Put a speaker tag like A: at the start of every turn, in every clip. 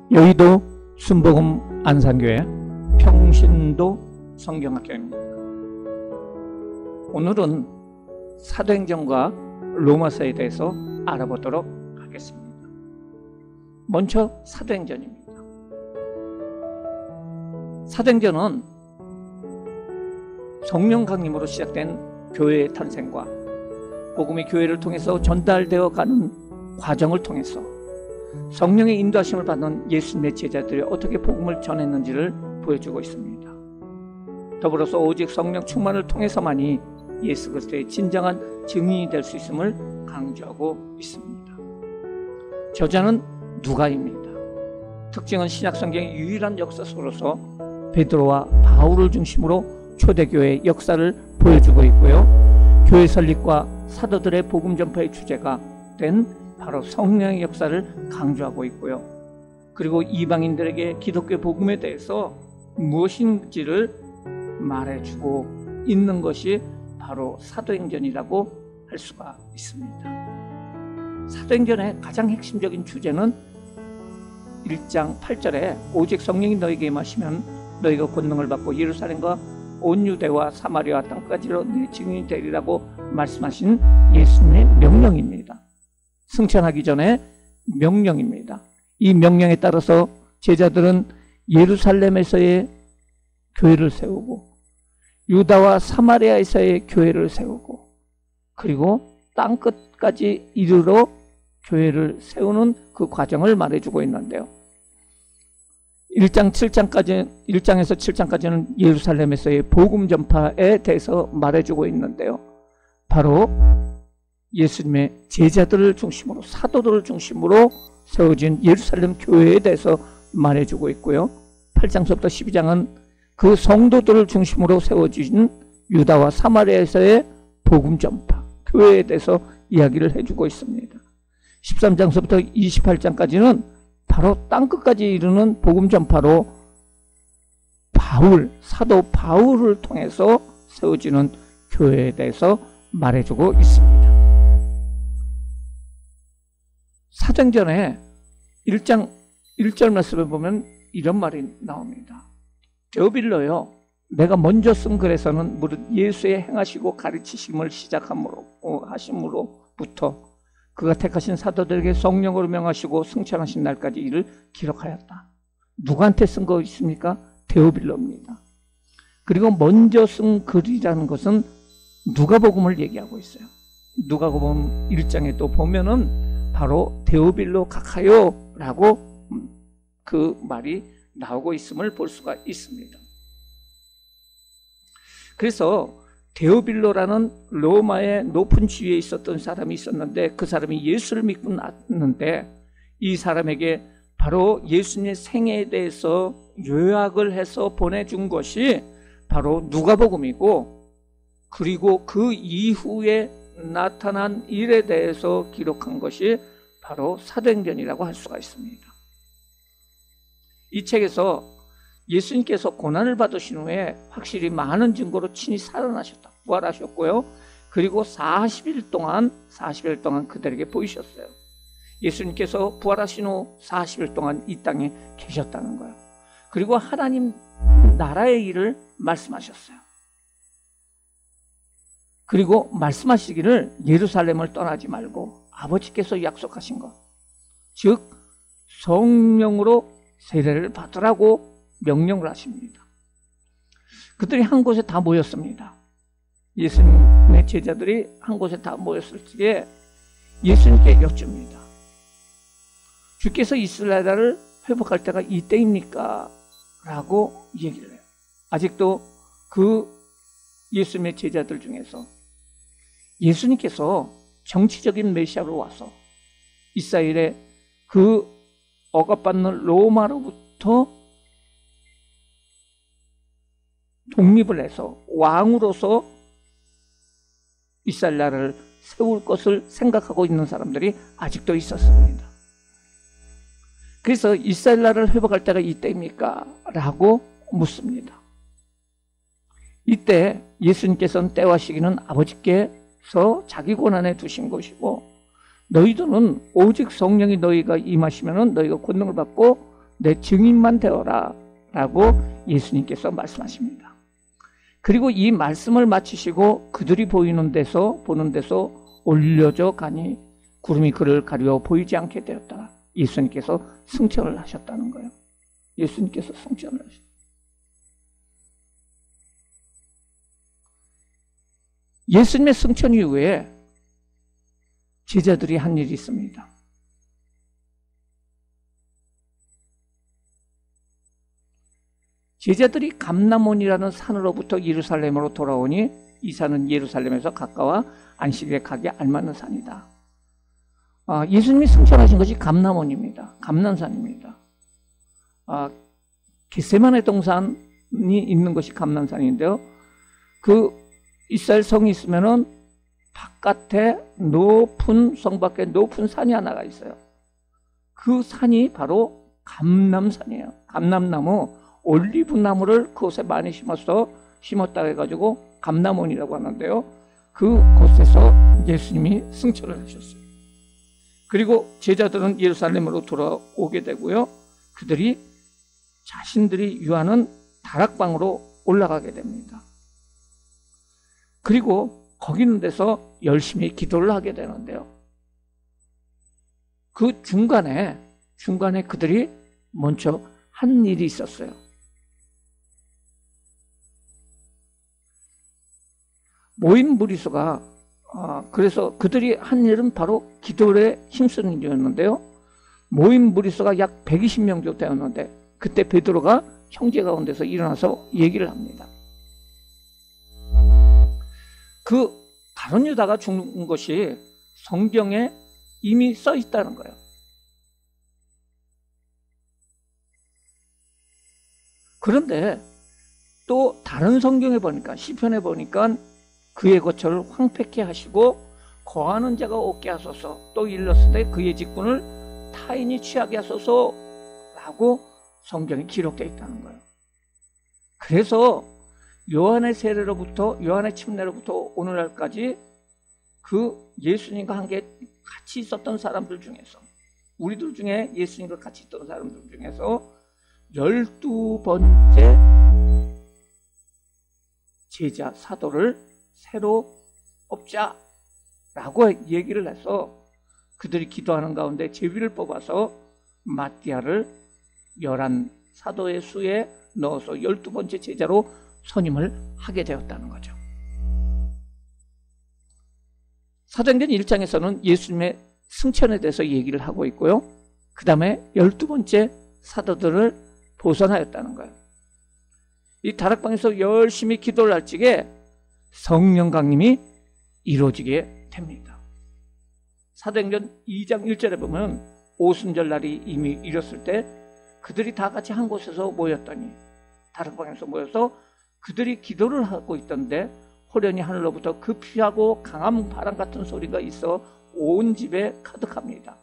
A: 여의도 순복음 안산교회 평신도 성경학교입니다. 오늘은 사도행전과 로마서에 대해서 알아보도록 하겠습니다. 먼저 사도행전입니다. 사도행전은 성령 강림으로 시작된 교회의 탄생과 복음이 교회를 통해서 전달되어 가는 과정을 통해서 성령의 인도하심을 받는 예수님의 제자들이 어떻게 복음을 전했는지를 보여주고 있습니다. 더불어서 오직 성령 충만을 통해서만이 예수 그리스도의 진정한 증인이 될 수 있음을 강조하고 있습니다. 저자는 누가입니다. 특징은 신약성경의 유일한 역사서로서 베드로와 바울을 중심으로 초대교회의 역사를 보여주고 있고요. 교회 설립과 사도들의 복음 전파의 주제가 된 바로 성령의 역사를 강조하고 있고요. 그리고 이방인들에게 기독교 복음에 대해서 무엇인지를 말해주고 있는 것이 바로 사도행전이라고 할 수가 있습니다. 사도행전의 가장 핵심적인 주제는 1장 8절에 오직 성령이 너에게 임하시면 너희가 권능을 받고 예루살렘과 온 유대와 사마리아 땅까지로 내 증인이 되리라고 말씀하신 예수님의 명령입니다. 승천하기 전에 명령입니다. 이 명령에 따라서 제자들은 예루살렘에서의 교회를 세우고 유다와 사마리아에서의 교회를 세우고 그리고 땅끝까지 이르러 교회를 세우는 그 과정을 말해주고 있는데요. 1장에서 7장까지는 예루살렘에서의 복음 전파에 대해서 말해주고 있는데요. 바로 예수님의 제자들을 중심으로 사도들을 중심으로 세워진 예루살렘 교회에 대해서 말해주고 있고요. 8장서부터 12장은 그 성도들을 중심으로 세워진 유다와 사마리아에서의 복음 전파 교회에 대해서 이야기를 해주고 있습니다. 13장서부터 28장까지는 바로 땅끝까지 이르는 복음 전파로 사도 바울을 통해서 세워지는 교회에 대해서 말해주고 있습니다. 사도행전에 1장 1절 말씀에 보면 이런 말이 나옵니다. 데오빌로요, 내가 먼저 쓴 글에서는 무릇 예수의 행하시고 가르치심을 하심으로부터 그가 택하신 사도들에게 성령으로 명하시고 승천하신 날까지 이를 기록하였다. 누구한테 쓴 거 있습니까? 데오빌로입니다. 그리고 먼저 쓴 글이라는 것은 누가복음을 얘기하고 있어요. 누가복음 1장에 또 보면은 바로 데오빌로 가카요라고 그 말이 나오고 있음을 볼 수가 있습니다. 그래서 데오빌로라는 로마의 높은 지위에 있었던 사람이 있었는데 그 사람이 예수를 믿고 났는데 이 사람에게 바로 예수님의 생애에 대해서 요약을 해서 보내준 것이 바로 누가복음이고 그리고 그 이후에 나타난 일에 대해서 기록한 것이 바로 사도행전이라고 할 수가 있습니다. 이 책에서 예수님께서 고난을 받으신 후에 확실히 많은 증거로 친히 살아나셨다, 부활하셨고요. 그리고 40일 동안 그들에게 보이셨어요. 예수님께서 부활하신 후 40일 동안 이 땅에 계셨다는 거예요. 그리고 하나님 나라의 일을 말씀하셨어요. 그리고 말씀하시기를 예루살렘을 떠나지 말고 아버지께서 약속하신 것, 즉 성령으로 세례를 받으라고 명령을 하십니다. 그들이 한 곳에 다 모였습니다. 예수님의 제자들이 한 곳에 다 모였을 때에 예수님께 여쭙니다. 주께서 이스라엘을 회복할 때가 이때입니까? 라고 얘기를 해요. 아직도 그 예수님의 제자들 중에서 예수님께서 정치적인 메시아로 와서 이스라엘의 그 억압받는 로마로부터 독립을 해서 왕으로서 이스라엘 나라를 세울 것을 생각하고 있는 사람들이 아직도 있었습니다. 그래서 이스라엘 나라를 회복할 때가 이때입니까? 라고 묻습니다. 이때 예수님께서는 때와 시기는 아버지께서 자기 권한에 두신 것이고 너희들은 오직 성령이 너희가 임하시면 너희가 권능을 받고 내 증인만 되어라 라고 예수님께서 말씀하십니다. 그리고 이 말씀을 마치시고 그들이 보는 데서 올려져 가니 구름이 그를 가리워 보이지 않게 되었다. 예수님께서 승천을 하셨다는 거예요. 예수님께서 승천을 하셨다. 예수님의 승천 이후에 제자들이 한 일이 있습니다. 제자들이 감람원이라는 산으로부터 예루살렘으로 돌아오니 이 산은 예루살렘에서 가까워 안식일에 가기 알맞는 산이다. 예수님이 승천하신 것이 감람원입니다. 감람산입니다. 겟세마네 동산이 있는 것이 감람산인데요. 그 이스라엘 성이 있으면은 바깥에 성 밖에 높은 산이 하나가 있어요. 그 산이 바로 감람산이에요. 감람나무, 올리브 나무를 그곳에 많이 심었다 해가지고 감람원이라고 하는데요. 그곳에서 예수님이 승천을 하셨어요. 그리고 제자들은 예루살렘으로 돌아오게 되고요. 그들이 자신들이 유하는 다락방으로 올라가게 됩니다. 그리고 거기 있는 데서 열심히 기도를 하게 되는데요. 그 중간에 그들이 먼저 한 일이 있었어요. 모인 무리수가 그래서 그들이 한 일은 바로 기도에 힘쓰는 일이었는데요. 모인 무리수가 약 120명 정도 되었는데 그때 베드로가 형제 가운데서 일어나서 얘기를 합니다. 그 가룟 유다가 죽는 것이 성경에 이미 써 있다는 거예요. 그런데 또 다른 성경에 보니까 시편에 보니까 그의 거처를 황폐케 하시고 거하는 자가 없게 하소서, 또 일렀으되 그의 직분을 타인이 취하게 하소서라고 성경에 기록되어 있다는 거예요. 그래서 요한의 침례로부터 오늘날까지 그 예수님과 함께 같이 있었던 사람들 중에서, 우리들 중에 예수님과 같이 있던 사람들 중에서 12번째 제자 사도를 새로 뽑자라고 얘기를 해서 그들이 기도하는 가운데 제비를 뽑아서 마띠아를 11 사도의 수에 넣어서 12번째 제자로 선임을 하게 되었다는 거죠. 사도행전 1장에서는 예수님의 승천에 대해서 얘기를 하고 있고요. 그 다음에 12번째 사도들을 보선하였다는 거예요. 이 다락방에서 열심히 기도를 할 적에 성령 강림이 이루어지게 됩니다. 사도행전 2장 1절에 보면 오순절 날이 이미 이뤘을 때 그들이 다 같이 한 곳에서 모였더니, 다락방에서 모여서 그들이 기도를 하고 있던데 호련히 하늘로부터 급히하고 강한 바람 같은 소리가 있어 온 집에 가득합니다.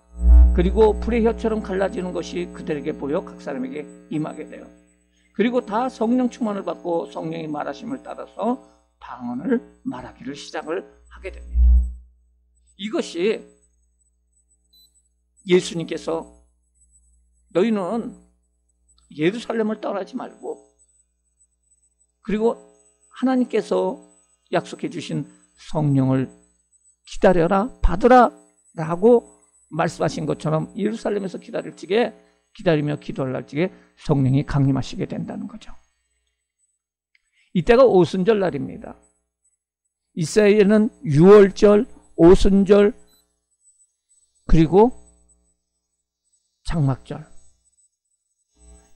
A: 그리고 불의 혀처럼 갈라지는 것이 그들에게 보여 각 사람에게 임하게 돼요. 그리고 다 성령 충만을 받고 성령이 말하심을 따라서 방언을 말하기를 시작을 하게 됩니다. 이것이 예수님께서 너희는 예루살렘을 떠나지 말고, 그리고 하나님께서 약속해 주신 성령을 기다려라, 받으라 라고 말씀하신 것처럼 예루살렘에서 기다리며 기도할 적에 성령이 강림하시게 된다는 거죠. 이때가 오순절 날입니다. 이스라엘에는 유월절, 오순절, 그리고 장막절,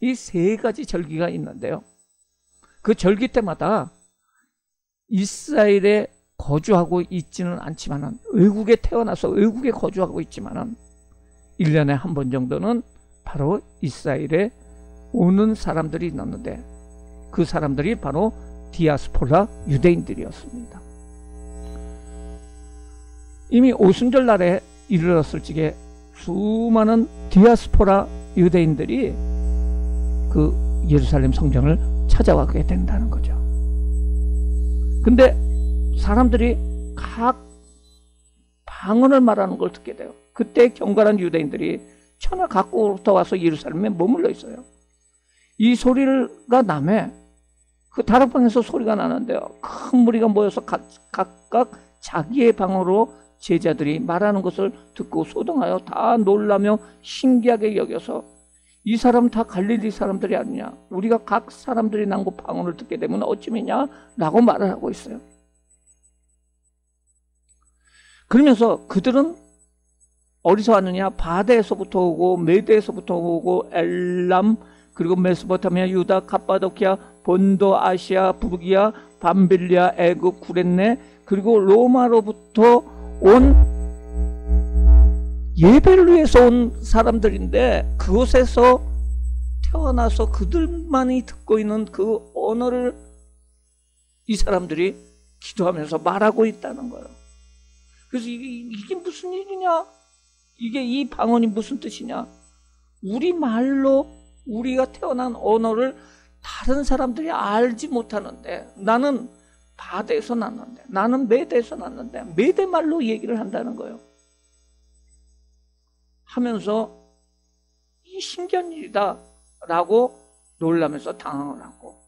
A: 이 세 가지 절기가 있는데요. 그 절기 때마다 이스라엘에 거주하고 있지는 않지만은, 외국에 태어나서 외국에 거주하고 있지만은 1년에 한 번 정도는 바로 이스라엘에 오는 사람들이 있었는데, 그 사람들이 바로 디아스포라 유대인들이었습니다. 이미 오순절 날에 이르렀을 적에 수많은 디아스포라 유대인들이 그 예루살렘 성전을 찾아가게 된다는 거죠. 근데 사람들이 각 방언을 말하는 걸 듣게 돼요. 그때 경건한 유대인들이 천하 각국으로부터 와서 예루살렘에 머물러 있어요. 이 소리가 남에 그 다락방에서 소리가 나는데요. 큰 무리가 모여서 각각 자기의 방으로 제자들이 말하는 것을 듣고 소동하여 다 놀라며 신기하게 여겨서 이 사람 다 갈릴리 사람들이 아니냐, 우리가 각 사람들이 난고 방언을 듣게 되면 어찌미냐 라고 말을 하고 있어요. 그러면서 그들은 어디서 왔느냐, 바데에서부터 오고 메대에서부터 오고 엘람, 그리고 메소포타미아, 유다, 갑바도키아, 본도, 아시아, 부르기아, 밤빌리아, 애굽, 구레네, 그리고 로마로부터 온 예배를 위해서 온 사람들인데, 그곳에서 태어나서 그들만이 듣고 있는 그 언어를 이 사람들이 기도하면서 말하고 있다는 거예요. 그래서 이게 무슨 일이냐? 이게 이 방언이 무슨 뜻이냐? 우리 말로 우리가 태어난 언어를 다른 사람들이 알지 못하는데, 나는 바데에서 났는데, 나는 메대에서 났는데 메대 말로 얘기를 한다는 거예요. 하면서 이 신기한 일이다 라고 놀라면서 당황을 하고,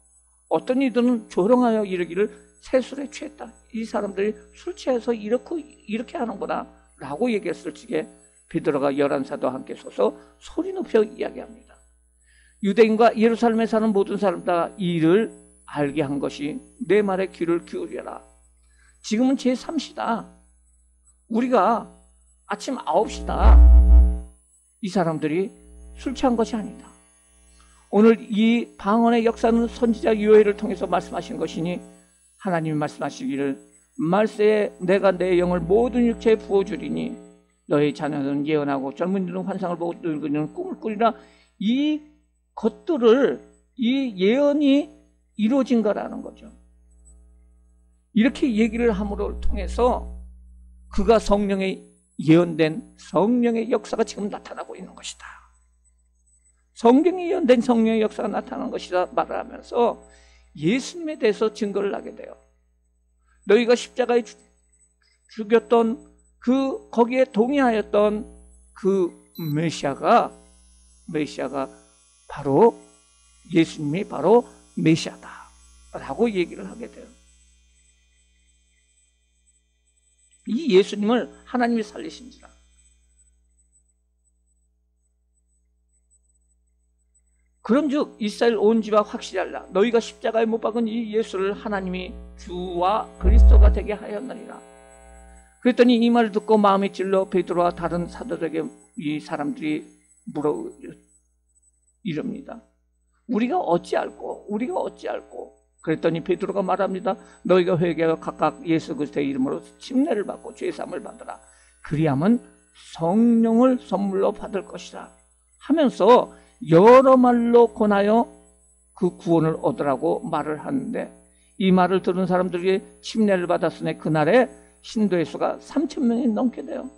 A: 어떤 이들은 조롱하여 이르기를 새술에 취했다, 이 사람들이 술 취해서 이렇게 하는구나 라고 얘기했을 적에 베드로가 11사도와 함께 서서 소리 높여 이야기합니다. 유대인과 예루살렘에 사는 모든 사람 다 이 일을 알게 한 것이 내 말에 귀를 기울여라. 지금은 제3시다. 우리가 아침 9시다. 이 사람들이 술 취한 것이 아니다. 오늘 이 방언의 역사는 선지자 요엘을 통해서 말씀하신 것이니, 하나님이 말씀하시기를 말세에 내가 내 영을 모든 육체에 부어주리니 너희 자녀는 예언하고 젊은이들은 환상을 보고 늙은이는 꿈을 꾸리라. 이 것들을, 이 예언이 이루어진 거라는 거죠. 이렇게 얘기를 함으로 통해서 그가 성령의 예언된 성령의 역사가 지금 나타나고 있는 것이다. 성경이 예언된 성령의 역사가 나타나는 것이다 말을 하면서 예수님에 대해서 증거를 하게 돼요. 너희가 십자가에 죽였던 거기에 동의하였던 그 메시아가 바로 예수님이 바로 메시아다 라고 얘기를 하게 돼요. 이 예수님을 하나님이 살리신지라. 그런즉 이스라엘 온 집아 확실히 알라. 너희가 십자가에 못 박은 이 예수를 하나님이 주와 그리스도가 되게 하였느니라. 그랬더니 이 말을 듣고 마음이 찔러 베드로와 다른 사도들에게 이 사람들이 물어 이릅니다. 우리가 어찌 알고. 그랬더니 베드로가 말합니다. 너희가 회개하여 각각 예수 그리스도의 이름으로 침례를 받고 죄사함을 받으라. 그리하면 성령을 선물로 받을 것이라 하면서 여러 말로 권하여 그 구원을 얻으라고 말을 하는데, 이 말을 들은 사람들이 침례를 받았으니 그날에 신도의 수가 3,000명이 넘게 돼요.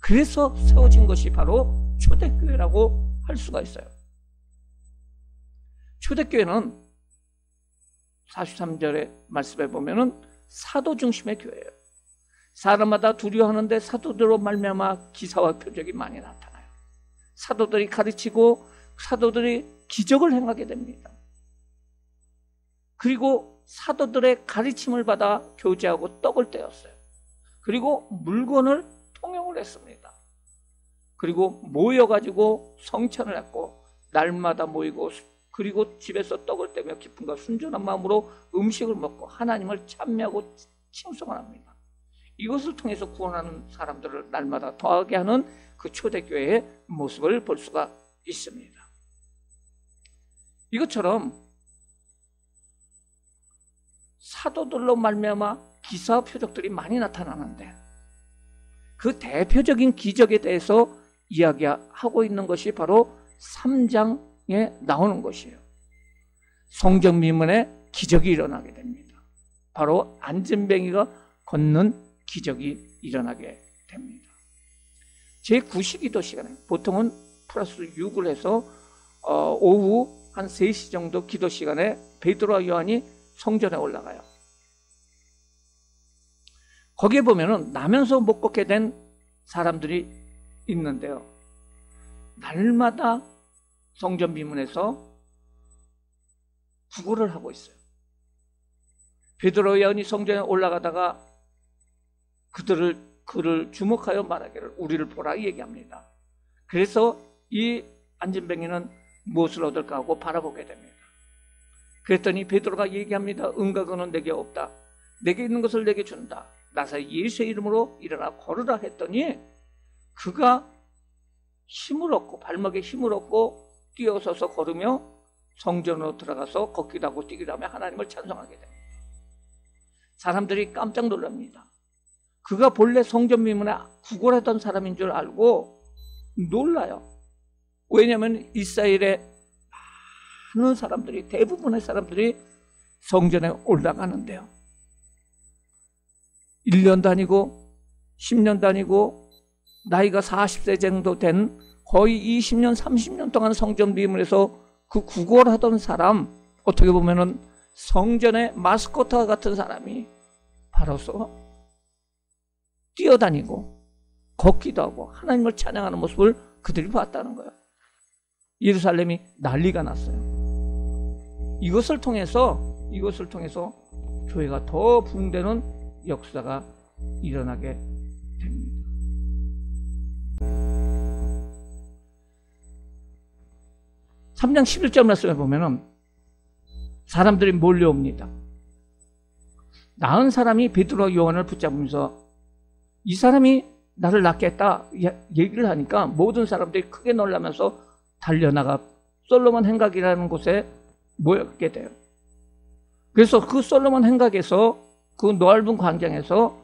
A: 그래서 세워진 것이 바로 초대교회라고 할 수가 있어요. 초대교회는 43절의 말씀에 보면은 사도 중심의 교회예요. 사람마다 두려워하는데 사도들로 말미암아 기사와 표적이 많이 나타나요. 사도들이 가르치고 사도들이 기적을 행하게 됩니다. 그리고 사도들의 가르침을 받아 교제하고 떡을 떼었어요. 그리고 물건을 통용을 했습니다. 그리고 모여가지고 성찬을 했고 날마다 모이고, 그리고 집에서 떡을 떼며 기쁨과 순전한 마음으로 음식을 먹고 하나님을 찬미하고 칭송을 합니다. 이것을 통해서 구원하는 사람들을 날마다 더하게 하는 그 초대교회의 모습을 볼 수가 있습니다. 이것처럼 사도들로 말미암아 기사와 표적들이 많이 나타나는데, 그 대표적인 기적에 대해서 이야기하고 있는 것이 바로 3장에 나오는 것이에요. 성전 미문에 기적이 일어나게 됩니다. 바로 안전뱅이가 걷는 기적이 일어나게 됩니다. 제9시기도 시간에 보통은 플러스 6을 해서 오후 한 3시 정도 기도 시간에 베드로와 요한이 성전에 올라가요. 거기에 보면은 나면서 못 걷게 된 사람들이 있는데요. 날마다 성전 비문에서 구걸을 하고 있어요. 베드로 요한이 성전에 올라가다가 그를 주목하여 말하기를 우리를 보라 얘기합니다. 그래서 이 안진뱅이는 무엇을 얻을까 하고 바라보게 됩니다. 그랬더니 베드로가 얘기합니다. 은과금은 내게 없다. 내게 있는 것을 내게 준다. 나사 예수의 이름으로 일어나 걸으라 했더니 그가 힘을 얻고 발목에 힘을 얻고 뛰어서서 걸으며 성전으로 들어가서 걷기도 하고 뛰기도 하며 하나님을 찬송하게 됩니다. 사람들이 깜짝 놀랍니다. 그가 본래 성전 미문에 구걸하던 사람인 줄 알고 놀라요. 왜냐하면 이스라엘의 많은 사람들이, 대부분의 사람들이 성전에 올라가는데요. 1년도 아니고 10년도 아니고 나이가 40세 정도 된 거의 20년 30년 동안 성전 비문에서 그 구걸하던 사람, 어떻게 보면은 성전의 마스코트와 같은 사람이 바로서 뛰어다니고 걷기도 하고 하나님을 찬양하는 모습을 그들이 봤다는 거예요. 예루살렘이 난리가 났어요. 이것을 통해서 교회가 더 부흥되는 역사가 일어나게 됩니다. (3장 11절) 말씀에 보면은 사람들이 몰려옵니다. 나은 사람이 베드로와 요한을 붙잡으면서 이 사람이 나를 낫겠다 얘기를 하니까 모든 사람들이 크게 놀라면서 달려나가 솔로몬 행각이라는 곳에 모였게 돼요. 그래서 그 솔로몬 행각에서 그 넓은 광장에서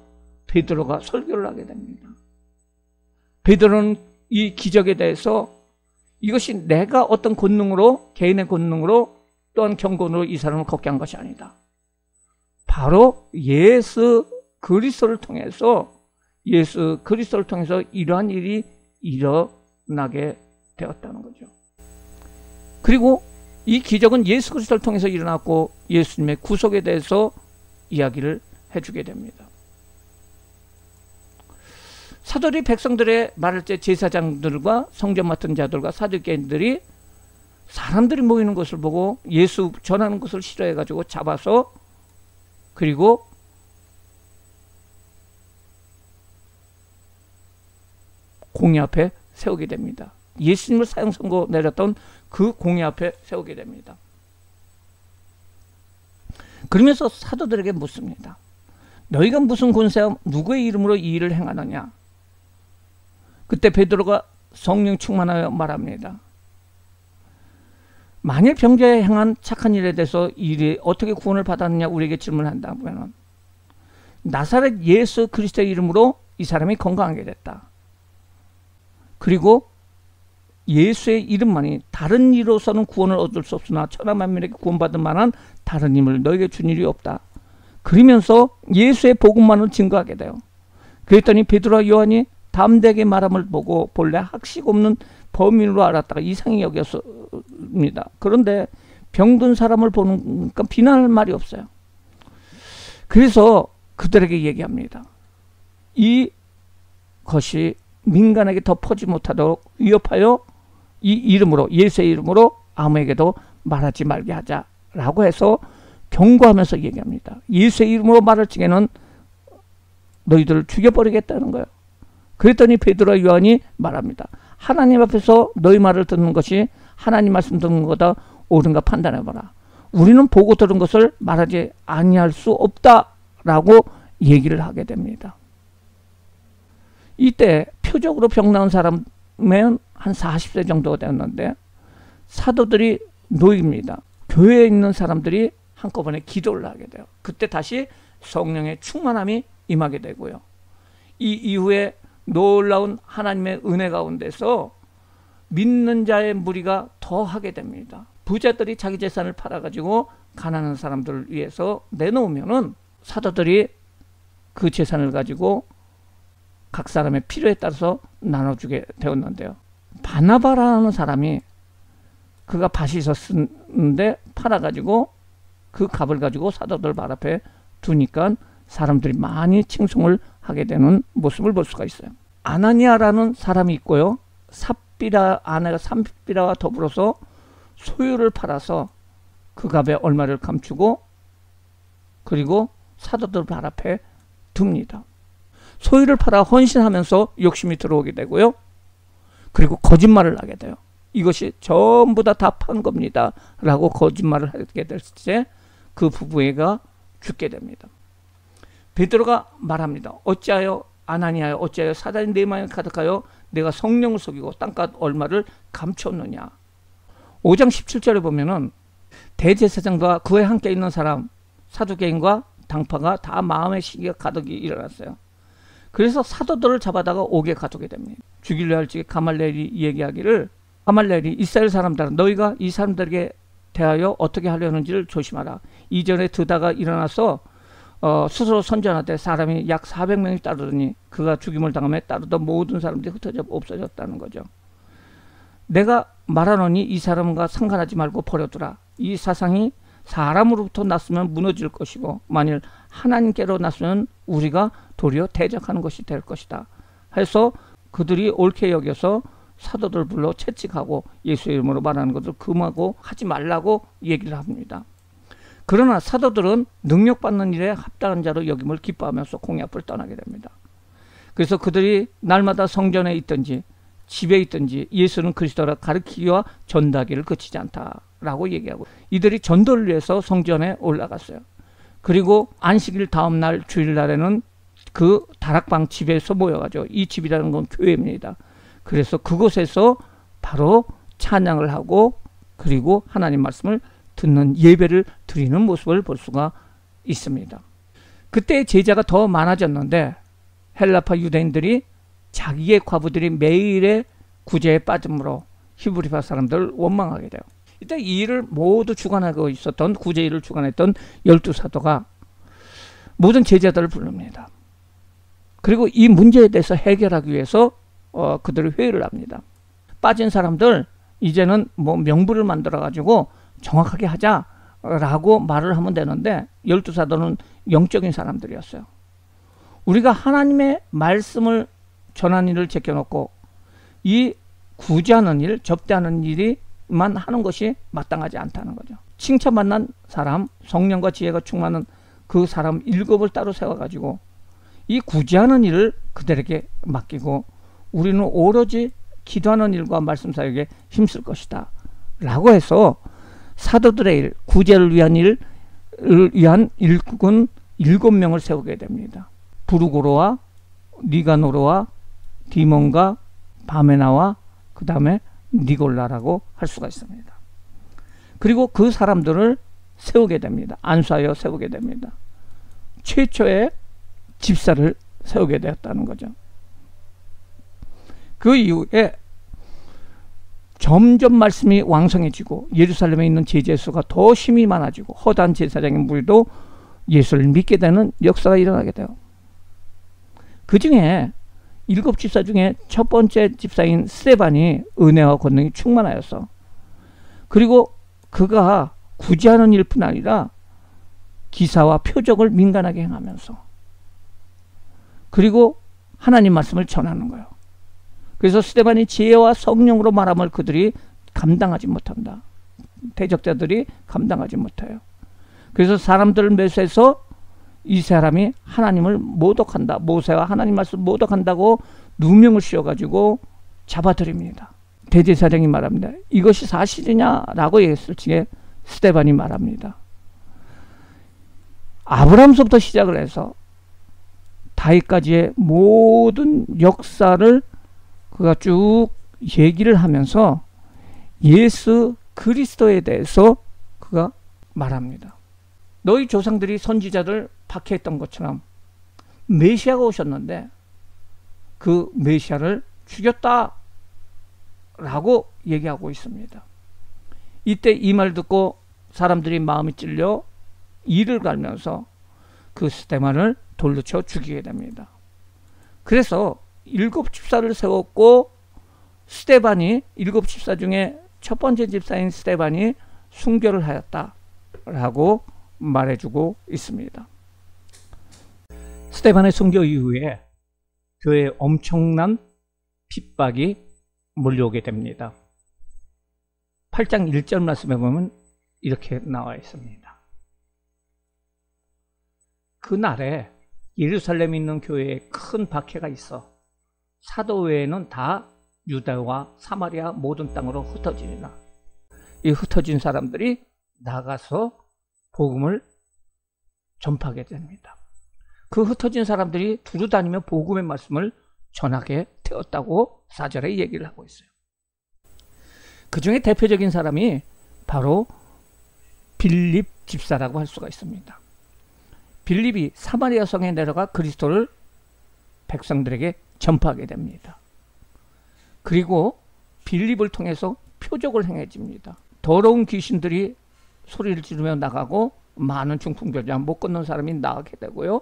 A: 베드로가 설교를 하게 됩니다. 베드로는 이 기적에 대해서 이것이 내가 어떤 권능으로, 개인의 권능으로 또한 경건으로 이 사람을 걷게 한 것이 아니다. 바로 예수 그리스도를 통해서 이러한 일이 일어나게 되었다는 거죠. 그리고 이 기적은 예수 그리스도를 통해서 일어났고 예수님의 구속에 대해서 이야기를 해주게 됩니다. 사도들이 백성들의 말할 때 제사장들과 성전 맡은 자들과 사두개인들이 사람들이 모이는 것을 보고 예수 전하는 것을 싫어해가지고 잡아서 그리고 공회 앞에 세우게 됩니다. 예수님을 사형 선고 내렸던 그 공회 앞에 세우게 됩니다. 그러면서 사도들에게 묻습니다. 너희가 무슨 권세와 누구의 이름으로 이 일을 행하느냐? 그때 베드로가 성령 충만하여 말합니다. 만일 병자에 행한 착한 일에 대해서 일이 어떻게 구원을 받았느냐 우리에게 질문한다면 나사렛 예수 그리스도의 이름으로 이 사람이 건강하게 됐다. 그리고 예수의 이름만이 다른 이로서는 구원을 얻을 수 없으나 천하 만민에게 구원받을 만한 다른 힘을 너에게 준 일이 없다. 그러면서 예수의 복음만을 증거하게 돼요. 그랬더니 베드로와 요한이 담대하게 말함을 보고 본래 학식 없는 범인으로 알았다가 이상히 여겼습니다. 그런데 병든 사람을 보니까 비난할 말이 없어요. 그래서 그들에게 얘기합니다. 이것이 민간에게 더 퍼지 못하도록 위협하여 이 이름으로, 예수의 이름으로 아무에게도 말하지 말게 하자라고 해서 경고하면서 얘기합니다. 예수의 이름으로 말할 적에는 너희들을 죽여버리겠다는 거예요. 그랬더니 베드로와 요한이 말합니다. 하나님 앞에서 너희 말을 듣는 것이 하나님 말씀 듣는 것보다 옳은가 판단해봐라. 우리는 보고 들은 것을 말하지 아니할 수 없다라고 얘기를 하게 됩니다. 이때 표적으로 병 나은 사람은 한 40세 정도가 되었는데 사도들이 놓입니다. 교회에 있는 사람들이 한꺼번에 기도를 하게 돼요. 그때 다시 성령의 충만함이 임하게 되고요. 이 이후에 놀라운 하나님의 은혜 가운데서 믿는 자의 무리가 더하게 됩니다. 부자들이 자기 재산을 팔아가지고 가난한 사람들을 위해서 내놓으면은 사도들이 그 재산을 가지고 각 사람의 필요에 따라서 나눠주게 되었는데요. 바나바라는 사람이 그가 밭이 있었는데 팔아가지고 그 값을 가지고 사도들 발 앞에 두니까 사람들이 많이 칭송을 하게 되는 모습을 볼 수가 있어요. 아나니아라는 사람이 있고요. 아내가 삼비라와 더불어서 소유를 팔아서 그 값의 얼마를 감추고 그리고 사도들 발 앞에 둡니다. 소유를 팔아 헌신하면서 욕심이 들어오게 되고요. 그리고 거짓말을 하게 돼요. 이것이 전부 다 판 겁니다 라고 거짓말을 하게 될 때 그 부부가 죽게 됩니다. 베드로가 말합니다. 어찌하여 아나니아여 어찌하여 사단이 내 마음에 가득하여 내가 성령을 속이고 땅값 얼마를 감췄느냐. 5장 17절에 보면은 대제사장과 그에 함께 있는 사람 사두개인과 당파가 다 마음의 시기가 가득이 일어났어요. 그래서 사도들을 잡아다가 옥에 가두게 됩니다. 죽이려 할지 가말리엘이 얘기하기를 가말리엘이 이스라엘 사람들은 너희가 이 사람들에게 대하여 어떻게 하려는지를 조심하라. 이전에 드다가 일어나서 스스로 선전하되 사람이 약 400명이 따르더니 그가 죽임을 당함에 따르던 모든 사람들이 흩어져 없어졌다는 거죠. 내가 말하노니 이 사람과 상관하지 말고 버려두라. 이 사상이 사람으로부터 났으면 무너질 것이고 만일 하나님께로 났으면 우리가 도리어 대적하는 것이 될 것이다. 해서 그들이 옳게 여겨서 사도들 불러 채찍하고 예수의 이름으로 말하는 것을 금하고 하지 말라고 얘기를 합니다. 그러나 사도들은 능력받는 일에 합당한 자로 여김을 기뻐하면서 공약을 떠나게 됩니다. 그래서 그들이 날마다 성전에 있든지 집에 있든지 예수는 그리스도라 가르치기와 전도하기를 그치지 않다라고 얘기하고 이들이 전도를 위해서 성전에 올라갔어요. 그리고 안식일 다음 날 주일날에는 그 다락방 집에서 모여가지고 이 집이라는 건 교회입니다. 그래서 그곳에서 바로 찬양을 하고 그리고 하나님 말씀을 듣는 예배를 드리는 모습을 볼 수가 있습니다. 그때 제자가 더 많아졌는데 헬라파 유대인들이 자기의 과부들이 매일의 구제에 빠짐으로 히브리파 사람들을 원망하게 돼요. 이때 이 일을 모두 주관하고 있었던 구제 일을 주관했던 12사도가 모든 제자들을 부릅니다. 그리고 이 문제에 대해서 해결하기 위해서 그들이 회의를 합니다. 빠진 사람들 이제는 뭐 명부를 만들어 가지고 정확하게 하자라고 말을 하면 되는데 12사도는 영적인 사람들이었어요. 우리가 하나님의 말씀을 전하는 일을 제껴놓고 이 구제하는 일, 접대하는 일이만 하는 것이 마땅하지 않다는 거죠. 칭찬받는 사람, 성령과 지혜가 충만한 그 사람 7을 따로 세워가지고 이 구제하는 일을 그들에게 맡기고 우리는 오로지 기도하는 일과 말씀 사역에 힘쓸 것이다 라고 해서 사도들의 일, 구제를 위한 일을 위한 일꾼 7명을 세우게 됩니다. 부르고로와 니가노로와 디몬과 바메나와 그 다음에 니골라라고 할 수가 있습니다. 그리고 그 사람들을 세우게 됩니다. 안수하여 세우게 됩니다. 최초의 집사를 세우게 되었다는 거죠. 그 이후에 점점 말씀이 왕성해지고 예루살렘에 있는 제자 수가 더 힘이 많아지고 허다한 제사장의 무리도 예수를 믿게 되는 역사가 일어나게 돼요. 그 중에 7집사 중에 첫 번째 집사인 스데반이 은혜와 권능이 충만하였어. 그리고 그가 구제하는 일뿐 아니라 기사와 표적을 민간하게 행하면서 그리고 하나님 말씀을 전하는 거예요. 그래서 스데반이 지혜와 성령으로 말함을 그들이 감당하지 못한다. 대적자들이 감당하지 못해요. 그래서 사람들을 매수해서 이 사람이 하나님을 모독한다. 모세와 하나님 말씀을 모독한다고 누명을 씌워가지고 잡아들입니다. 대제사장이 말합니다. 이것이 사실이냐라고 얘기했을 적에 스데반이 말합니다. 아브라함서부터 시작을 해서 다윗까지의 모든 역사를 그가 쭉 얘기를 하면서 예수 그리스도에 대해서 그가 말합니다. 너희 조상들이 선지자들 박해했던 것처럼 메시아가 오셨는데 그 메시아를 죽였다 라고 얘기하고 있습니다. 이때 이 말 듣고 사람들이 마음이 찔려 이를 갈면서 그 스데반을 돌로 쳐 죽이게 됩니다. 그래서 7집사를 세웠고 스데반이 7집사 중에 첫 번째 집사인 스데반이 순교를 하였다라고 말해주고 있습니다. 스데반의 순교 이후에 교회에 엄청난 핍박이 몰려오게 됩니다. 8장 1절 말씀에 보면 이렇게 나와 있습니다. 그날에 예루살렘에 있는 교회에 큰 박해가 있어 사도 외에는 다 유다와 사마리아 모든 땅으로 흩어지리라. 이 흩어진 사람들이 나가서 복음을 전파하게 됩니다. 그 흩어진 사람들이 두루 다니며 복음의 말씀을 전하게 되었다고 4절에 얘기를 하고 있어요. 그 중에 대표적인 사람이 바로 빌립 집사라고 할 수가 있습니다. 빌립이 사마리아 성에 내려가 그리스도를 백성들에게 전파하게 됩니다. 그리고 빌립을 통해서 표적을 행해집니다. 더러운 귀신들이 소리를 지르며 나가고 많은 중풍병자 못 걷는 사람이 나가게 되고요.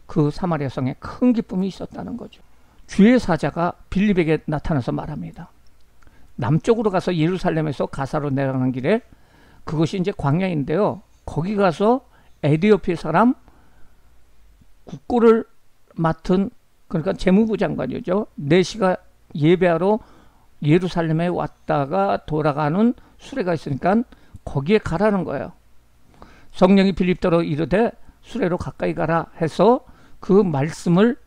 A: 그 사마리아 성에 큰 기쁨이 있었다는 거죠. 주의 사자가 빌립에게 나타나서 말합니다. 남쪽으로 가서 예루살렘에서 가사로 내려가는 길에, 그것이 이제 광야인데요, 거기 가서 에디오피아 사람 국고를 맡은, 그러니까 재무부 장관이죠, 내시가 예배하러 예루살렘에 왔다가 돌아가는 수레가 있으니까 거기에 가라는 거예요. 성령이 빌립더러 이르되 수레로 가까이 가라 해서 그 말씀을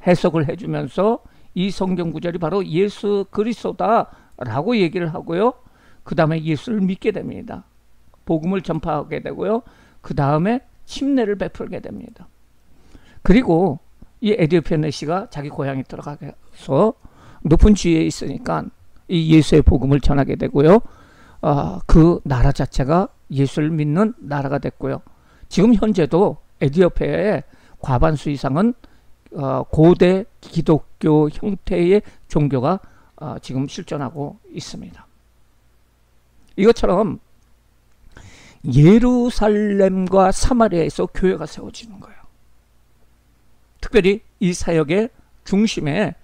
A: 해석을 해주면서 이 성경 구절이 바로 예수 그리스도다라고 얘기를 하고요. 그 다음에 예수를 믿게 됩니다. 복음을 전파하게 되고요. 그 다음에 침례를 베풀게 됩니다. 그리고 이 에디오피아 내시가 자기 고향에 들어가서 높은 지위에 있으니까 이 예수의 복음을 전하게 되고요. 그 나라 자체가 예수를 믿는 나라가 됐고요. 지금 현재도 에디오피아의 과반수 이상은 고대 기독교 형태의 종교가 지금 실존하고 있습니다. 이것처럼 예루살렘과 사마리아에서 교회가 세워지는 거예요. 특별히 이 사역의 중심에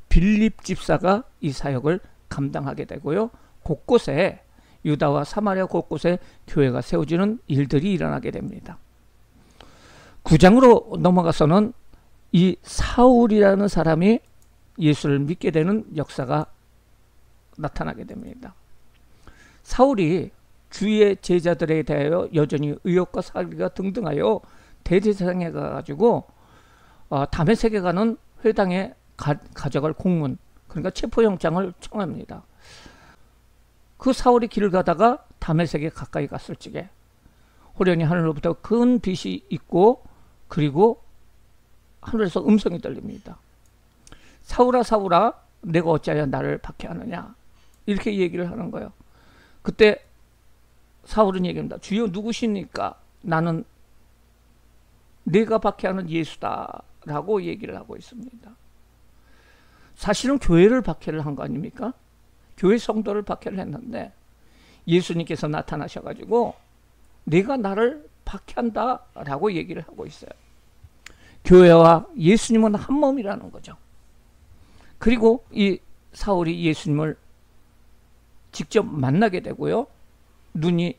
A: 빌립 집사가 이 사역을 감당하게 되고요. 곳곳에 유다와 사마리아 곳곳에 교회가 세워지는 일들이 일어나게 됩니다. 9장으로 넘어가서는 이 사울이라는 사람이 예수를 믿게 되는 역사가 나타나게 됩니다. 사울이 주의 제자들에 대하여 여전히 의혹과 사기가 등등하여 대제사장에 가가지고 다메섹에 가는 회당에 가져갈 공문, 그러니까 체포영장을 청합니다. 그 사울이 길을 가다가 다메섹에 가까이 갔을 적에 호련히 하늘로부터 큰 빛이 있고, 그리고 하늘에서 음성이 들립니다. 사울아 사울아 내가 어찌하여 나를 박해하느냐, 이렇게 얘기를 하는 거예요. 그때 사울은 얘기합니다. 주여 누구십니까? 나는 내가 박해하는 예수다 라고 얘기를 하고 있습니다. 사실은 교회를 박해를 한 거 아닙니까? 교회 성도를 박해를 했는데 예수님께서 나타나셔가지고 내가 나를 박해한다 라고 얘기를 하고 있어요. 교회와 예수님은 한 몸이라는 거죠. 그리고 이 사울이 예수님을 직접 만나게 되고요. 눈이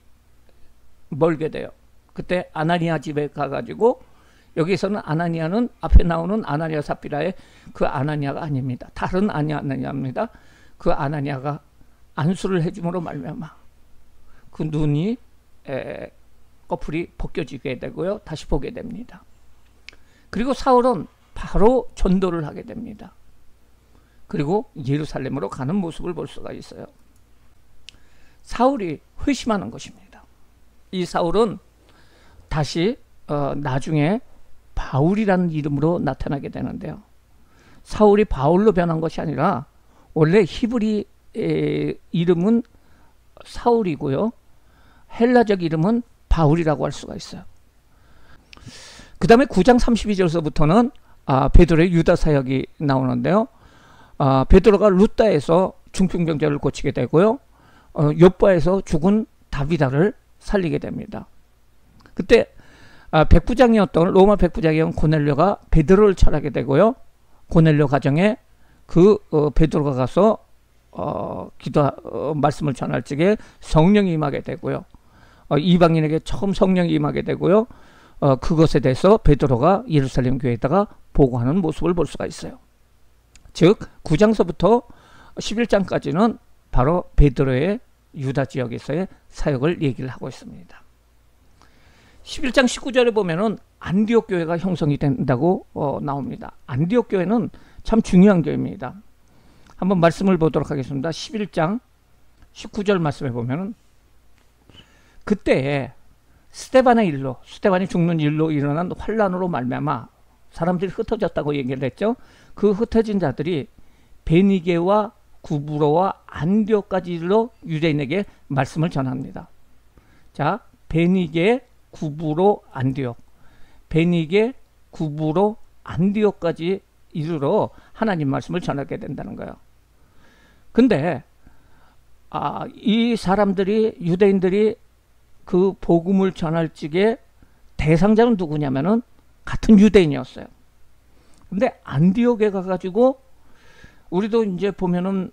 A: 멀게 돼요. 그때 아나니아 집에 가가지고, 여기서는 아나니아는 앞에 나오는 아나니아 삽비라의 그 아나니아가 아닙니다. 다른 아나니아입니다. 그 아나니아가 안수를 해줌으로 말미암아 그 눈이 꺼풀이 벗겨지게 되고요. 다시 보게 됩니다. 그리고 사울은 바로 전도를 하게 됩니다. 그리고 예루살렘으로 가는 모습을 볼 수가 있어요. 사울이 회심하는 것입니다. 이 사울은 다시 나중에 바울이라는 이름으로 나타나게 되는데요. 사울이 바울로 변한 것이 아니라 원래 히브리 이름은 사울이고요. 헬라적 이름은 바울이라고 할 수가 있어요. 그 다음에 9장 32절서부터는 베드로의 유다 사역이 나오는데요. 베드로가 루다에서 중풍병자를 고치게 되고요. 욥바에서 죽은 다비다를 살리게 됩니다. 그때 백부장이었던 로마 백부장이었던 고넬료가 베드로를 철하게 되고요. 고넬료 가정에 베드로가 가서 말씀을 전할 적에 성령이 임하게 되고요. 이방인에게 처음 성령이 임하게 되고요. 그것에 대해서 베드로가 예루살렘 교회에다가 보고하는 모습을 볼 수가 있어요. 즉 9장서부터 11장까지는 바로 베드로의 유다 지역에서의 사역을 얘기를 하고 있습니다. 11장 19절에 보면은 안디옥 교회가 형성이 된다고 나옵니다. 안디옥 교회는 참 중요한 교회입니다. 한번 말씀을 보도록 하겠습니다. 11장 19절 말씀에 보면은 그때 스데반이 죽는 일로 일어난 환란으로 말미암아 사람들이 흩어졌다고 얘기를 했죠. 그 흩어진 자들이 베니게와 구브로와 안디옥까지로 유대인에게 말씀을 전합니다. 자, 베니게, 구브로, 안디옥. 베니게, 구브로, 안디옥까지 이르러 하나님 말씀을 전하게 된다는 거예요. 근데 이 사람들이, 유대인들이 그 복음을 전할 적에 대상자는 누구냐면은 같은 유대인이었어요. 근데 안디옥에 가가지고 우리도 이제 보면은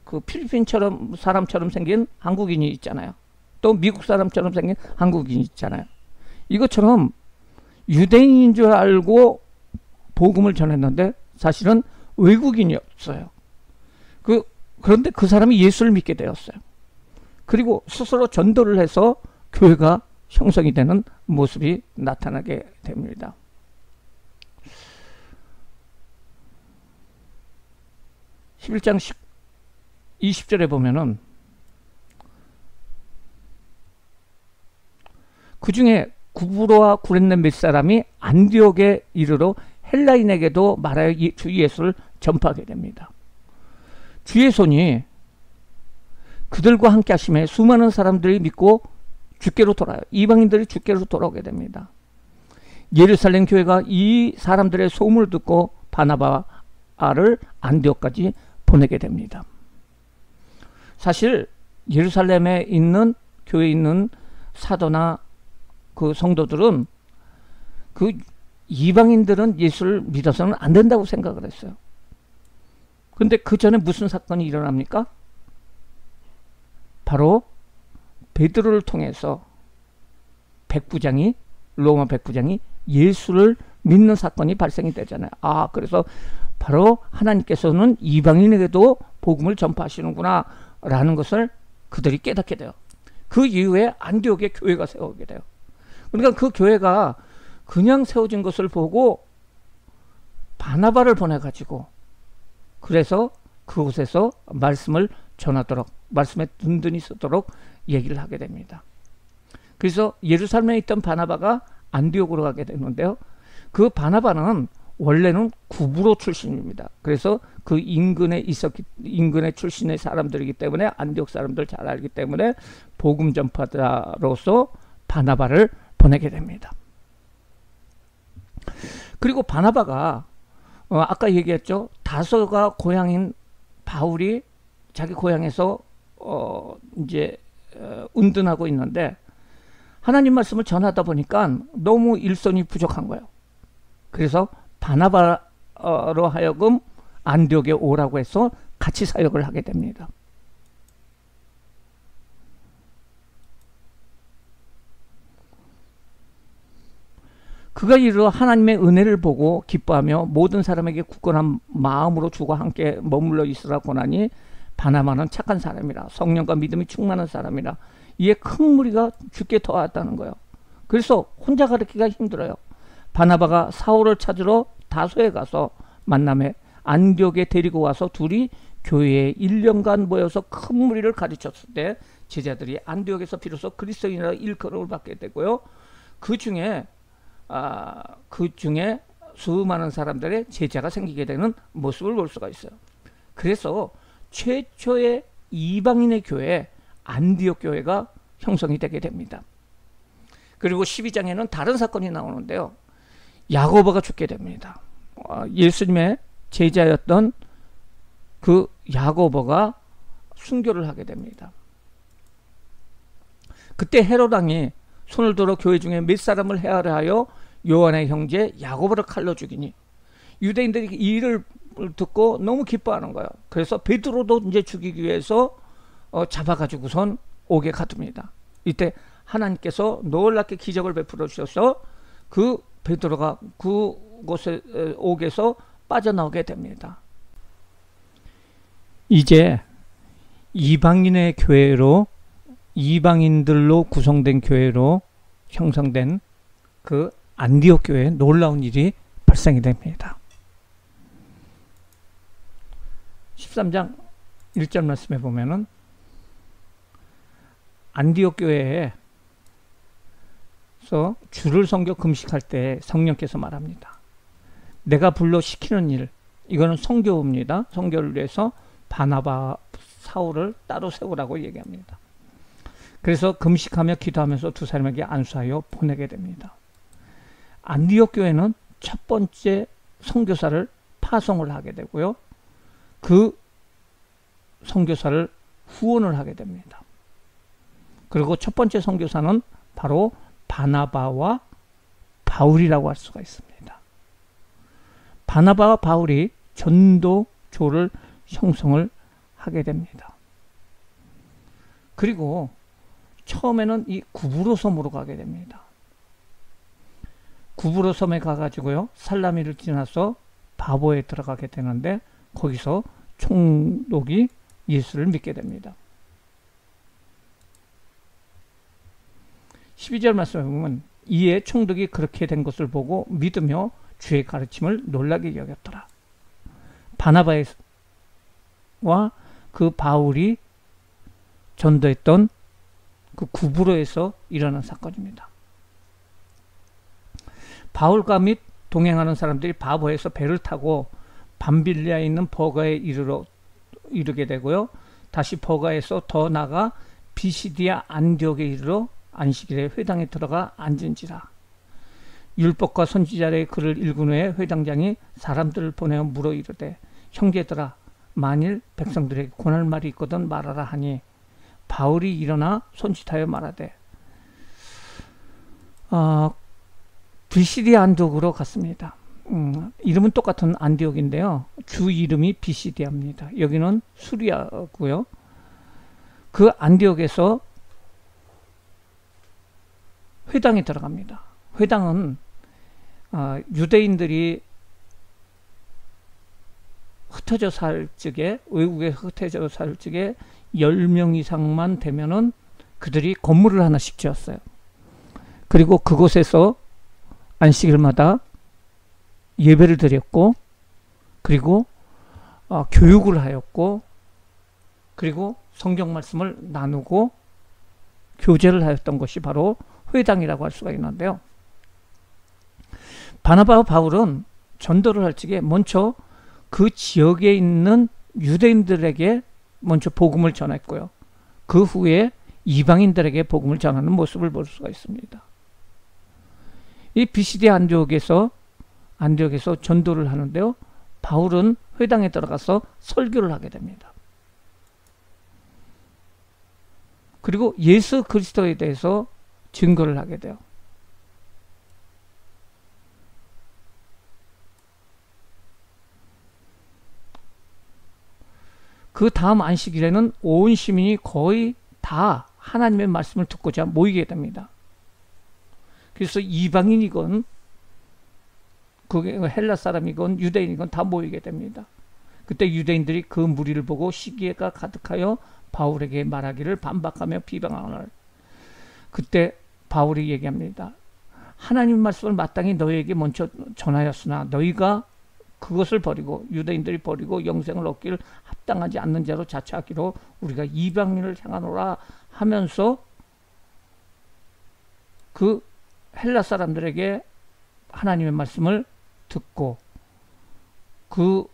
A: 그 필리핀처럼 사람처럼 생긴 한국인이 있잖아요. 또 미국 사람처럼 생긴 한국인이 있잖아요. 이것처럼 유대인인 줄 알고 복음을 전했는데 사실은 외국인이었어요. 그런데 그 사람이 예수를 믿게 되었어요. 그리고 스스로 전도를 해서 교회가 형성이 되는 모습이 나타나게 됩니다. (11장 20절에) 보면은 그 중에 구브로와 구레네 몇 사람이 안디옥에 이르러 헬라인에게도 말하여 주 예수를 전파하게 됩니다. 주의 손이 그들과 함께 하심에 수많은 사람들이 믿고 주께로 돌아요. 이방인들이 주께로 돌아오게 됩니다. 예루살렘 교회가 이 사람들의 소문을 듣고 바나바를 안디옥까지 보내게 됩니다. 사실 예루살렘에 있는 교회에 있는 사도나 그 성도들은 그 이방인들은 예수를 믿어서는 안 된다고 생각을 했어요. 근데 그 전에 무슨 사건이 일어납니까? 바로 베드로를 통해서 로마 백부장이 예수를 믿는 사건이 발생이 되잖아요. 그래서 바로 하나님께서는 이방인에게도 복음을 전파하시는구나 라는 것을 그들이 깨닫게 돼요. 그 이후에 안디옥에 교회가 세워지게 돼요. 그러니까 그 교회가 그냥 세워진 것을 보고 바나바를 보내가지고 그래서 그곳에서 말씀을 전하도록, 말씀에 든든히 쓰도록 얘기를 하게 됩니다. 그래서 예루살렘에 있던 바나바가 안디옥으로 가게 되는데요. 그 바나바는 원래는 구브로 출신입니다. 그래서 그 인근에 출신의 사람들이기 때문에 안디옥 사람들 잘 알기 때문에 복음 전파자로서 바나바를 보내게 됩니다. 그리고 바나바가 아까 얘기했죠. 다소가 고향인 바울이 자기 고향에서 운둔하고 있는데 하나님 말씀을 전하다 보니까 너무 일손이 부족한 거예요. 그래서 바나바로 하여금 안디옥에 오라고 해서 같이 사역을 하게 됩니다. 그가 이르러 하나님의 은혜를 보고 기뻐하며 모든 사람에게 굳건한 마음으로 주와 함께 머물러 있으라 권하니 바나바는 착한 사람이라 성령과 믿음이 충만한 사람이라 이에 큰 무리가 주께 더하였다는 거예요. 그래서 혼자 가르치기가 힘들어요. 바나바가 사울을 찾으러 다소에 가서 만남에 안디옥에 데리고 와서 둘이 교회에 1년간 모여서 큰 무리를 가르쳤을 때 제자들이 안디옥에서 비로소 그리스도인이라 일컬음을 받게 되고요. 그 중에 수많은 사람들의 제자가 생기게 되는 모습을 볼 수가 있어요. 그래서 최초의 이방인의 교회 안디옥 교회가 형성이 되게 됩니다. 그리고 12장에는 다른 사건이 나오는데요. 야고보가 죽게 됩니다. 예수님의 제자였던 그 야고보가 순교를 하게 됩니다. 그때 헤롯 왕이 손을 들어 교회 중에 몇 사람을 해하려 하여 요한의 형제 야고보를 칼로 죽이니 유대인들이 이 일을 듣고 너무 기뻐하는 거예요. 그래서 베드로도 이제 죽이기 위해서 잡아가지고선 옥에 가둡니다. 이때 하나님께서 놀랍게 기적을 베풀어 주셔서 그 베드로가 그곳에 옥에서 빠져나오게 됩니다. 이제 이방인의 교회로, 이방인들로 구성된 교회로 형성된 그 안디옥 교회에 놀라운 일이 발생이 됩니다. 13장 1절 말씀에 보면은 안디옥 교회에서 주를 섬겨 금식할 때 성령께서 말합니다. 내가 불러 시키는 일, 이거는 선교입니다. 선교를 위해서 바나바, 사울을 따로 세우라고 얘기합니다. 그래서 금식하며 기도하면서 두 사람에게 안수하여 보내게 됩니다. 안디옥 교회는 첫 번째 선교사를 파송을 하게 되고요. 그 선교사를 후원을 하게 됩니다. 그리고 첫 번째 선교사는 바로 바나바와 바울이라고 할 수가 있습니다. 바나바와 바울이 전도조를 형성을 하게 됩니다. 그리고 처음에는 이 구브로 섬으로 가게 됩니다. 구브로 섬에 가가지고요, 살라미를 지나서 바보에 들어가게 되는데 거기서 총독이 예수를 믿게 됩니다. 12절 말씀에 보면 이에 총독이 그렇게 된 것을 보고 믿으며 주의 가르침을 놀라게 여겼더라. 바나바와 그 바울이 전도했던 그 구브로에서 일어난 사건입니다. 바울과 및 동행하는 사람들이 바보에서 배를 타고 밤빌리아에 있는 버가에 이르게 되고요. 다시 버가에서 더 나아가 비시디아 안디옥에 이르러 안식일에 회당에 들어가 앉은지라. 율법과 선지자의 글을 읽은 후에 회당장이 사람들을 보내어 물어 이르되 형제들아, 만일 백성들에게 권할 말이 있거든 말하라 하니 바울이 일어나 손짓하여 말하되 비시디아 안디옥으로 갔습니다. 이름은 똑같은 안디옥인데요. 주 이름이 비시디아입니다. 여기는 수리아고요. 그 안디옥에서 회당에 들어갑니다. 회당은 유대인들이 흩어져 살 적에, 외국에 흩어져 살 적에 10명 이상만 되면은 그들이 건물을 하나씩 지었어요. 그리고 그곳에서 안식일마다 예배를 드렸고, 그리고 교육을 하였고, 그리고 성경 말씀을 나누고 교제를 하였던 것이 바로 회당이라고 할 수가 있는데요. 바나바와 바울은 전도를 할 적에 먼저 그 지역에 있는 유대인들에게 먼저 복음을 전했고요. 그 후에 이방인들에게 복음을 전하는 모습을 볼 수가 있습니다. 이 비시디아 안디옥에서 전도를 하는데요. 바울은 회당에 들어가서 설교를 하게 됩니다. 그리고 예수 그리스도에 대해서 증거를 하게 돼요. 그 다음 안식일에는 온 시민이 거의 다 하나님의 말씀을 듣고자 모이게 됩니다. 그래서 이방인이건 그게 헬라 사람이건 유대인이건 다 모이게 됩니다. 그때 유대인들이 그 무리를 보고 시기가 가득하여 바울에게 말하기를 반박하며 비방하노라. 그때 바울이 얘기합니다. 하나님 말씀을 마땅히 너희에게 먼저 전하였으나 너희가 그것을 버리고 유대인들이 버리고 영생을 얻기를 합당하지 않는 자로 자처하기로 우리가 이방인을 향하노라 하면서 그 헬라 사람들에게 하나님의 말씀을 듣고 그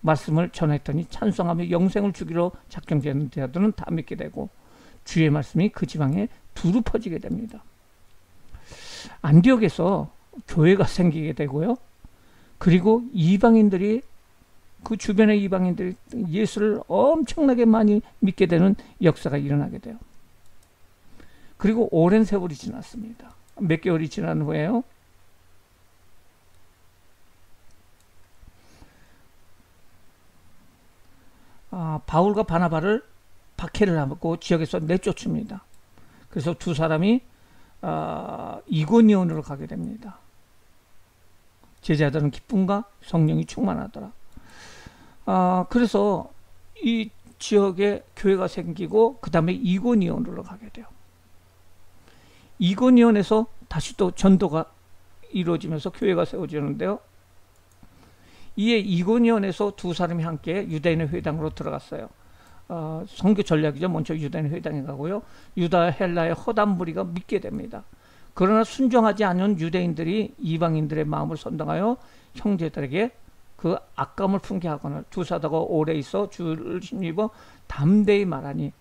A: 말씀을 전했더니 찬송하며 영생을 주기로 작정되는 자들은 다 믿게 되고 주의 말씀이 그 지방에 두루 퍼지게 됩니다. 안디옥에서 교회가 생기게 되고요. 그리고 이방인들이, 그 주변의 이방인들이 예수를 엄청나게 많이 믿게 되는 역사가 일어나게 돼요. 그리고 오랜 세월이 지났습니다. 몇 개월이 지난 후에요. 바울과 바나바를 박해를 하고 지역에서 내쫓습니다. 그래서 두 사람이 이고니온으로 가게 됩니다. 제자들은 기쁨과 성령이 충만하더라. 그래서 이 지역에 교회가 생기고 그 다음에 이고니온으로 가게 돼요. 이고니온에서 다시 또 전도가 이루어지면서 교회가 세워지는데요. 이에 이고니온에서 두 사람이 함께 유대인의 회당으로 들어갔어요. 선교 전략이죠. 먼저 유대인 회당에 가고요. 유다 헬라의 허단 무리가 믿게 됩니다. 그러나 순종하지 않은 유대인들이 이방인들의 마음을 선동하여 형제들에게 그 악감을 품게 하거늘 두사다가 오래 있어 주를 힘입어 담대히 말하니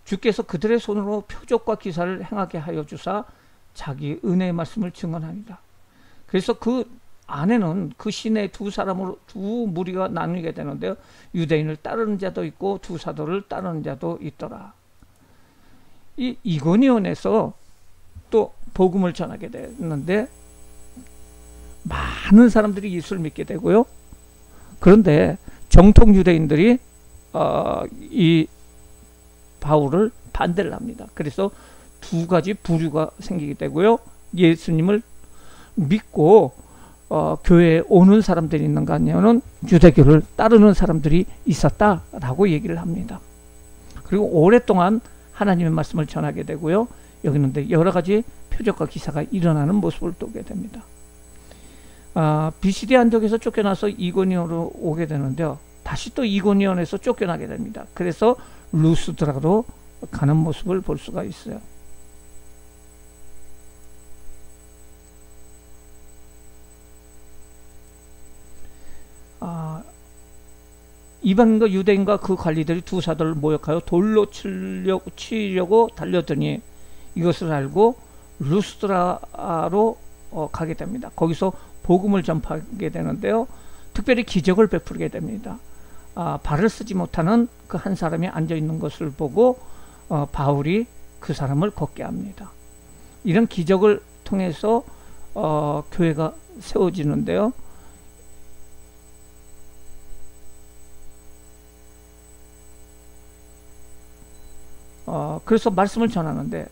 A: 주께서 그들의 손으로 표적과 기사를 행하게 하여 주사 자기 은혜의 말씀을 증언하니라. 그래서 그 안에는 그 시내 두 사람으로 두 무리가 나누게 되는데요. 유대인을 따르는 자도 있고 두 사도를 따르는 자도 있더라. 이 이고니온에서 또 복음을 전하게 됐는데 많은 사람들이 예수를 믿게 되고요. 그런데 정통 유대인들이 이 바울을 반대를 합니다. 그래서 두 가지 부류가 생기게 되고요. 예수님을 믿고 교회에 오는 사람들이 있는가 하면은 유대교를 따르는 사람들이 있었다라고 얘기를 합니다. 그리고 오랫동안 하나님의 말씀을 전하게 되고요. 여기는 여러 가지 표적과 기사가 일어나는 모습을 보게 됩니다. 비시디 안독에서 쫓겨나서 이고니온으로 오게 되는데요. 다시 또 이고니온에서 쫓겨나게 됩니다. 그래서 루스드라로 가는 모습을 볼 수가 있어요. 이방인과 유대인과 그 관리들이 두 사도를 모욕하여 돌로 치려고 달려드니 이것을 알고 루스드라로 가게 됩니다. 거기서 복음을 전파하게 되는데요. 특별히 기적을 베풀게 됩니다. 발을 쓰지 못하는 그 한 사람이 앉아있는 것을 보고 바울이 그 사람을 걷게 합니다. 이런 기적을 통해서 교회가 세워지는데요. 그래서 말씀을 전하는데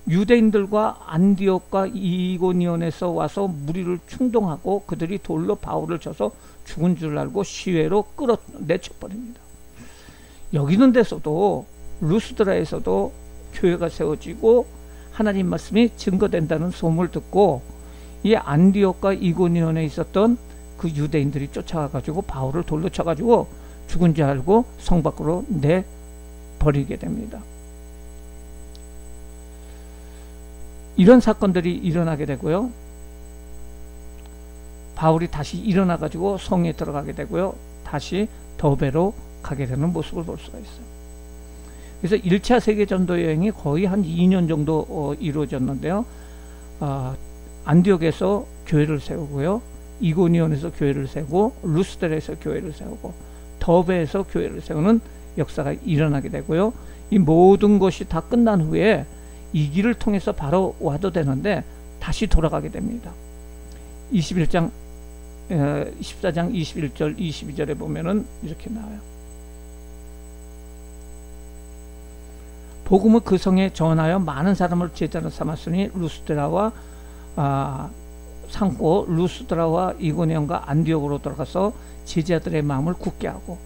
A: 유대인들과 안디옥과 이고니온에서 와서 무리를 충동하고 그들이 돌로 바울을 쳐서 죽은 줄 알고 시외로 끌어내쳐버립니다. 여기 있는 데서도 루스드라에서도 교회가 세워지고 하나님 말씀이 증거된다는 소문을 듣고 이 안디옥과 이고니온에 있었던 그 유대인들이 쫓아가가지고 바울을 돌로 쳐가지고 죽은 줄 알고 성 밖으로 내버리게 됩니다. 이런 사건들이 일어나게 되고요. 바울이 다시 일어나 가지고 성에 들어가게 되고요. 다시 더베로 가게 되는 모습을 볼 수가 있어요. 그래서 1차 세계 전도 여행이 거의 한 2년 정도 이루어졌는데요. 안디옥에서 교회를 세우고요. 이고니온에서 교회를 세우고 루스드라에서 교회를 세우고 더베에서 교회를 세우는 역사가 일어나게 되고요. 이 모든 것이 다 끝난 후에 이 길을 통해서 바로 와도 되는데 다시 돌아가게 됩니다. 14장 21절 22절에 보면은 이렇게 나와요. 복음을 그 성에 전하여 많은 사람을 제자로 삼았으니 루스드라와 삼고 루스드라와 이고니온과 안디옥으로 돌아가서 제자들의 마음을 굳게 하고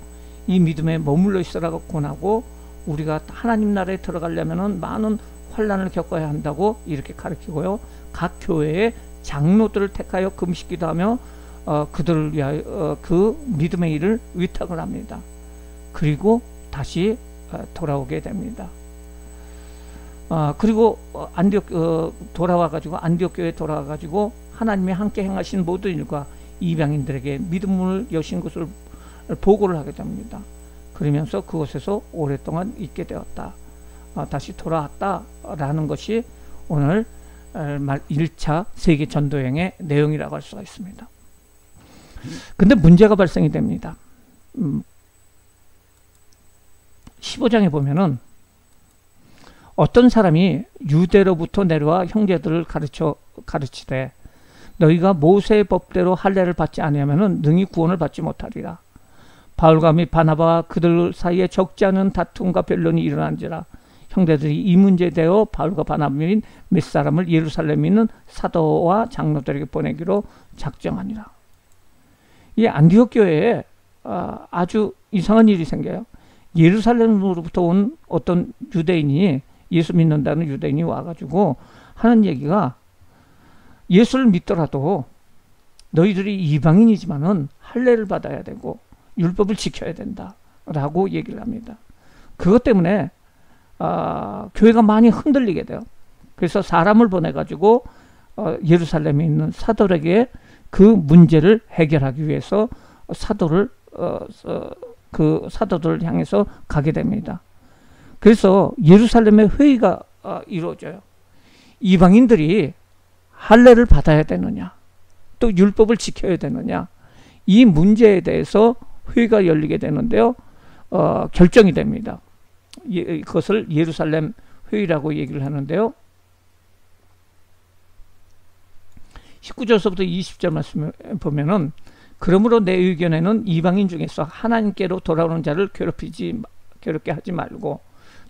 A: 이 믿음에 머물러 있으라고 권하고 우리가 하나님 나라에 들어가려면은 많은 환난을 겪어야 한다고 이렇게 가르치고요. 각 교회의 장로들을 택하여 금식기도 하며 그들을 위하여 그 믿음의 일을 위탁을 합니다. 그리고 다시 돌아오게 됩니다. 그리고 안디옥 돌아와가지고 안디옥 교회에 돌아와가지고 하나님이 함께 행하신 모든 일과 이방인들에게 믿음을 여신 것을 보고를 하게 됩니다. 그러면서 그곳에서 오랫동안 있게 되었다. 다시 돌아왔다라는 것이 오늘 1차 세계 전도여행의 내용이라고 할 수가 있습니다. 근데 문제가 발생이 됩니다. 15장에 보면은 어떤 사람이 유대로부터 내려와 형제들을 가르치되 너희가 모세의 법대로 할례를 받지 아니하면은 능히 구원을 받지 못하리라. 바울과 및 바나바와 그들 사이에 적지 않은 다툼과 변론이 일어난지라. 형제들이 이 문제에 대하여 바울과 바나바 및 몇 사람을 예루살렘에 있는 사도와 장로들에게 보내기로 작정하니라. 이 안디옥 교회에 아주 이상한 일이 생겨요. 예루살렘으로부터 온 어떤 유대인이, 예수 믿는다는 유대인이 와가지고 하는 얘기가, 예수를 믿더라도 너희들이 이방인이지만은 할례를 받아야 되고 율법을 지켜야 된다 라고 얘기를 합니다. 그것 때문에 교회가 많이 흔들리게 돼요. 그래서 사람을 보내가지고 예루살렘에 있는 사도에게 그 문제를 해결하기 위해서 그 사도들을 향해서 가게 됩니다. 그래서 예루살렘의 회의가 이루어져요. 이방인들이 할례를 받아야 되느냐, 또 율법을 지켜야 되느냐, 이 문제에 대해서 회의가 열리게 되는데요. 결정이 됩니다. 그것을 예루살렘 회의라고 얘기를 하는데요. 19절서부터 20절 말씀을 보면은, 그러므로 내 의견에는 이방인 중에서 하나님께로 돌아오는 자를 괴롭게 하지 말고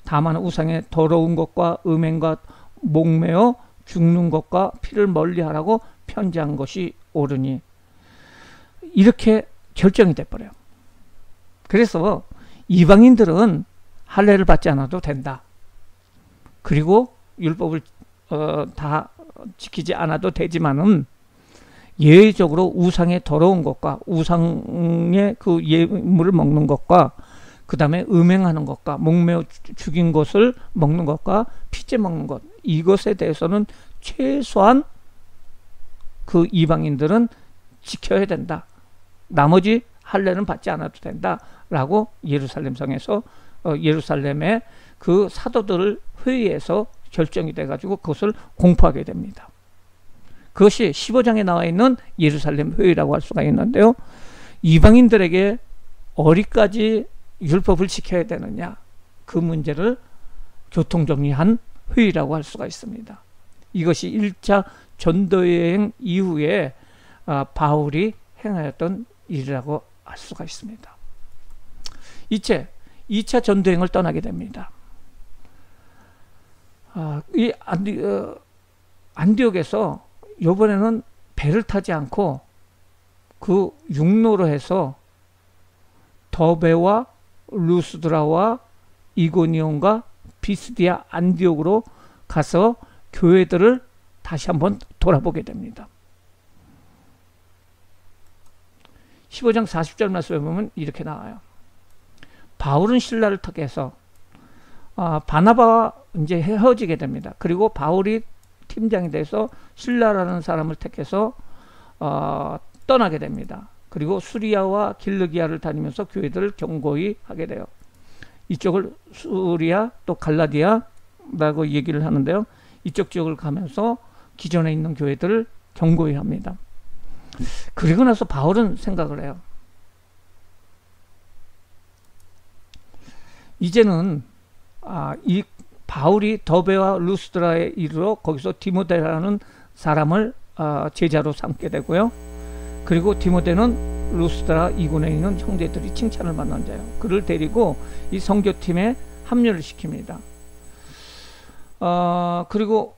A: 다만 우상의 더러운 것과 음행과 목매어 죽는 것과 피를 멀리하라고 편지한 것이 옳으니, 이렇게 결정이 돼버려요. 그래서 이방인들은 할례를 받지 않아도 된다. 그리고 율법을 다 지키지 않아도 되지만은 예외적으로 우상의 더러운 것과 우상의 그 예물을 먹는 것과 그 다음에 음행하는 것과 목매어 죽인 것을 먹는 것과 피째 먹는 것, 이것에 대해서는 최소한 그 이방인들은 지켜야 된다. 나머지 할례는 받지 않아도 된다 라고 예루살렘 성에서 예루살렘의 그 사도들 회의에서 결정이 돼 가지고 그것을 공포하게 됩니다. 그것이 15장에 나와 있는 예루살렘 회의라고 할 수가 있는데요. 이방인들에게 어디까지 율법을 지켜야 되느냐, 그 문제를 교통정리한 회의라고 할 수가 있습니다. 이것이 1차 전도여행 이후에 바울이 행하였던 일이라고 할 수가 있습니다. 이제 2차 전도여행을 떠나게 됩니다. 이 안디옥에서 이번에는 배를 타지 않고 그 육로로 해서 더베와 루스드라와 이고니온과 비스디아 안디옥으로 가서 교회들을 다시 한번 돌아보게 됩니다. 15장 40절 말씀에 보면 이렇게 나와요. 바울은 신라를 택해서 바나바와 이제 헤어지게 됩니다. 그리고 바울이 팀장이 돼서 신라라는 사람을 택해서 떠나게 됩니다. 그리고 수리아와 길르기아를 다니면서 교회들을 경고히 하게 돼요. 이쪽을 수리아 또 갈라디아라고 얘기를 하는데요. 이쪽 지역을 가면서 기존에 있는 교회들을 경고히 합니다. 그리고 나서 바울은 생각을 해요. 이제는 이 바울이 더베와 루스드라에 이르러 거기서 디모데라는 사람을 제자로 삼게 되고요. 그리고 디모데는 루스드라 이군에 있는 형제들이 칭찬을 받는 자예요. 그를 데리고 이 선교팀에 합류를 시킵니다. 그리고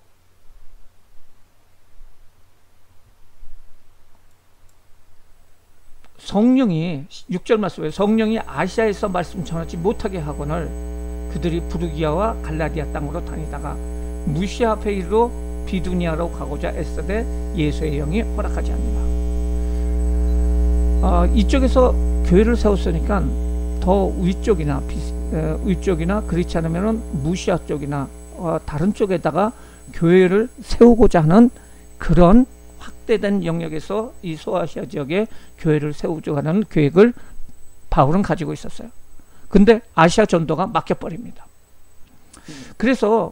A: 성령이 6절 말씀에 성령이 아시아에서 말씀 전하지 못하게 하거늘 그들이 부르기아와 갈라디아 땅으로 다니다가 무시아 앞에 이르러 비두니아로 가고자 애쓰되 예수의 영이 허락하지 않니라. 이쪽에서 교회를 세웠으니까 더 위쪽이나 그렇지 않으면 무시아 쪽이나 다른 쪽에다가 교회를 세우고자 하는 그런 확대된 영역에서 이 소아시아 지역에 교회를 세우고자 하는 계획을 바울은 가지고 있었어요. 근데 아시아 전도가 막혀버립니다. 그래서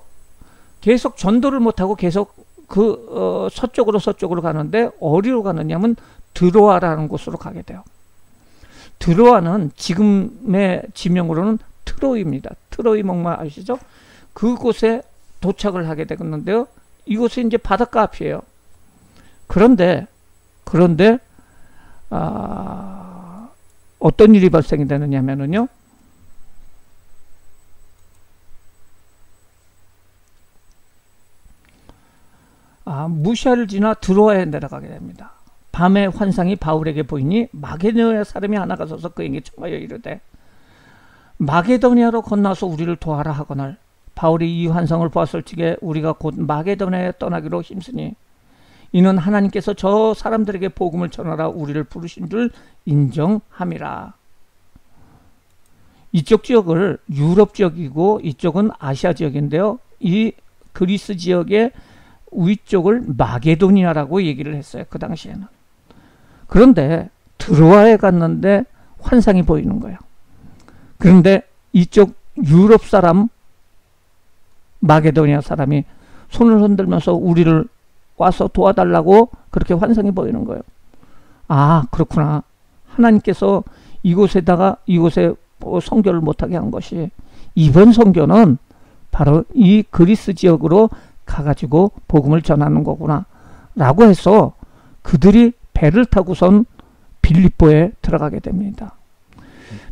A: 계속 전도를 못하고 계속 그 서쪽으로 가는데 어디로 가느냐면 드로아라는 곳으로 가게 돼요. 드로아는 지금의 지명으로는 트로이입니다. 트로이 목마 아시죠? 그곳에 도착을 하게 되겠는데요. 이곳이 이제 바닷가 앞이에요. 그런데 어떤 일이 발생이 되느냐면요. 무시아를 지나 드로아에 내려가게 됩니다. 밤에 환상이 바울에게 보이니 마게도냐 사람이 하나가 서서 그에게 청하여 이르되 마게도니아로 건너서 우리를 도와라 하거늘 바울이 이 환상을 보았을 적에 우리가 곧 마게도니아에 떠나기로 힘쓰니 이는 하나님께서 저 사람들에게 복음을 전하라 우리를 부르신 줄 인정함이라. 이쪽 지역을 유럽 지역이고 이쪽은 아시아 지역인데요. 이 그리스 지역의 위쪽을 마게도니아라고 얘기를 했어요. 그 당시에는. 그런데 드로아에 갔는데 환상이 보이는 거예요. 그런데 이쪽 유럽 사람, 마게도니아 사람이 손을 흔들면서 우리를 와서 도와달라고 그렇게 환상이 보이는 거예요. 아, 그렇구나. 하나님께서 이곳에 선교를 못하게 한 것이 이번 선교는 바로 이 그리스 지역으로 가가지고 복음을 전하는 거구나 라고 해서 그들이 배를 타고선 빌립보에 들어가게 됩니다.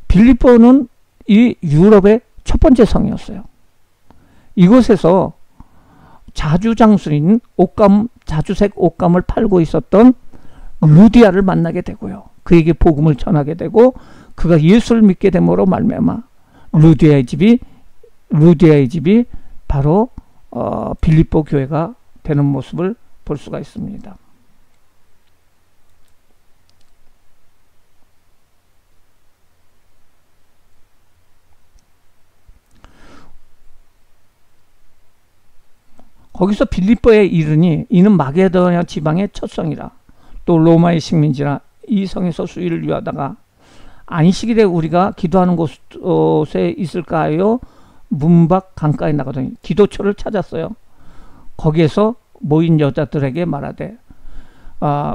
A: 빌립보는 이 유럽의 첫 번째 성이었어요. 이곳에서 자주장수인 자주색 옷감을 팔고 있었던 루디아를 만나게 되고요. 그에게 복음을 전하게 되고 그가 예수를 믿게 됨으로 말미암아 루디아의 집이 바로 빌립보 교회가 되는 모습을 볼 수가 있습니다. 거기서 빌립보에 이르니 이는 마게도냐 지방의 첫 성이라 또 로마의 식민지라 이 성에서 수일을 유하다가 안식일에 우리가 기도하는 곳에 있을까 하여 문밖 강가에 나가더니 기도처를 찾았어요. 거기에서 모인 여자들에게 말하되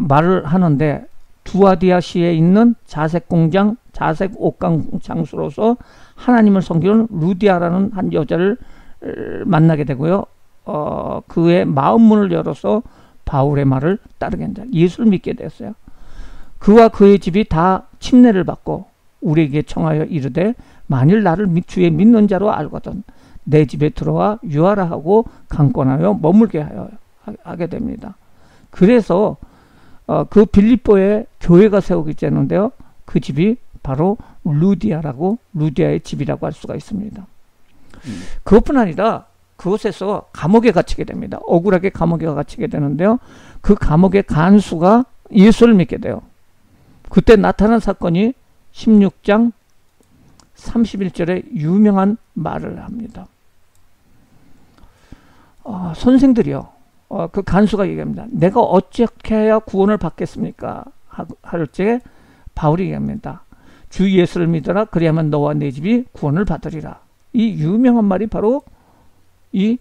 A: 말을 하는데 두아디아시에 있는 자색 공장 자색 옷감 장수로서 하나님을 섬기는 루디아라는 한 여자를 만나게 되고요. 그의 마음문을 열어서 바울의 말을 따르게 한다. 예수를 믿게 되었어요. 그와 그의 집이 다 침례를 받고 우리에게 청하여 이르되 만일 나를 주의 믿는 자로 알거든 내 집에 들어와 유하라 하고 강권하여 머물게 하게 됩니다. 그래서 그 빌립보에 교회가 세우게 되는데요. 그 집이 바로 루디아의 집이라고 할 수가 있습니다. 그것뿐 아니라 그곳에서 감옥에 갇히게 됩니다. 억울하게 감옥에 갇히게 되는데요. 그 감옥의 간수가 예수를 믿게 돼요. 그때 나타난 사건이 16장 31절에 유명한 말을 합니다. 선생들이요. 그 간수가 얘기합니다. 내가 어떻게 해야 구원을 받겠습니까? 할 때 바울이 얘기합니다. 주 예수를 믿어라. 그리하면 너와 내 집이 구원을 받으리라. 이 유명한 말이 바로 이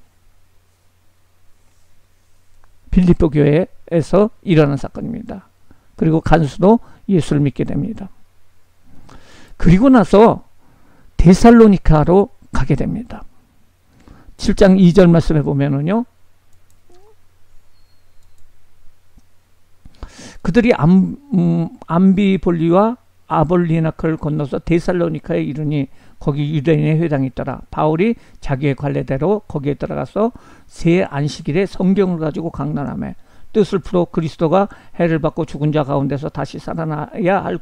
A: 빌립보 교회에서 일어난 사건입니다. 그리고 간수도 예수를 믿게 됩니다. 그리고 나서 데살로니카로 가게 됩니다. 7장 2절 말씀에 보면은요. 그들이 암비볼리와 아볼리나크를 건너서 데살로니카에 이르니 거기 유대인의 회당이 있더라. 바울이 자기의 관례대로 거기에 들어가서 새 안식일에 성경을 가지고 강론하며 뜻을 풀어 그리스도가 해를 받고 죽은 자 가운데서 다시 살아나야 할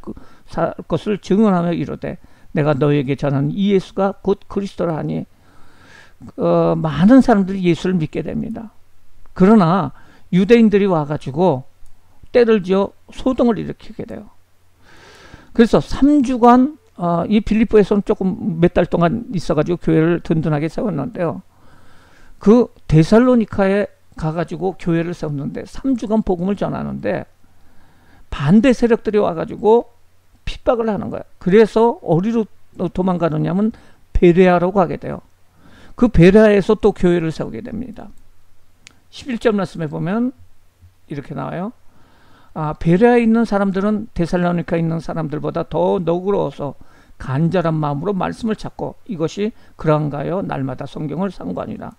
A: 것을 증언하며 이르되 내가 너에게 전하는 이 예수가 곧 그리스도라 하니 많은 사람들이 예수를 믿게 됩니다. 그러나 유대인들이 와가지고 때를 지어 소동을 일으키게 돼요. 그래서 3주간 이 빌립보에서는 조금 몇 달 동안 있어가지고 교회를 든든하게 세웠는데요. 그 데살로니카에 가가지고 교회를 세웠는데 3주간 복음을 전하는데 반대 세력들이 와가지고 핍박을 하는 거예요. 그래서 어디로 도망가느냐면 베레아로 가게 돼요. 그 베레아에서 또 교회를 세우게 됩니다. 11절 말씀에 보면 이렇게 나와요. 베레아에 있는 사람들은 데살로니카에 있는 사람들보다 더 너그러워서 간절한 마음으로 말씀을 찾고 이것이 그런가요? 날마다 성경을 상고하니라.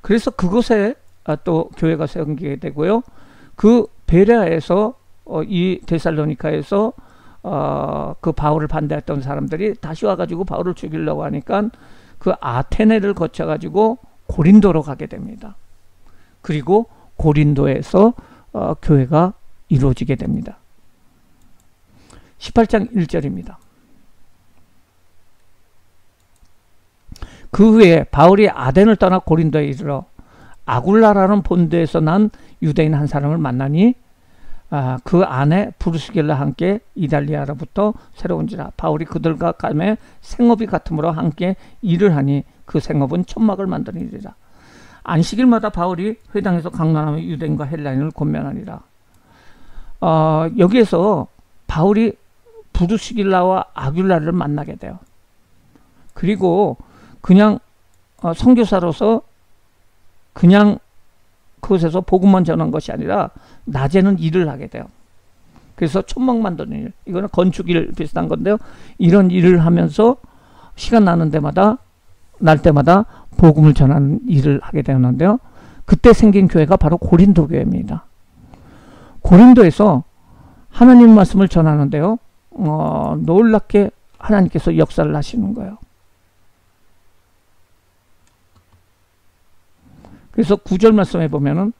A: 그래서 그곳에 또 교회가 세우게 되고요. 그 베레아에서 이 데살로니카에서 그 바울을 반대했던 사람들이 다시 와가지고 바울을 죽이려고 하니까 그 아테네를 거쳐가지고 고린도로 가게 됩니다. 그리고 고린도에서 교회가 이루어지게 됩니다. 18장 1절입니다. 그 후에 바울이 아덴을 떠나 고린도에 이르러 아굴라라는 본도에서 난 유대인 한 사람을 만나니 그 안에 부르시길라 함께 이달리아로부터 새로운지라. 바울이 그들과 감에 생업이 같으므로 함께 일을 하니 그 생업은 천막을 만드니라. 안식일마다 바울이 회당에서 강론하며 유대인과 헬라인을 권면하니라. 여기에서 바울이 부르시길라와 아굴라를 만나게 돼요. 그리고 그냥 선교사로서 그냥 그곳에서 복음만 전한 것이 아니라 낮에는 일을 하게 돼요. 그래서 천막 만드는 일, 이거는 건축일 비슷한 건데요. 이런 일을 하면서 시간 나는 데마다 날 때마다 복음을 전하는 일을 하게 되었는데요. 그때 생긴 교회가 바로 고린도 교회입니다. 고린도에서 하나님 말씀을 전하는데요. 놀랍게 하나님께서 역사를 하시는 거예요. 그래서 9절 말씀에 보면은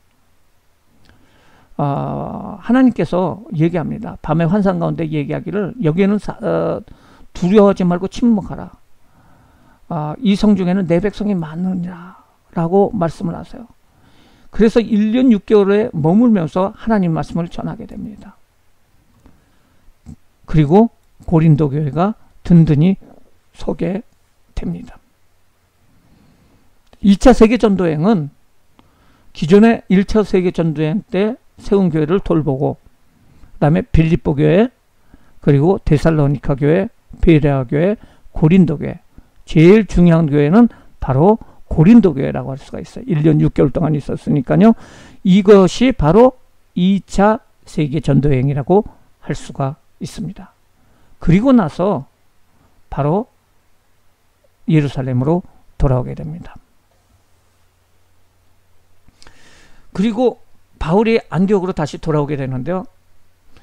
A: 하나님께서 얘기합니다. 밤의 환상 가운데 얘기하기를 여기에는 두려워하지 말고 침묵하라. 이 성중에는 내 백성이 많으니라 라고 말씀을 하세요. 그래서 1년 6개월에 머물면서 하나님 말씀을 전하게 됩니다. 그리고 고린도 교회가 든든히 서게 됩니다. 2차 세계전도행은 기존의 1차 세계전도행 때 세운 교회를 돌보고 그 다음에 빌립보 교회, 그리고 데살로니가 교회, 베레아 교회, 고린도 교회, 제일 중요한 교회는 바로 고린도 교회라고 할 수가 있어요. 1년 6개월 동안 있었으니까요. 이것이 바로 2차 세계전도행이라고 할 수가 있습니다. 그리고 나서 바로 예루살렘으로 돌아오게 됩니다. 그리고 바울이 안디옥으로 다시 돌아오게 되는데요.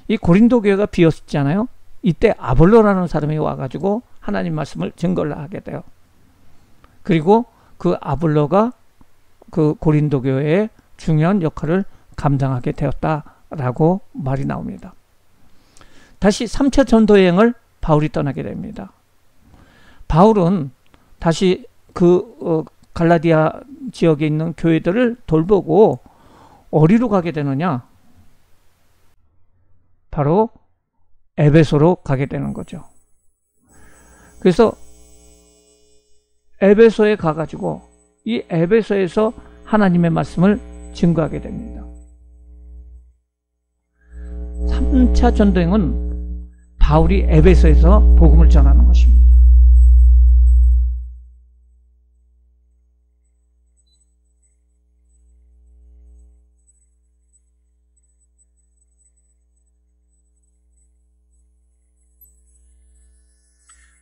A: 이 고린도 교회가 비었잖아요. 이때 아볼로라는 사람이 와가지고 하나님 말씀을 증거를 하게 돼요. 그리고 그 아볼로가 그 고린도 교회의 중요한 역할을 감당하게 되었다라고 말이 나옵니다. 다시 3차 전도여행을 바울이 떠나게 됩니다. 바울은 다시 그 갈라디아 지역에 있는 교회들을 돌보고 어디로 가게 되느냐? 바로 에베소로 가게 되는 거죠. 그래서 에베소에 가가지고 이 에베소에서 하나님의 말씀을 증거하게 됩니다. 3차 전도행은 바울이 에베소에서 복음을 전하는 것입니다.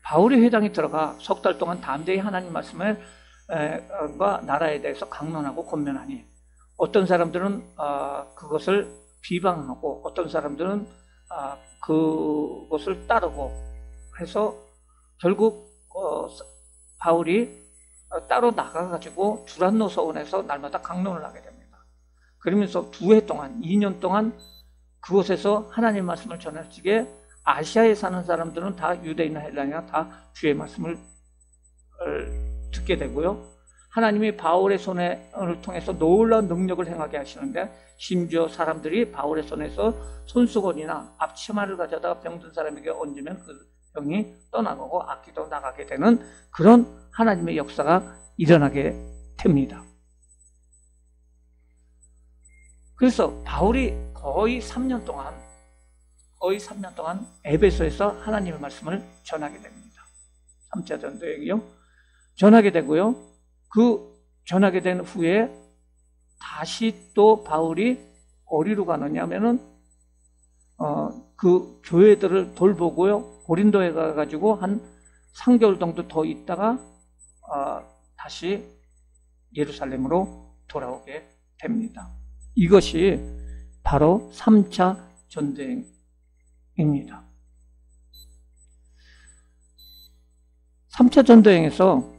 A: 바울이 회당에 들어가 석 달 동안 담대히 하나님 말씀을 과 나라에 대해서 강론하고 권면하니 어떤 사람들은 그것을 비방하고 어떤 사람들은 그것을 따르고 해서 결국 바울이 따로 나가가지고 두란노 서원에서 날마다 강론을 하게 됩니다. 그러면서 2해 동안 2년 동안 그곳에서 하나님 말씀을 전하시기에 아시아에 사는 사람들은 다 유대인이나 헬라인이나 다 주의 말씀을 듣게 되고요. 하나님이 바울의 손을 통해서 놀라운 능력을 행하게 하시는데 심지어 사람들이 바울의 손에서 손수건이나 앞치마를 가져다가 병든 사람에게 얹으면 그 병이 떠나가고 악기도 나가게 되는 그런 하나님의 역사가 일어나게 됩니다. 그래서 바울이 거의 3년 동안 에베소에서 하나님의 말씀을 전하게 됩니다. 3차 전도행이요. 전하게 되고요. 그 전하게 된 후에 다시 또 바울이 어디로 가느냐 하면은 그 교회들을 돌보고요. 고린도에 가가지고 한 3개월 정도 더 있다가 다시 예루살렘으로 돌아오게 됩니다. 이것이 바로 3차 전도행입니다. 3차 전도행에서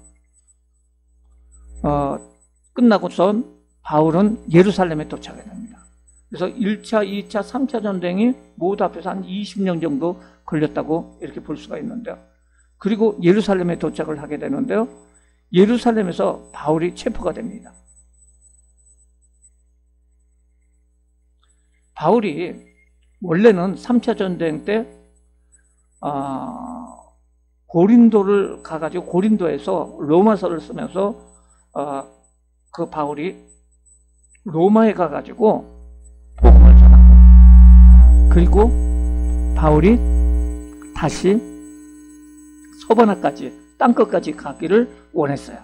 A: 끝나고선 바울은 예루살렘에 도착하게 됩니다. 그래서 1차, 2차, 3차 전도행이 모두 합해서 한 20년 정도 걸렸다고 이렇게 볼 수가 있는데요. 그리고 예루살렘에 도착을 하게 되는데요. 예루살렘에서 바울이 체포가 됩니다. 바울이 원래는 3차 전쟁 때 고린도를 가가지고 고린도에서 로마서를 쓰면서 그 바울이 로마에 가가지고 복음을 전하고, 그리고 바울이 다시 서바나까지 땅끝까지 가기를 원했어요.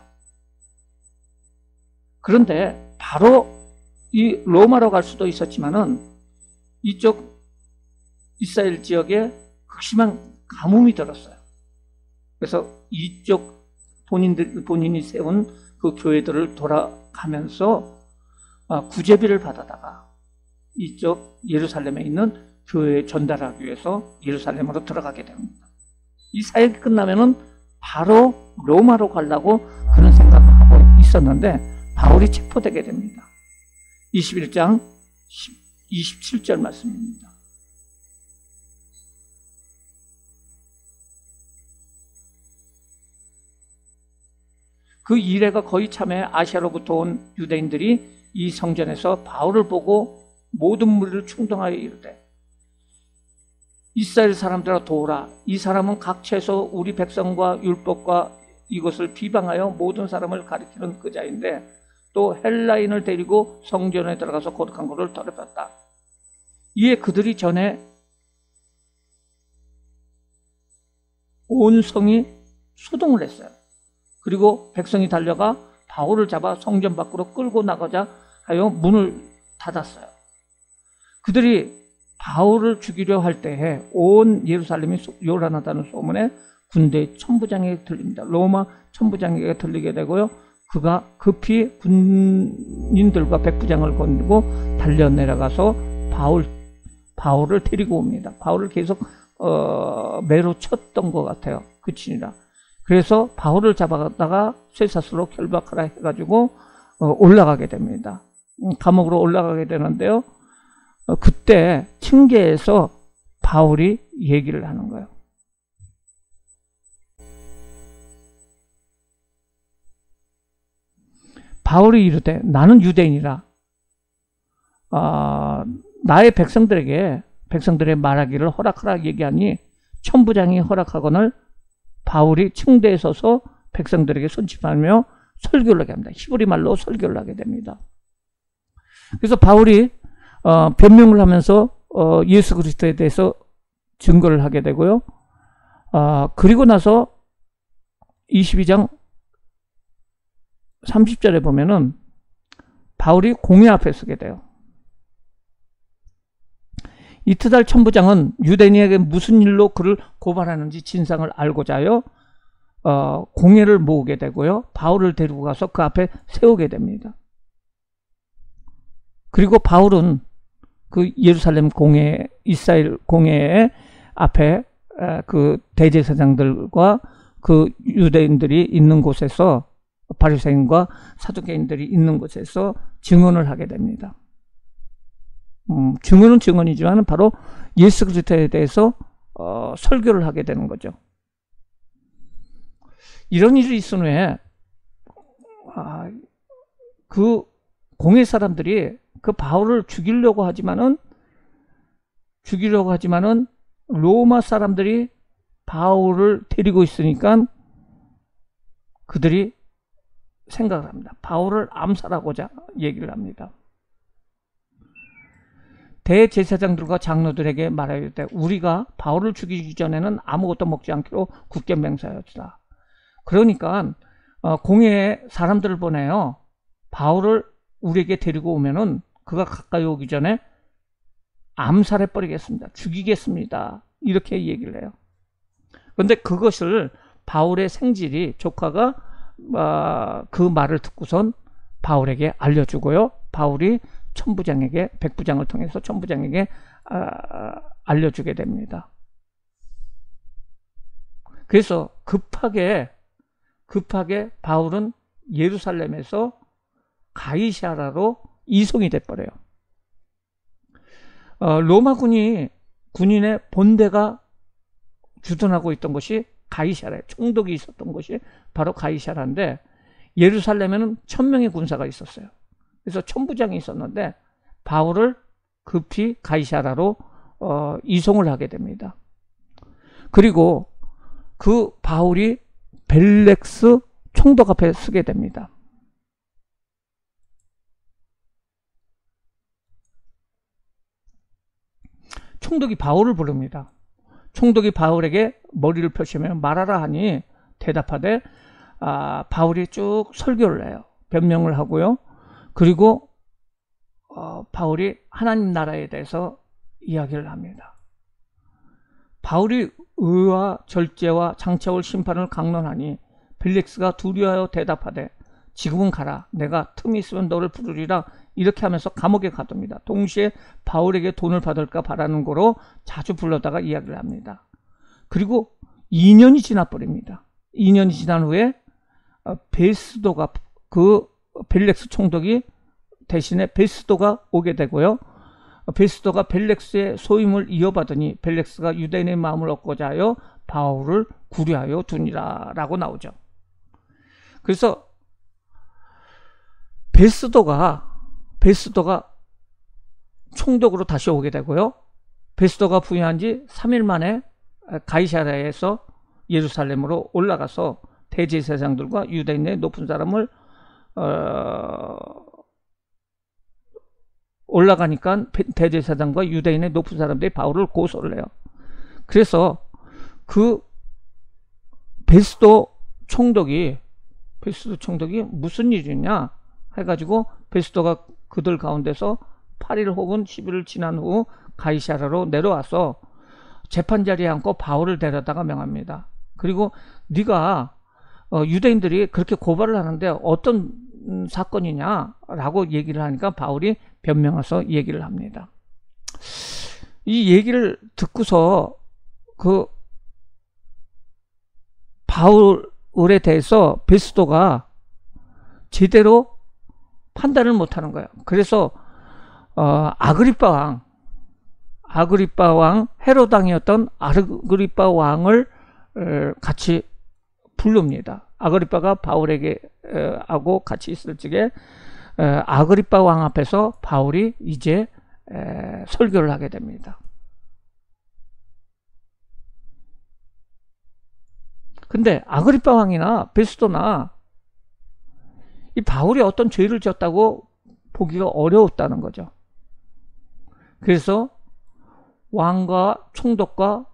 A: 그런데 바로 이 로마로 갈 수도 있었지만은 이쪽 이스라엘 지역에 극심한 가뭄이 들었어요. 그래서 이쪽 본인이 세운 그 교회들을 돌아가면서 구제비를 받아다가 이쪽 예루살렘에 있는 교회에 전달하기 위해서 예루살렘으로 들어가게 됩니다. 이 사역이 끝나면은 바로 로마로 가려고 그런 생각을 하고 있었는데 바울이 체포되게 됩니다. 21장 27절 말씀입니다. 그 이래가 거의 참에 아시아로부터 온 유대인들이 이 성전에서 바울을 보고 모든 무리를 충동하여 이르되, 이스라엘 사람들아 도우라. 이 사람은 각처에서 우리 백성과 율법과 이것을 비방하여 모든 사람을 가리키는 그 자인데 또 헬라인을 데리고 성전에 들어가서 거룩한 것을 더럽혔다. 이에 그들이 전에 온 성이 소동을 했어요. 그리고 백성이 달려가 바울을 잡아 성전 밖으로 끌고 나가자 하여 문을 닫았어요. 그들이 바울을 죽이려 할 때에 온 예루살렘이 요란하다는 소문에 군대 천부장에게 들립니다. 로마 천부장에게 들리게 되고요. 그가 급히 군인들과 백부장을 건들고 달려 내려가서 바울을 데리고 옵니다. 바울을 계속 매로 쳤던 것 같아요. 그 친이라. 그래서 바울을 잡아다가 쇠사슬로 결박하라 해가지고 올라가게 됩니다. 감옥으로 올라가게 되는데요. 그때 층계에서 바울이 얘기를 하는 거예요. 바울이 이르되 나는 유대인이라 나의 백성들의 말하기를 허락하라 얘기하니 천부장이 허락하거늘 바울이 층대에 서서 백성들에게 손짓하며 설교를 하게 합니다. 히브리 말로 설교를 하게 됩니다. 그래서 바울이 변명을 하면서 예수 그리스도에 대해서 증거를 하게 되고요. 그리고 나서 22장 30절에 보면은 바울이 공회 앞에 서게 돼요. 이트달 천부장은 유대인에게 무슨 일로 그를 고발하는지 진상을 알고자 하여 공회를 모으게 되고요. 바울을 데리고 가서 그 앞에 세우게 됩니다. 그리고 바울은 그 예루살렘 공회, 이스라엘 공회 앞에 그 대제사장들과 그 유대인들이 있는 곳에서, 바리새인과 사두개인들이 있는 곳에서 증언을 하게 됩니다. 증언은 증언이지만 바로 예수 그리스도에 대해서 설교를 하게 되는 거죠. 이런 일이 있은 후에 그 공회 사람들이 그 바울을 죽이려고 하지만은 로마 사람들이 바울을 데리고 있으니까 그들이 생각을 합니다. 바울을 암살하고자 얘기를 합니다. 대제사장들과 장로들에게 말하였되 우리가 바울을 죽이기 전에는 아무것도 먹지 않기로 굳게 맹세하였다. 그러니까 공회에 사람들을 보내요. 바울을 우리에게 데리고 오면은 그가 가까이 오기 전에 암살해 버리겠습니다. 죽이겠습니다. 이렇게 얘기를 해요. 그런데 그것을 바울의 생질이 조카가 그 말을 듣고선 바울에게 알려주고요. 바울이 천부장에게, 백부장을 통해서 천부장에게 알려주게 됩니다. 그래서 급하게 바울은 예루살렘에서 가이사라로 이송이 돼버려요. 로마 군인의 본대가 주둔하고 있던 곳이 가이사라예요. 총독이 있었던 곳이 바로 가이사라인데 예루살렘에는 1000명의 군사가 있었어요. 그래서 천부장이 있었는데 바울을 급히 가이사라로 이송을 하게 됩니다. 그리고 그 바울이 벨렉스 총독 앞에 서게 됩니다. 총독이 바울을 부릅니다. 총독이 바울에게 머리를 펴시며 말하라 하니 대답하되 바울이 쭉 설교를 해요. 변명을 하고요. 그리고 바울이 하나님 나라에 대해서 이야기를 합니다. 바울이 의와 절제와 장차올 심판을 강론하니 벨릭스가 두려워하여 대답하되 지금은 가라. 내가 틈이 있으면 너를 부르리라. 이렇게 하면서 감옥에 가둡니다. 동시에 바울에게 돈을 받을까 바라는 거로 자주 불러다가 이야기를 합니다. 그리고 2년이 지나버립니다. 2년이 지난 후에 베스도가 그 벨렉스 총독이 대신에 베스도가 오게 되고요. 베스도가 벨렉스의 소임을 이어받으니 벨렉스가 유대인의 마음을 얻고자 하여 바울을 구려하여 두니라 라고 나오죠. 그래서 베스도가 총독으로 다시 오게 되고요. 베스도가 부임한 지 3일 만에 가이사랴에서 예루살렘으로 올라가서 대제사장들과 유대인의 높은 사람을 올라가니까 대제사장과 유대인의 높은 사람들이 바울을 고소를 해요. 그래서 그 베스도 총독이 무슨 일이냐 해가지고 베스도가 그들 가운데서 8일 혹은 10일을 지난 후 가이사랴로 내려와서 재판 자리에 앉고 바울을 데려다가 명합니다. 그리고 네가 유대인들이 그렇게 고발을 하는데 어떤 사건이냐라고 얘기를 하니까 바울이 변명해서 얘기를 합니다. 이 얘기를 듣고서 그 바울에 대해서 베스도가 제대로 판단을 못하는 거예요. 그래서 아그리빠 왕 헤롯 왕이었던 아그리빠 왕을 같이 부릅니다. 아그리빠가 바울에게 하고 같이 있을 적에 아그리빠 왕 앞에서 바울이 이제 설교를 하게 됩니다. 근데 아그리빠 왕이나 베스도나 이 바울이 어떤 죄를 지었다고 보기가 어려웠다는 거죠. 그래서 왕과 총독과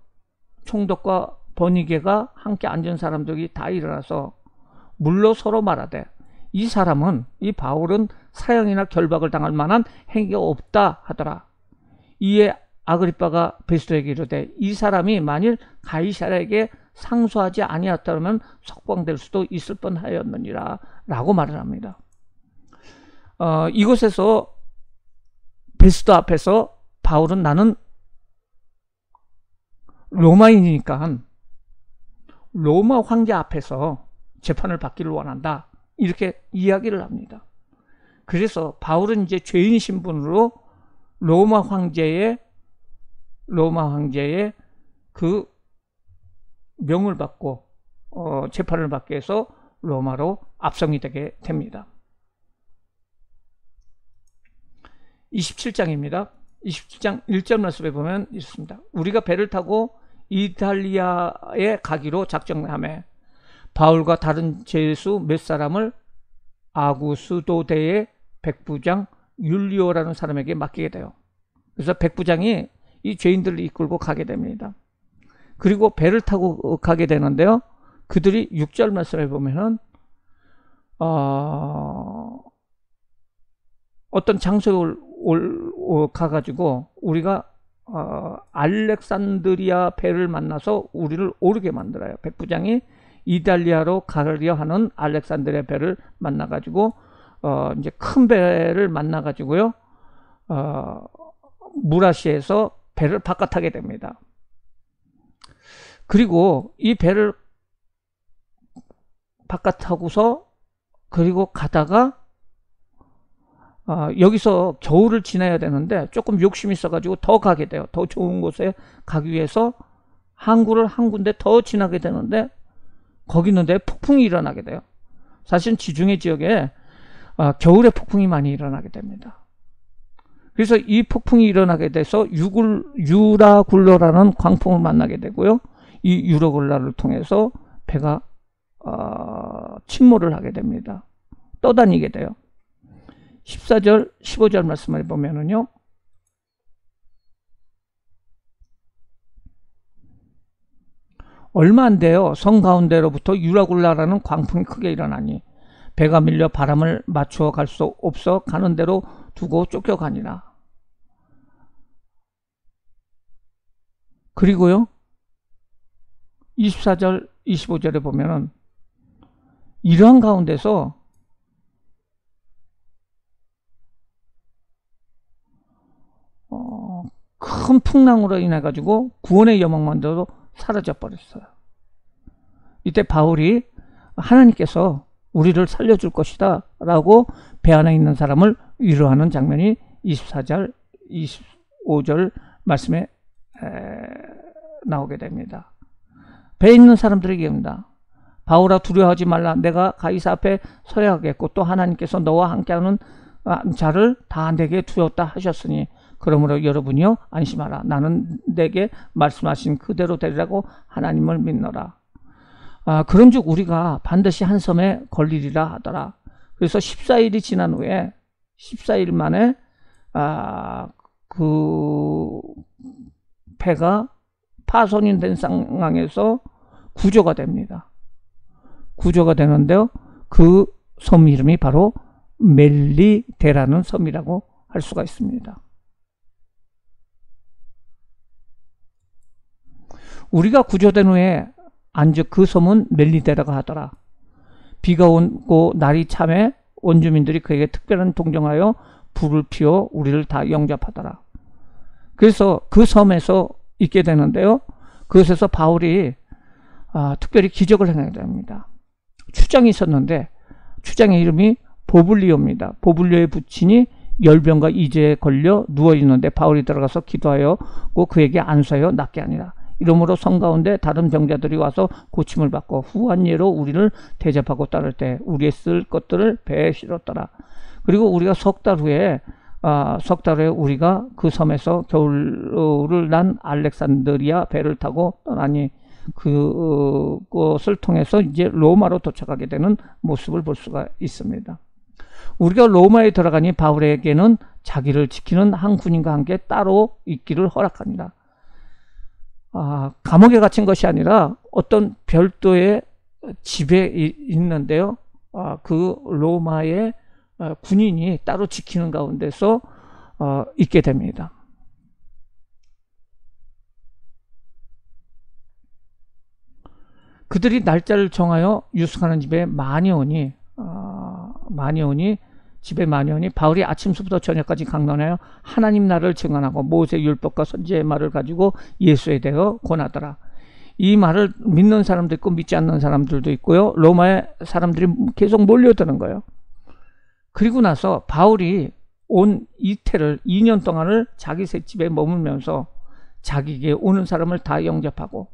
A: 번이게가 함께 앉은 사람들이 다 일어나서 물러 서로 말하되 이 바울은 사형이나 결박을 당할 만한 행위가 없다 하더라. 이에 아그리빠가 베스도에게 이르되 이 사람이 만일 가이사랴에게 상소하지 아니었다면 석방될 수도 있을 뻔하였느니라 라고 말을 합니다. 이곳에서 베스도 앞에서 바울은 나는 로마인이니까 로마 황제 앞에서 재판을 받기를 원한다 이렇게 이야기를 합니다. 그래서 바울은 이제 죄인 신분으로 로마 황제의 그 명을 받고 재판을 받게 해서 로마로 압송이 되게 됩니다. 27장입니다. 27장 1절 말씀에 보면 있습니다. 우리가 배를 타고 이탈리아에 가기로 작정하며 바울과 다른 제수 몇 사람을 아구스도대의 백부장 율리오라는 사람에게 맡기게 돼요. 그래서 백부장이 이 죄인들을 이끌고 가게 됩니다. 그리고 배를 타고 가게 되는데요. 그들이 6절 말씀에 보면은 어떤 장소에 가가지고 우리가 알렉산드리아 배를 만나서 우리를 오르게 만들어요. 백부장이 이탈리아로 가려 하는 알렉산드리아 배를 만나가지고 이제 큰 배를 만나가지고요. 무라시에서 배를 바깥하게 됩니다. 그리고 이 배를 바깥하고서 그리고 가다가 여기서 겨울을 지나야 되는데 조금 욕심이 있어가지고 더 가게 돼요. 더 좋은 곳에 가기 위해서 항구를 한 군데 더 지나게 되는데 거기 있는데 폭풍이 일어나게 돼요. 사실은 지중해 지역에 겨울에 폭풍이 많이 일어나게 됩니다. 그래서 이 폭풍이 일어나게 돼서 유라굴로라는 광풍을 만나게 되고요. 이 유라굴로를 통해서 배가 침몰을 하게 됩니다. 떠다니게 돼요. 14절, 15절 말씀을 보면은요. 얼마 안 돼요. 성 가운데로부터 유라굴라라는 광풍이 크게 일어나니 배가 밀려 바람을 맞추어 갈 수 없어 가는 대로 두고 쫓겨가니라. 그리고요. 24절, 25절에 보면은 이러한 가운데서 큰 풍랑으로 인해 가지고 구원의 여망만도 사라져 버렸어요. 이때 바울이 하나님께서 우리를 살려줄 것이다 라고 배 안에 있는 사람을 위로하는 장면이 24절, 25절 말씀에 나오게 됩니다. 배에 있는 사람들에게 얘기합니다. 바울아, 두려워하지 말라. 내가 가이사 앞에 서야 하겠고 또 하나님께서 너와 함께하는 자를 다 내게 두었다 하셨으니 그러므로 여러분이요 안심하라. 나는 내게 말씀하신 그대로 되리라고 하나님을 믿노라. 그런즉 우리가 반드시 한 섬에 걸리리라 하더라. 그래서 14일이 지난 후에 14일 만에 그 배가 파손이 된 상황에서 구조가 됩니다. 구조가 되는데요. 그 섬 이름이 바로 멜리데라는 섬이라고 할 수가 있습니다. 우리가 구조된 후에 안즉 그 섬은 멜리데라고 하더라. 비가 오고 날이 참해 원주민들이 그에게 특별한 동정하여 불을 피워 우리를 다 영접하더라. 그래서 그 섬에서 있게 되는데요. 그것에서 바울이 특별히 기적을 행하게 됩니다. 추장이 있었는데 추장의 이름이 보블리오입니다. 보블리오의 부친이 열병과 이제에 걸려 누워있는데 바울이 들어가서 기도하여 그에게 안수하여 낫게 하니라. 이러므로 성 가운데 다른 병자들이 와서 고침을 받고 후한 예로 우리를 대접하고 따를 때 우리의 쓸 것들을 배에 실었더라. 그리고 우리가 석 달 후에 우리가 그 섬에서 겨울을 난 알렉산드리아 배를 타고 떠나니 그것을 통해서 이제 로마로 도착하게 되는 모습을 볼 수가 있습니다. 우리가 로마에 들어가니 바울에게는 자기를 지키는 한 군인과 함께 따로 있기를 허락합니다. 감옥에 갇힌 것이 아니라 어떤 별도의 집에 있는데요. 그 로마의 군인이 따로 지키는 가운데서 있게 됩니다. 그들이 날짜를 정하여 유숙하는 집에 많이 오니 바울이 아침부터 저녁까지 강론하여 하나님 나라를 증언하고 모세 율법과 선지의 말을 가지고 예수에 대하여 권하더라. 이 말을 믿는 사람도 있고 믿지 않는 사람들도 있고요. 로마의 사람들이 계속 몰려드는 거예요. 그리고 나서 바울이 온 이태를 2년 동안을 자기 셋집에 머물면서 자기에게 오는 사람을 다 영접하고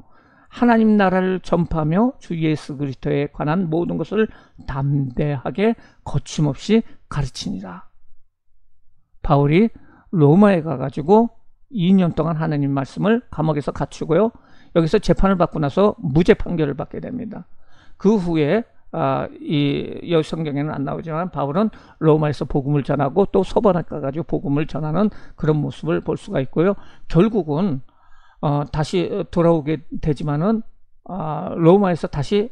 A: 하나님 나라를 전파하며 주 예수 그리스도에 관한 모든 것을 담대하게 거침없이 가르치니라. 바울이 로마에 가가지고 2년 동안 하나님 말씀을 감옥에서 갖추고요. 여기서 재판을 받고 나서 무죄 판결을 받게 됩니다. 그 후에 이 성경에는 안 나오지만 바울은 로마에서 복음을 전하고 또 서번에 가가지고 복음을 전하는 그런 모습을 볼 수가 있고요. 결국은 다시 돌아오게 되지만은 로마에서 다시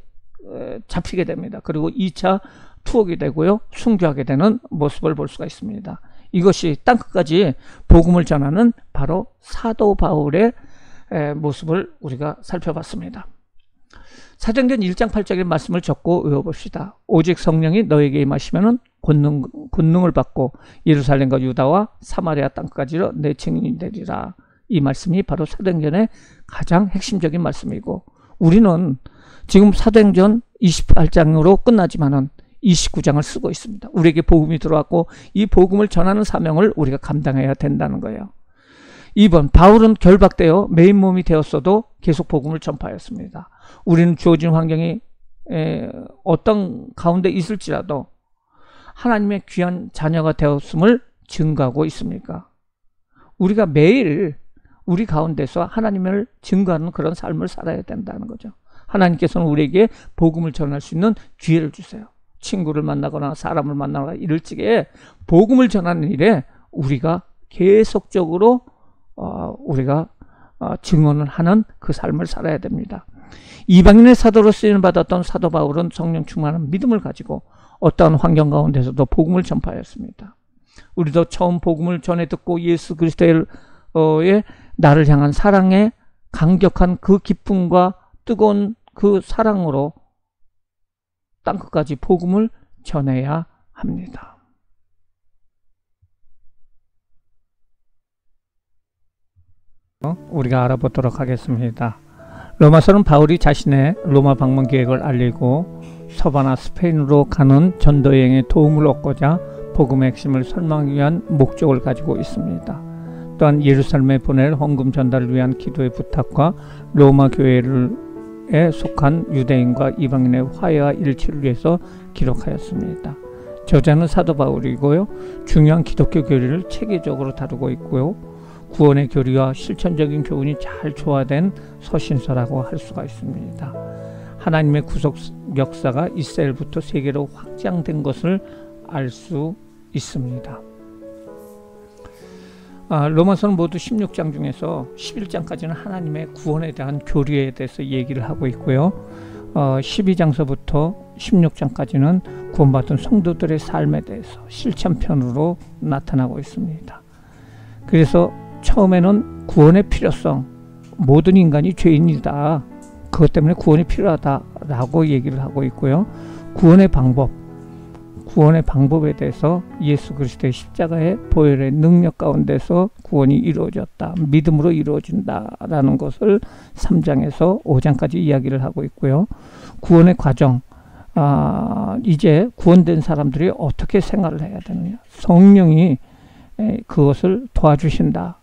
A: 잡히게 됩니다. 그리고 2차 투옥이 되고요. 순교하게 되는 모습을 볼 수가 있습니다. 이것이 땅끝까지 복음을 전하는 바로 사도 바울의 모습을 우리가 살펴봤습니다. 사도행전 1장 8절의 말씀을 적고 외워봅시다. 오직 성령이 너에게 임하시면은 권능을 받고 예루살렘과 유다와 사마리아 땅까지로 내 증인이 되리라. 이 말씀이 바로 사도행전의 가장 핵심적인 말씀이고, 우리는 지금 사도행전 28장으로 끝나지만은 29장을 쓰고 있습니다. 우리에게 복음이 들어왔고 이 복음을 전하는 사명을 우리가 감당해야 된다는 거예요. 2번, 바울은 결박되어 메인 몸이 되었어도 계속 복음을 전파했습니다. 우리는 주어진 환경이 어떤 가운데 있을지라도 하나님의 귀한 자녀가 되었음을 증거하고 있습니까? 우리가 매일 우리 가운데서 하나님을 증거하는 그런 삶을 살아야 된다는 거죠. 하나님께서는 우리에게 복음을 전할 수 있는 기회를 주세요. 친구를 만나거나 사람을 만나거나 이럴 적에 복음을 전하는 일에 우리가 계속적으로 우리가 증언을 하는 그 삶을 살아야 됩니다. 이방인의 사도로 쓰임 받았던 사도 바울은 성령 충만한 믿음을 가지고 어떠한 환경 가운데서도 복음을 전파하였습니다. 우리도 처음 복음을 전해 듣고 예수 그리스도의 나를 향한 사랑의 강력한 그 기쁨과 뜨거운 그 사랑으로 땅끝까지 복음을 전해야 합니다. 우리가 알아보도록 하겠습니다. 로마서는 바울이 자신의 로마 방문 계획을 알리고 서바나 스페인으로 가는 전도 여행에 도움을 얻고자 복음의 핵심을 설명하기 위한 목적을 가지고 있습니다. 또한 예루살렘에 보낼 헌금 전달을 위한 기도의 부탁과 로마 교회에 속한 유대인과 이방인의 화해와 일치를 위해서 기록하였습니다. 저자는 사도 바울이고요. 중요한 기독교 교리를 체계적으로 다루고 있고요. 구원의 교리와 실천적인 교훈이 잘 조화된 서신서라고 할 수가 있습니다. 하나님의 구속 역사가 이스라엘부터 세계로 확장된 것을 알 수 있습니다. 로마서는 모두 16장 중에서 11장까지는 하나님의 구원에 대한 교리에 대해서 얘기를 하고 있고요. 12장서부터 16장까지는 구원받은 성도들의 삶에 대해서 실천편으로 나타나고 있습니다. 그래서 처음에는 구원의 필요성, 모든 인간이 죄인이다, 그것 때문에 구원이 필요하다라고 얘기를 하고 있고요. 구원의 방법에 대해서 예수 그리스도의 십자가의 보혈의 능력 가운데서 구원이 이루어졌다, 믿음으로 이루어진다라는 것을 3장에서 5장까지 이야기를 하고 있고요. 구원의 과정, 이제 구원된 사람들이 어떻게 생활을 해야 되느냐, 성령이 그것을 도와주신다.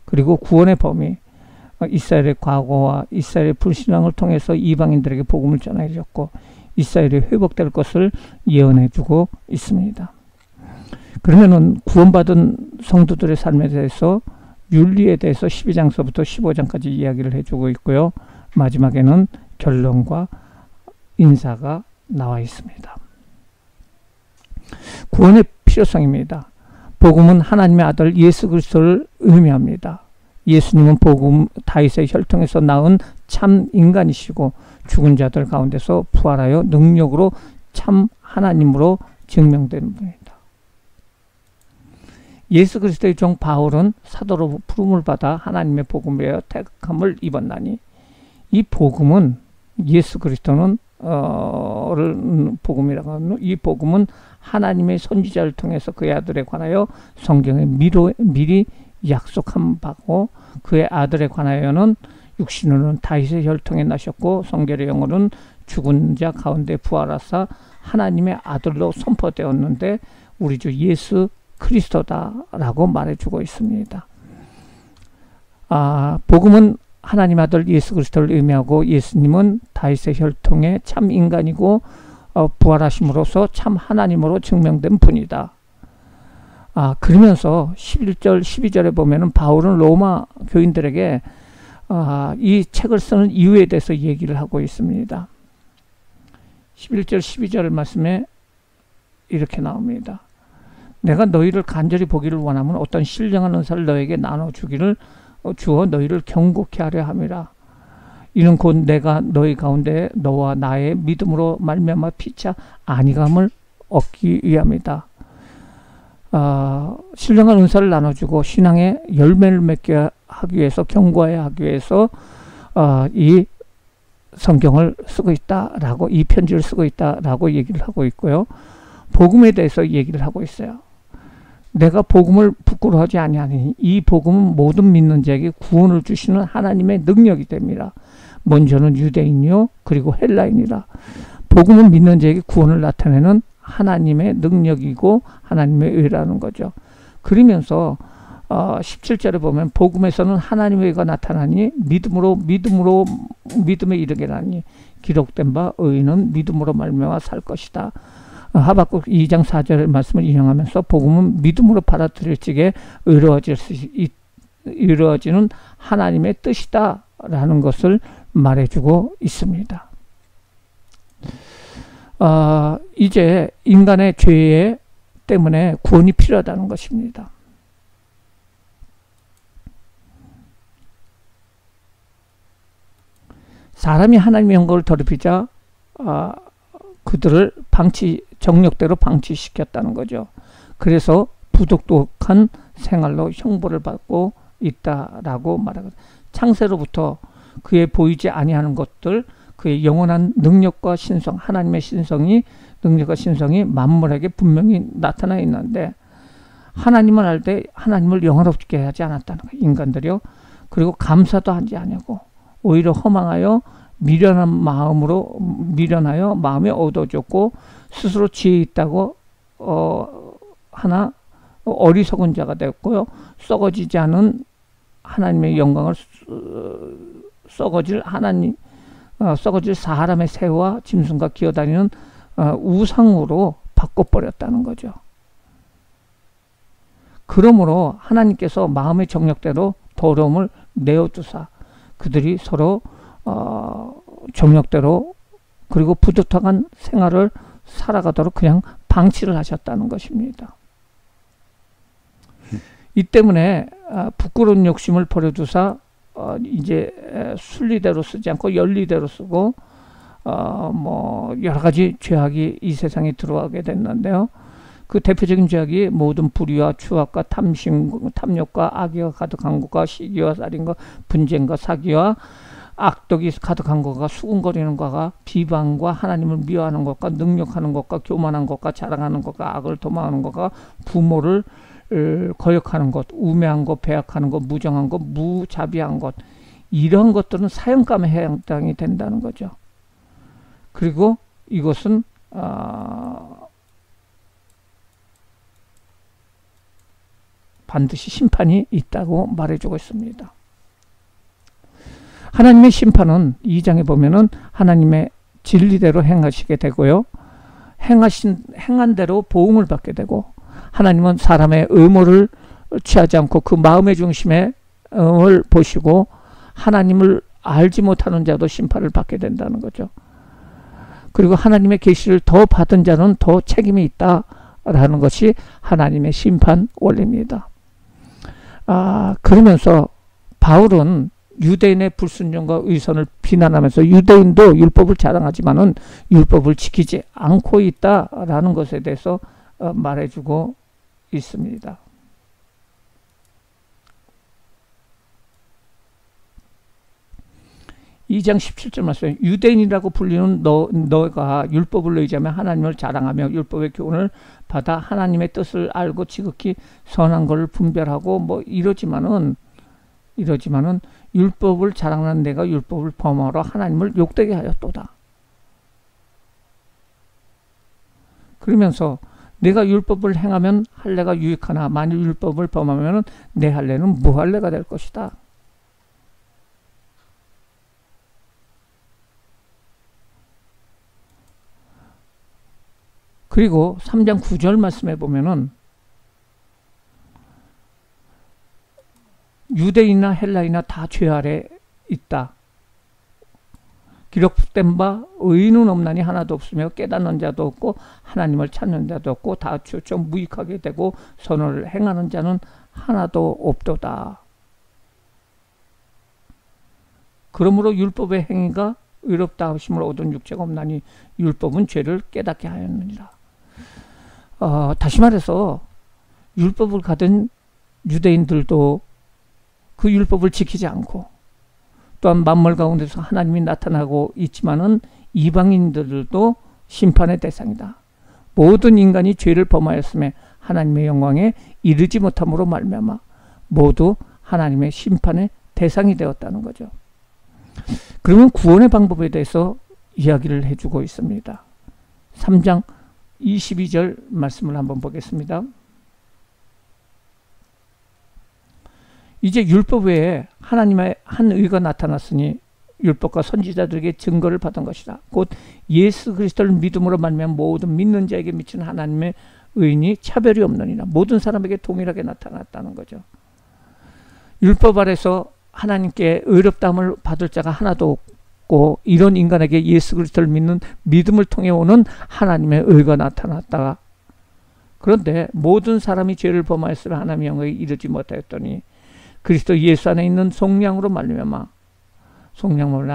A: 그리고 구원의 범위, 이스라엘의 과거와 이스라엘의 불신앙을 통해서 이방인들에게 복음을 전해줬고 이스라엘이 회복될 것을 예언해주고 있습니다. 그러면은 구원받은 성도들의 삶에 대해서 윤리에 대해서 12장서부터 15장까지 이야기를 해주고 있고요. 마지막에는 결론과 인사가 나와 있습니다. 구원의 필요성입니다. 복음은 하나님의 아들 예수 그리스도를 의미합니다. 예수님은 복음 다윗의 혈통에서 낳은 참 인간이시고 죽은 자들 가운데서 부활하여 능력으로 참 하나님으로 증명된 분입니다. 예수 그리스도의 종 바울은 사도로 부름을 받아 하나님의 복음에 택함을 입었나니, 이 복음은 예수 그리스도는 복음이라고 하는, 이 복음은 하나님의 선지자를 통해서 그의 아들에 관하여 성경에 미리 약속한 바고, 그의 아들에 관하여는 육신으로는 다윗의 혈통에 나셨고 성결의 영으로는 죽은 자 가운데 부활하사 하나님의 아들로 선포되었는데 우리 주 예수 그리스도다라고 말해주고 있습니다. 복음은 하나님 아들 예수 그리스도를 의미하고, 예수님은 다윗의 혈통의 참 인간이고 부활하심으로써 참 하나님으로 증명된 분이다. 그러면서 11절 12절에 보면은 바울은 로마 교인들에게 이 책을 쓰는 이유에 대해서 얘기를 하고 있습니다. 11절 12절 말씀에 이렇게 나옵니다. 내가 너희를 간절히 보기를 원하면 어떤 신령한 은사를 너에게 나눠주기를 주어 너희를 경고케 하려 함이라. 이는 곧 내가 너희 가운데 너와 나의 믿음으로 말미암아 피차 안위감을 얻기 위함이다. 신령한 은사를 나눠주고 신앙의 열매를 맺게 하기 위해서, 경고해야 하기 위해서 이 성경을 쓰고 있다라고, 이 편지를 쓰고 있다라고 얘기를 하고 있고요. 복음에 대해서 얘기를 하고 있어요. 내가 복음을 부끄러워하지 아니하니 이 복음은 모든 믿는 자에게 구원을 주시는 하나님의 능력이 됩니다. 먼저는 유대인이요 그리고 헬라인이라. 복음은 믿는 자에게 구원을 나타내는 하나님의 능력이고 하나님의 의라는 거죠. 그러면서 17절에 보면 복음에서는 하나님의 의가 나타나니 믿음에 이르게라니 기록된 바 의인은 믿음으로 말미암아 살 것이다. 하박국 2장 4절의 말씀을 인용하면서 복음은 믿음으로 받아들일지에 이루어지는 하나님의 뜻이다 라는 것을 말해주고 있습니다. 이제 인간의 죄 때문에 구원이 필요하다는 것입니다. 사람이 하나님의 영광을 더럽히자 그들을 정력대로 방치시켰다는 거죠. 그래서 부독한 생활로 형벌을 받고 있다라고 말하거든요. 창세로부터 그의 보이지 아니하는 것들, 그의 영원한 능력과 신성, 하나님의 능력과 신성이 만물에게 분명히 나타나 있는데, 하나님을 알 때 하나님을 영화롭게 하지 않았다는 거예요. 인간들이요. 그리고 감사도 하지 않고 오히려 허망하여 미련하여 마음에 얻어졌고 스스로 지혜 있다고 하나 어리석은 자가 되었고요. 썩어지지 않은 하나님의 영광을 썩어질 사람의 새와 짐승과 기어다니는 우상으로 바꿔버렸다는 거죠. 그러므로 하나님께서 마음의 정력대로 더러움을 내어두사 그들이 서로 정력대로 그리고 부득한 생활을 살아가도록 그냥 방치를 하셨다는 것입니다. 이 때문에 부끄러운 욕심을 버려두사 이제 순리대로 쓰지 않고 연리대로 쓰고 여러 가지 죄악이 이 세상에 들어가게 됐는데요. 그 대표적인 죄악이 모든 불의와 추악과 탐욕과 악의가 가득한 것과 시기와 살인과 분쟁과 사기와 악독이 가득한 것과 수군거리는 것과 비방과 하나님을 미워하는 것과 능력하는 것과 교만한 것과 자랑하는 것과 악을 도망하는 것과 부모를 거역하는 것, 우매한 것, 배약하는 것, 무정한 것, 무자비한 것, 이런 것들은 사형감에 해당이 된다는 거죠. 그리고 이것은 반드시 심판이 있다고 말해주고 있습니다. 하나님의 심판은 2장에 보면은 하나님의 진리대로 행하시게 되고요. 행한 대로 보응을 받게 되고, 하나님은 사람의 의무를 취하지 않고 그 마음의 중심을 보시고 하나님을 알지 못하는 자도 심판을 받게 된다는 거죠. 그리고 하나님의 계시를 더 받은 자는 더 책임이 있다라는 것이 하나님의 심판 원리입니다. 그러면서 바울은 유대인의 불순종과 의선을 비난하면서 유대인도 율법을 자랑하지만은 율법을 지키지 않고 있다라는 것에 대해서 말해주고 있습니다. (2장 17절) 말씀, 유대인이라고 불리는 너가 율법을 의지하며 하나님을 자랑하며 율법의 교훈을 받아 하나님의 뜻을 알고 지극히 선한 것을 분별하고 이러지만은 율법을 자랑하는 내가 율법을 범하러 하나님을 욕되게 하였도다. 그러면서 내가 율법을 행하면 할례가 유익하나 만일 율법을 범하면 내 할례는 무할례가 될 것이다. 그리고 3장 9절 말씀에 보면은 유대인이나 헬라이나 다 죄 아래 있다. 기록된 바 의인은 없나니 하나도 없으며 깨닫는 자도 없고 하나님을 찾는 자도 없고 다 추처럼 무익하게 되고 선을 행하는 자는 하나도 없도다. 그러므로 율법의 행위가 의롭다 하심을 얻은 육체가 없나니 율법은 죄를 깨닫게 하였느니라. 다시 말해서 율법을 가진 유대인들도 그 율법을 지키지 않고, 또한 만물 가운데서 하나님이 나타나고 있지만은 이방인들도 심판의 대상이다. 모든 인간이 죄를 범하였음에 하나님의 영광에 이르지 못함으로 말미암아 모두 하나님의 심판의 대상이 되었다는 거죠. 그러면 구원의 방법에 대해서 이야기를 해주고 있습니다. 3장 22절 말씀을 한번 보겠습니다. 이제 율법 외에 하나님의 한 의가 나타났으니 율법과 선지자들에게 증거를 받은 것이다. 곧 예수 그리스도를 믿음으로 말미암아 모든 믿는 자에게 미치는 하나님의 의인이 차별이 없느니라. 모든 사람에게 동일하게 나타났다는 거죠. 율법 아래서 하나님께 의롭다함을 받을 자가 하나도 없고, 이런 인간에게 예수 그리스도를 믿는 믿음을 통해 오는 하나님의 의가 나타났다. 그런데 모든 사람이 죄를 범하였으나 하나님의 영광에 이르지 못하였더니 그리스도 예수 안에 있는 속량으로 말미암아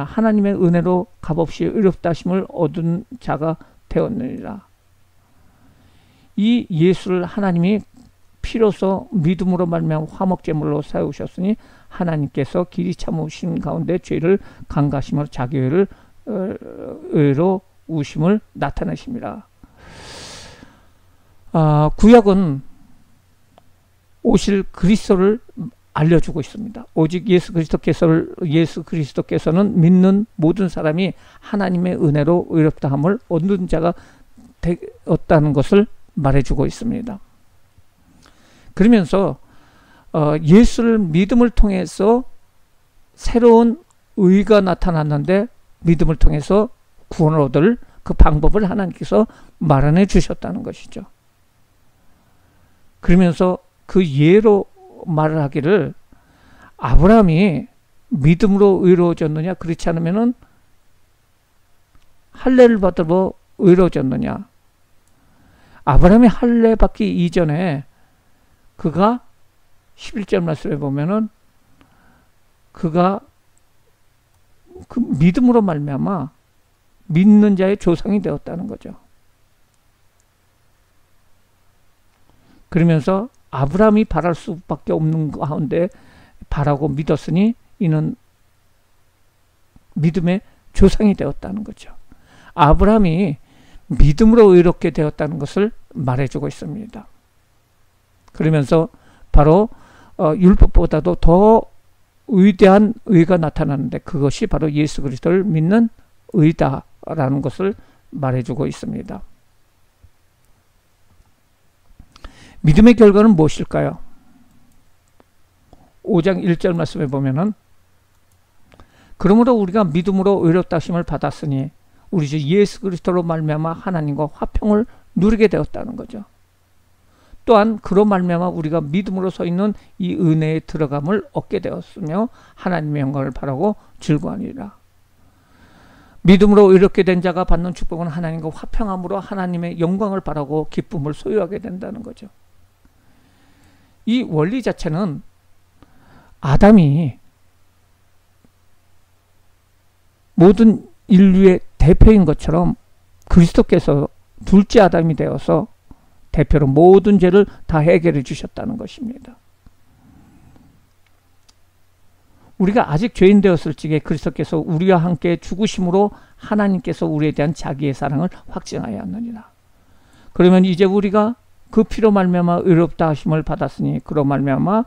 A: 하나님의 은혜로 값없이 의롭다 하심을 얻은 자가 되었느니라. 이 예수를 하나님이 피로써 믿음으로 말미암아 화목제물로 세우셨으니 하나님께서 길이 참으신 가운데 죄를 강가심으로 자기 의로 우심을 나타내십니다. 구약은 오실 그리스도를 알려주고 있습니다. 오직 예수 그리스도께서는 믿는 모든 사람이 하나님의 은혜로 의롭다함을 얻는 자가 되었다는 것을 말해주고 있습니다. 그러면서 예수를 믿음을 통해서 새로운 의가 나타났는데 믿음을 통해서 구원을 얻을 그 방법을 하나님께서 마련해 주셨다는 것이죠. 그러면서 그 예로 말을 하기를, 아브라함이 믿음으로 의로워졌느냐, 그렇지 않으면은 할례를 받으러 의로워졌느냐. 아브라함이 할례 받기 이전에 그가 11절 말씀에 보면은 그가 그 믿음으로 말미암아 믿는 자의 조상이 되었다는 거죠. 그러면서 아브라함이 바랄 수밖에 없는 가운데 바라고 믿었으니 이는 믿음의 조상이 되었다는 거죠. 아브라함이 믿음으로 의롭게 되었다는 것을 말해주고 있습니다. 그러면서 바로 율법보다도 더 위대한 의가 나타나는데 그것이 바로 예수 그리스도를 믿는 의다라는 것을 말해주고 있습니다. 믿음의 결과는 무엇일까요? 5장 1절 말씀에 보면은, 그러므로 우리가 믿음으로 의롭다 하심을 받았으니 우리 주 예수 그리스도로 말미암아 하나님과 화평을 누리게 되었다는 거죠. 또한 그로 말미암아 우리가 믿음으로 서 있는 이 은혜에 들어감을 얻게 되었으며 하나님의 영광을 바라고 즐거워하니라. 믿음으로 의롭게 된 자가 받는 축복은 하나님과 화평함으로 하나님의 영광을 바라고 기쁨을 소유하게 된다는 거죠. 이 원리 자체는 아담이 모든 인류의 대표인 것처럼 그리스도께서 둘째 아담이 되어서 대표로 모든 죄를 다 해결해 주셨다는 것입니다. 우리가 아직 죄인 되었을 적에 그리스도께서 우리와 함께 죽으심으로 하나님께서 우리에 대한 자기의 사랑을 확증하였느니라. 그러면 이제 우리가 그 피로 말미암아 의롭다 하심을 받았으니 그로 말미암아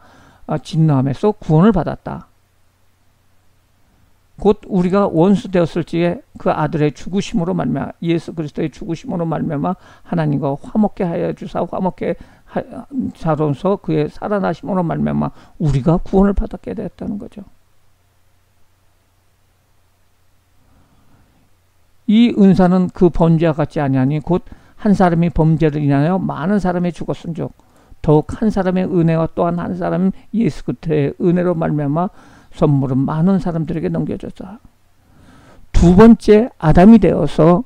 A: 진노함에서 구원을 받았다. 곧 우리가 원수 되었을 적에 그 아들의 죽으심으로 말미암아 예수 그리스도의 죽으심으로 말미암아 하나님과 화목케 하여 주사 화목케 자로서 그의 살아나심으로 말미암아 우리가 구원을 받았게 되었다는 거죠. 이 은사는 그 번제와 같지 아니하니 곧 한 사람이 범죄를 인하여 많은 사람이 죽었은즉 더욱 한 사람의 은혜와 또한 한 사람 예수 그리스도의 은혜로 말미암아 선물은 많은 사람들에게 넘겨졌다. 두 번째 아담이 되어서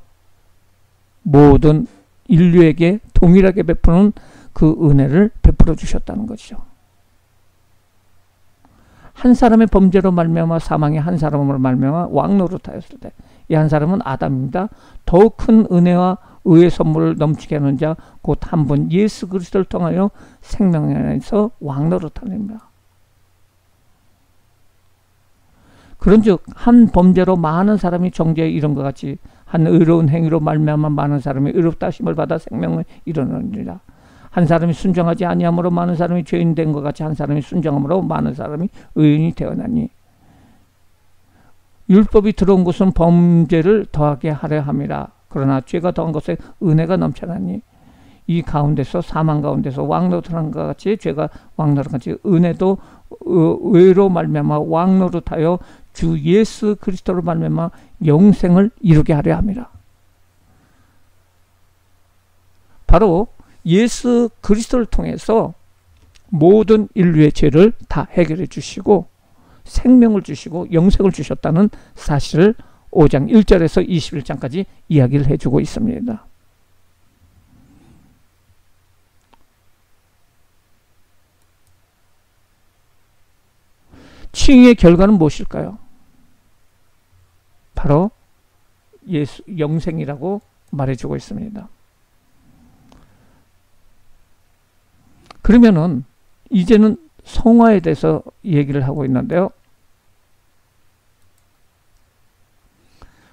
A: 모든 인류에게 동일하게 베푸는 그 은혜를 베풀어 주셨다는 것이죠. 한 사람의 범죄로 말미암아 사망이 한 사람으로 말미암아 왕노릇하였을 때 이 한 사람은 아담입니다. 더욱 큰 은혜와 의의 선물을 넘치게 하는 자 곧 한 분 예수 그리스도를 통하여 생명에서 왕노릇하느니라. 그런즉 한 범죄로 많은 사람이 정죄에 이른 것 같이 한 의로운 행위로 말미암아 많은 사람이 의롭다 하심을 받아 생명을 이루느니라. 한 사람이 순종하지 아니함으로 많은 사람이 죄인 된 것 같이 한 사람이 순종함으로 많은 사람이 의인이 되어나니 율법이 들어온 것은 범죄를 더하게 하려 함이라. 그러나 죄가 더한 것에 은혜가 넘쳐나니 이 가운데서 사망 가운데서 왕노릇한과 같이 죄가 왕노릇 같이 은혜도 의로 말미암아 왕노릇하여 주 예수 그리스도로 말미암아 영생을 이루게 하려 함이라. 바로 예수 그리스도를 통해서 모든 인류의 죄를 다 해결해 주시고 생명을 주시고 영생을 주셨다는 사실을 5장 1절에서 21장까지 이야기를 해주고 있습니다. 칭의의 결과는 무엇일까요? 바로 예수 영생이라고 말해주고 있습니다. 그러면은 이제는 성화에 대해서 얘기를 하고 있는데요.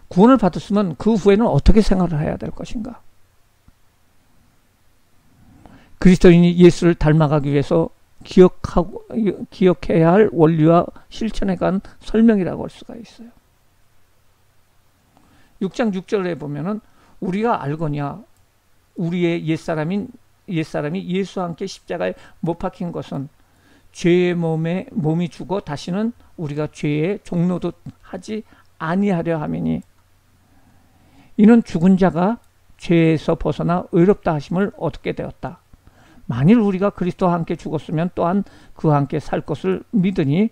A: 구원을 받았으면 그 후에는 어떻게 생활을 해야 될 것인가? 그리스도인이 예수를 닮아가기 위해서 기억해야 할 원리와 실천에 관한 설명이라고 할 수가 있어요. 6장 6절에 보면은 우리가 알거냐 우리의 옛사람이 예수와 함께 십자가에 못 박힌 것은 죄의 몸이 죽어 다시는 우리가 죄의 종노릇 하지 아니하려 함이니 이는 죽은 자가 죄에서 벗어나 의롭다 하심을 얻게 되었다. 만일 우리가 그리스도와 함께 죽었으면 또한 그와 함께 살 것을 믿으니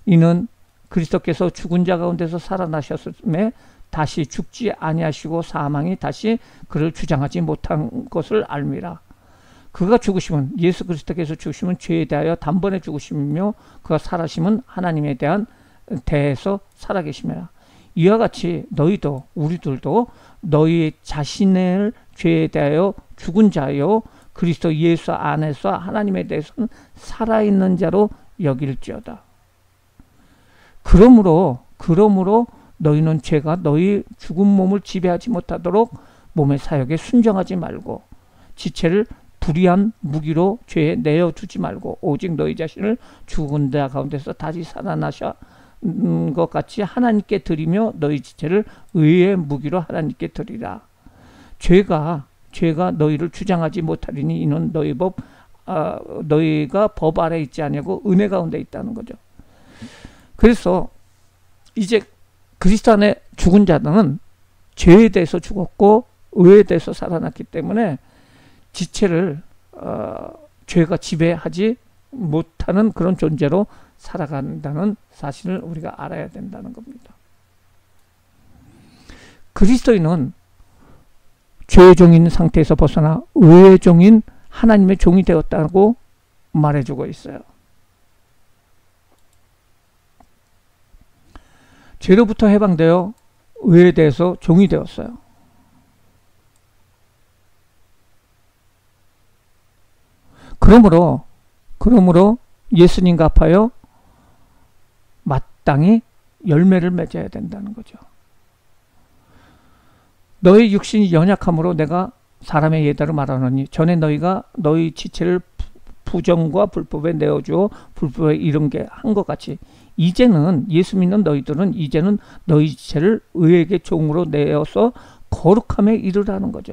A: 이는 그리스도께서 죽은 자 가운데서 살아나셨음에 다시 죽지 아니하시고 사망이 다시 그를 주장하지 못한 것을 알미라. 그가 죽으심은 예수 그리스도께서 죽으심은 죄에 대하여 단번에 죽으심이며 그가 살아심은 하나님에 대해서 살아계심이라. 이와 같이 너희도 우리들도 너희 자신을 죄에 대하여 죽은 자요 그리스도 예수 안에서 하나님에 대해서는 살아있는 자로 여길지어다. 그러므로 너희는 죄가 너희 죽은 몸을 지배하지 못하도록 몸의 사역에 순종하지 말고 지체를 불의한 무기로 죄에 내어두지 말고 오직 너희 자신을 죽은 자 가운데서 다시 살아나셔 것 같이 하나님께 드리며 너희 지체를 의의 무기로 하나님께 드리라. 죄가 너희를 주장하지 못하리니 이는 너희가 법 아래 있지 아니하고 은혜 가운데 있다는 거죠. 그래서 이제 그리스도 안에 죽은 자들은 죄에 대해서 죽었고 의에 대해서 살아났기 때문에 지체를 죄가 지배하지 못하는 그런 존재로 살아간다는 사실을 우리가 알아야 된다는 겁니다. 그리스도인은 죄의 종인 상태에서 벗어나 의의 종인 하나님의 종이 되었다고 말해주고 있어요. 죄로부터 해방되어 의에 대해서 종이 되었어요. 그러므로 예수님과 합하여 마땅히 열매를 맺어야 된다는 거죠. 너희 육신이 연약함으로 내가 사람의 예대로 말하노니 전에 너희가 너희 지체를 부정과 불법에 내어주어 불법에 이른게 한 것 같이 이제는 예수 믿는 너희들은 이제는 너희 지체를 의에게 종으로 내어서 거룩함에 이르라는 거죠.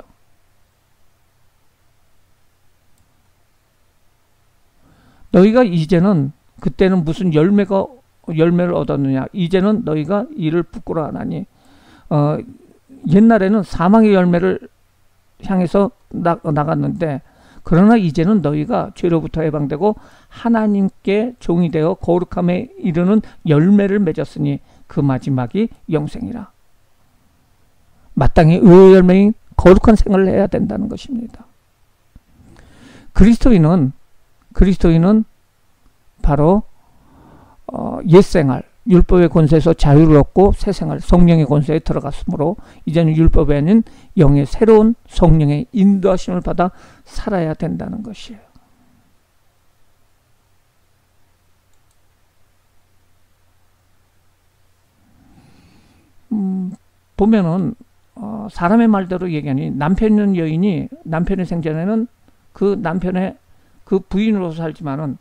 A: 너희가 이제는 그때는 무슨 열매를 얻었느냐 이제는 너희가 이를 부끄러워하나니 옛날에는 사망의 열매를 향해서 나갔는데 그러나 이제는 너희가 죄로부터 해방되고 하나님께 종이 되어 거룩함에 이르는 열매를 맺었으니 그 마지막이 영생이라. 마땅히 의의 열매인 거룩한 생활을 해야 된다는 것입니다. 그리스도인은 바로 옛생활, 율법의 권세에서 자유를 얻고 새생활, 성령의 권세에 들어갔으므로 이제는 율법이 아닌 영의 새로운 성령의 인도하심을 받아 살아야 된다는 것이에요. 보면은 사람의 말대로 얘기하니 남편 있는 여인이 남편의 생전에는 그 남편의 그 부인으로서 살지만은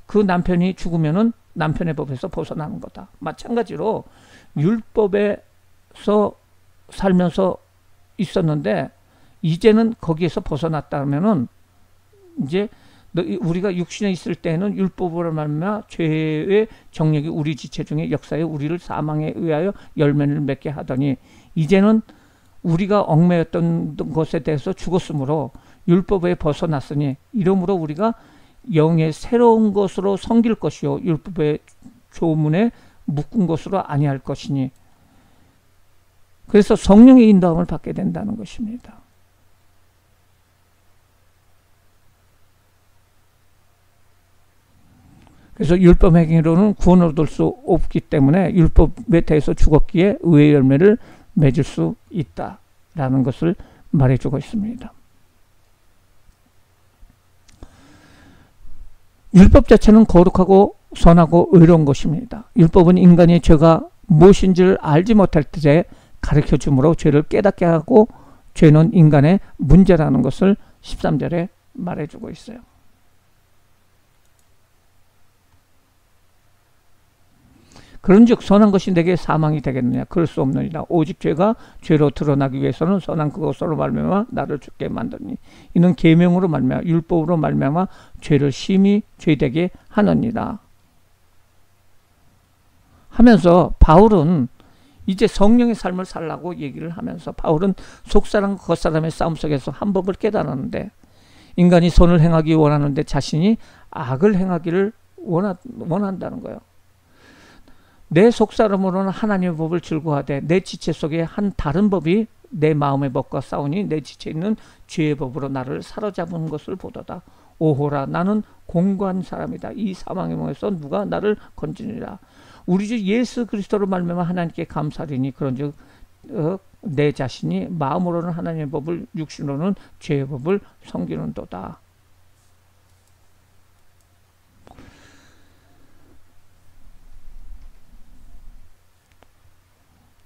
A: 그 남편이 죽으면은 남편의 법에서 벗어나는 거다. 마찬가지로 율법에서 살면서 있었는데 이제는 거기에서 벗어났다면은 이제 우리가 육신에 있을 때는 율법으로 말미암아 죄의 정력이 우리 지체 중에 역사에 우리를 사망에 의하여 열매를 맺게 하더니 이제는 우리가 얽매였던 것에 대해서 죽었으므로 율법에 벗어났으니 이러므로 우리가 영의 새로운 것으로 섬길 것이요 율법의 조문에 묶은 것으로 아니할 것이니 그래서 성령의 인도함을 받게 된다는 것입니다. 그래서 율법 행위로는 구원을 얻을 수 없기 때문에 율법에 대해서 죽었기에 의의 열매를 맺을 수 있다라는 것을 말해주고 있습니다. 율법 자체는 거룩하고 선하고 의로운 것입니다. 율법은 인간이 죄가 무엇인지를 알지 못할 때 가르쳐 주므로 죄를 깨닫게 하고 죄는 인간의 문제라는 것을 13절에 말해주고 있어요. 그런즉 선한 것이 내게 사망이 되겠느냐 그럴 수 없느니라. 오직 죄가 죄로 드러나기 위해서는 선한 그것으로 말미암아 나를 죽게 만드니 이는 계명으로 말미암아 율법으로 말미암아 죄를 심히 죄되게 하느니라 하면서 바울은 이제 성령의 삶을 살라고 얘기를 하면서 바울은 속사람과 겉사람의 싸움 속에서 한 법을 깨달았는데 인간이 선을 행하기 원하는데 자신이 악을 행하기를 원한다는 거예요. 내 속사람으로는 하나님의 법을 즐거워하되 내 지체 속에 한 다른 법이 내 마음의 법과 싸우니 내 지체에 있는 죄의 법으로 나를 사로잡은 것을 보도다. 오호라 나는 공고한 사람이다. 이 사망의 몸에서 누가 나를 건지리라. 우리 주 예수 그리스도로 말미암아 하나님께 감사리니 그런즉 내 자신이 마음으로는 하나님의 법을 육신으로는 죄의 법을 섬기는도다.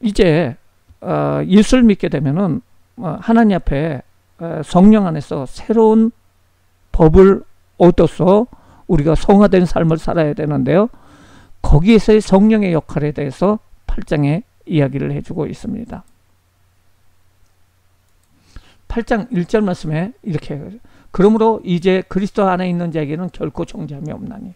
A: 이제 예수를 믿게 되면은 하나님 앞에 성령 안에서 새로운 법을 얻어서 우리가 성화된 삶을 살아야 되는데요. 거기에서의 성령의 역할에 대해서 8장에 이야기를 해주고 있습니다. 8장 1절 말씀에 이렇게 그러므로 이제 그리스도 안에 있는 자에게는 결코 정죄함이 없나니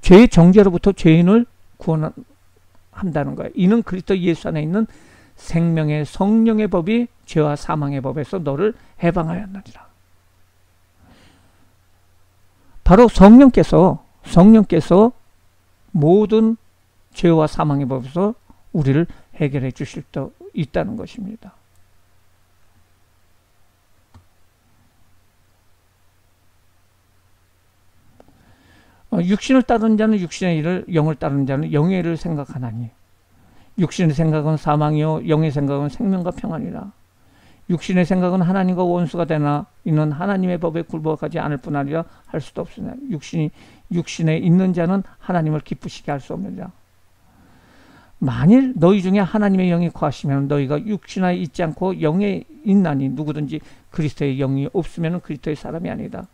A: 죄의 정죄로부터 죄인을 구원한다는 거예요. 이는 그리스도 예수 안에 있는 생명의 성령의 법이 죄와 사망의 법에서 너를 해방하였느니라. 바로 성령께서 모든 죄와 사망의 법에서 우리를 해결해 주실 수 있다는 것입니다. 육신을 따르는 자는 육신의 일을, 영을 따르는 자는 영의 일을 생각하나니 육신의 생각은 사망이요 영의 생각은 생명과 평안이라. 육신의 생각은 하나님과 원수가 되나 이는 하나님의 법에 굴복하지 않을 뿐 아니라 할 수도 없으나 육신에 있는 자는 하나님을 기쁘시게 할 수 없느니라. 만일 너희 중에 하나님의 영이 거하시면 너희가 육신에 있지 않고 영에 있나니 누구든지 그리스도의 영이 없으면 그리스도의 사람이 아니다.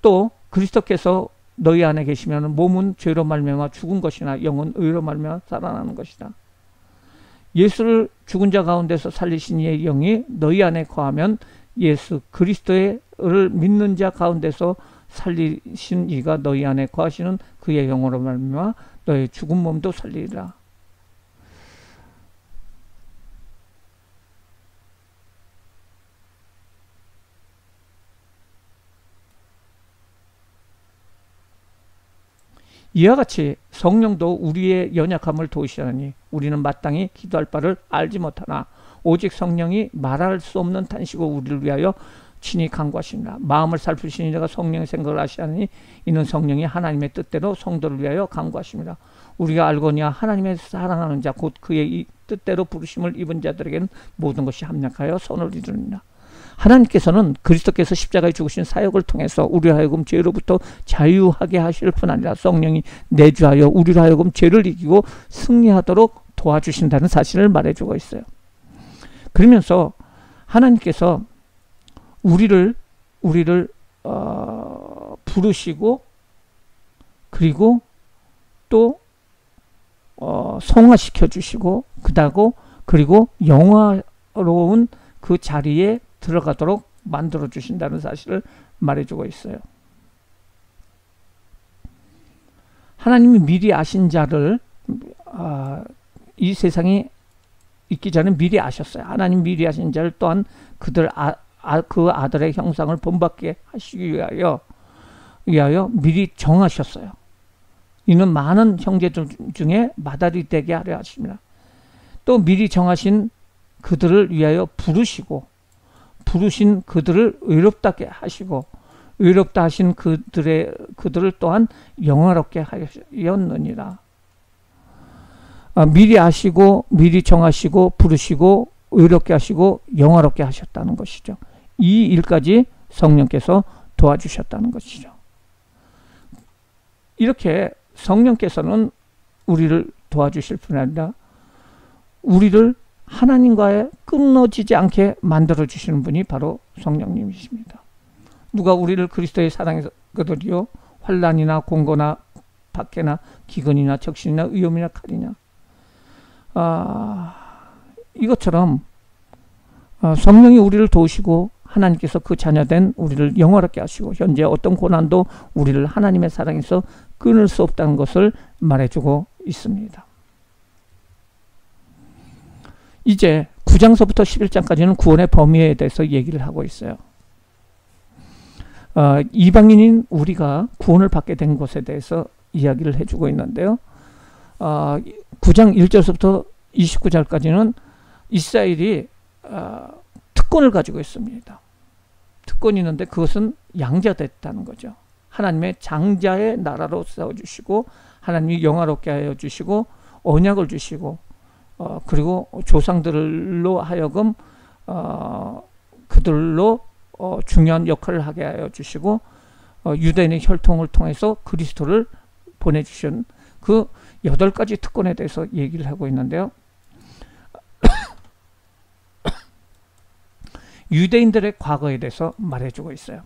A: 또 그리스도께서 너희 안에 계시면 몸은 죄로 말미암아 죽은 것이나 영은 의로 말미암아 살아나는 것이다. 예수를 죽은 자 가운데서 살리신 이의 영이 너희 안에 거하면 예수 그리스도를 믿는 자 가운데서 살리신 이가 너희 안에 거하시는 그의 영으로 말미암아 너의 죽은 몸도 살리리라. 이와 같이 성령도 우리의 연약함을 도우시하니 우리는 마땅히 기도할 바를 알지 못하나 오직 성령이 말할 수 없는 탄식으로 우리를 위하여 친히 간구하시니라. 마음을 살피시는 이가 성령의 생각을 하시하니 이는 성령이 하나님의 뜻대로 성도를 위하여 간구하십니다. 우리가 알거니와 하나님의 사랑하는 자 곧 그의 뜻대로 부르심을 입은 자들에게는 모든 것이 합력하여 선을 이루느니라. 하나님께서는 그리스도께서 십자가에 죽으신 사역을 통해서 우리로 하여금 죄로부터 자유하게 하실 뿐 아니라 성령이 내주하여 우리로 하여금 죄를 이기고 승리하도록 도와주신다는 사실을 말해주고 있어요. 그러면서 하나님께서 우리를 부르시고 그리고 또 성화시켜 주시고 그리고 영화로운 그 자리에 들어가도록 만들어 주신다는 사실을 말해주고 있어요. 하나님이 미리 아신 자를 이 세상이 있기 전에 미리 아셨어요. 하나님 미리 아신 자를 또한 그들 그 아들의 형상을 본받게 하시기 위하여 미리 정하셨어요. 이는 많은 형제들 중에 마다리 되게 하려 하십니다. 또 미리 정하신 그들을 위하여 부르신 그들을 의롭다게 하시고 의롭다 하신 그들을 또한 영화롭게 하였느니라. 미리 아시고 미리 정하시고 부르시고 의롭게 하시고 영화롭게 하셨다는 것이죠. 이 일까지 성령께서 도와주셨다는 것이죠. 이렇게 성령께서는 우리를 도와주실 뿐 아니라 우리를 하나님과의 끊어지지 않게 만들어주시는 분이 바로 성령님이십니다. 누가 우리를 그리스도의 사랑거든요. 환난이나 공고나 박해나 기근이나 적신이나 위험이나 칼이냐. 이것처럼 성령이 우리를 도우시고 하나님께서 그 자녀된 우리를 영화롭게 하시고 현재 어떤 고난도 우리를 하나님의 사랑에서 끊을 수 없다는 것을 말해주고 있습니다. 이제 9장서부터 11장까지는 구원의 범위에 대해서 얘기를 하고 있어요. 이방인인 우리가 구원을 받게 된 것에 대해서 이야기를 해주고 있는데요. 9장 1절부터 29절까지는 이스라엘이 특권을 가지고 있습니다. 특권이 있는데 그것은 양자됐다는 거죠. 하나님의 장자의 나라로 세워주시고 하나님이 영화롭게 하여 주시고 언약을 주시고 그리고 조상들로 하여금 그들로 중요한 역할을 하게 하여 주시고 유대인의 혈통을 통해서 그리스도를 보내주신 그 8가지 특권에 대해서 얘기를 하고 있는데요. 유대인들의 과거에 대해서 말해주고 있어요.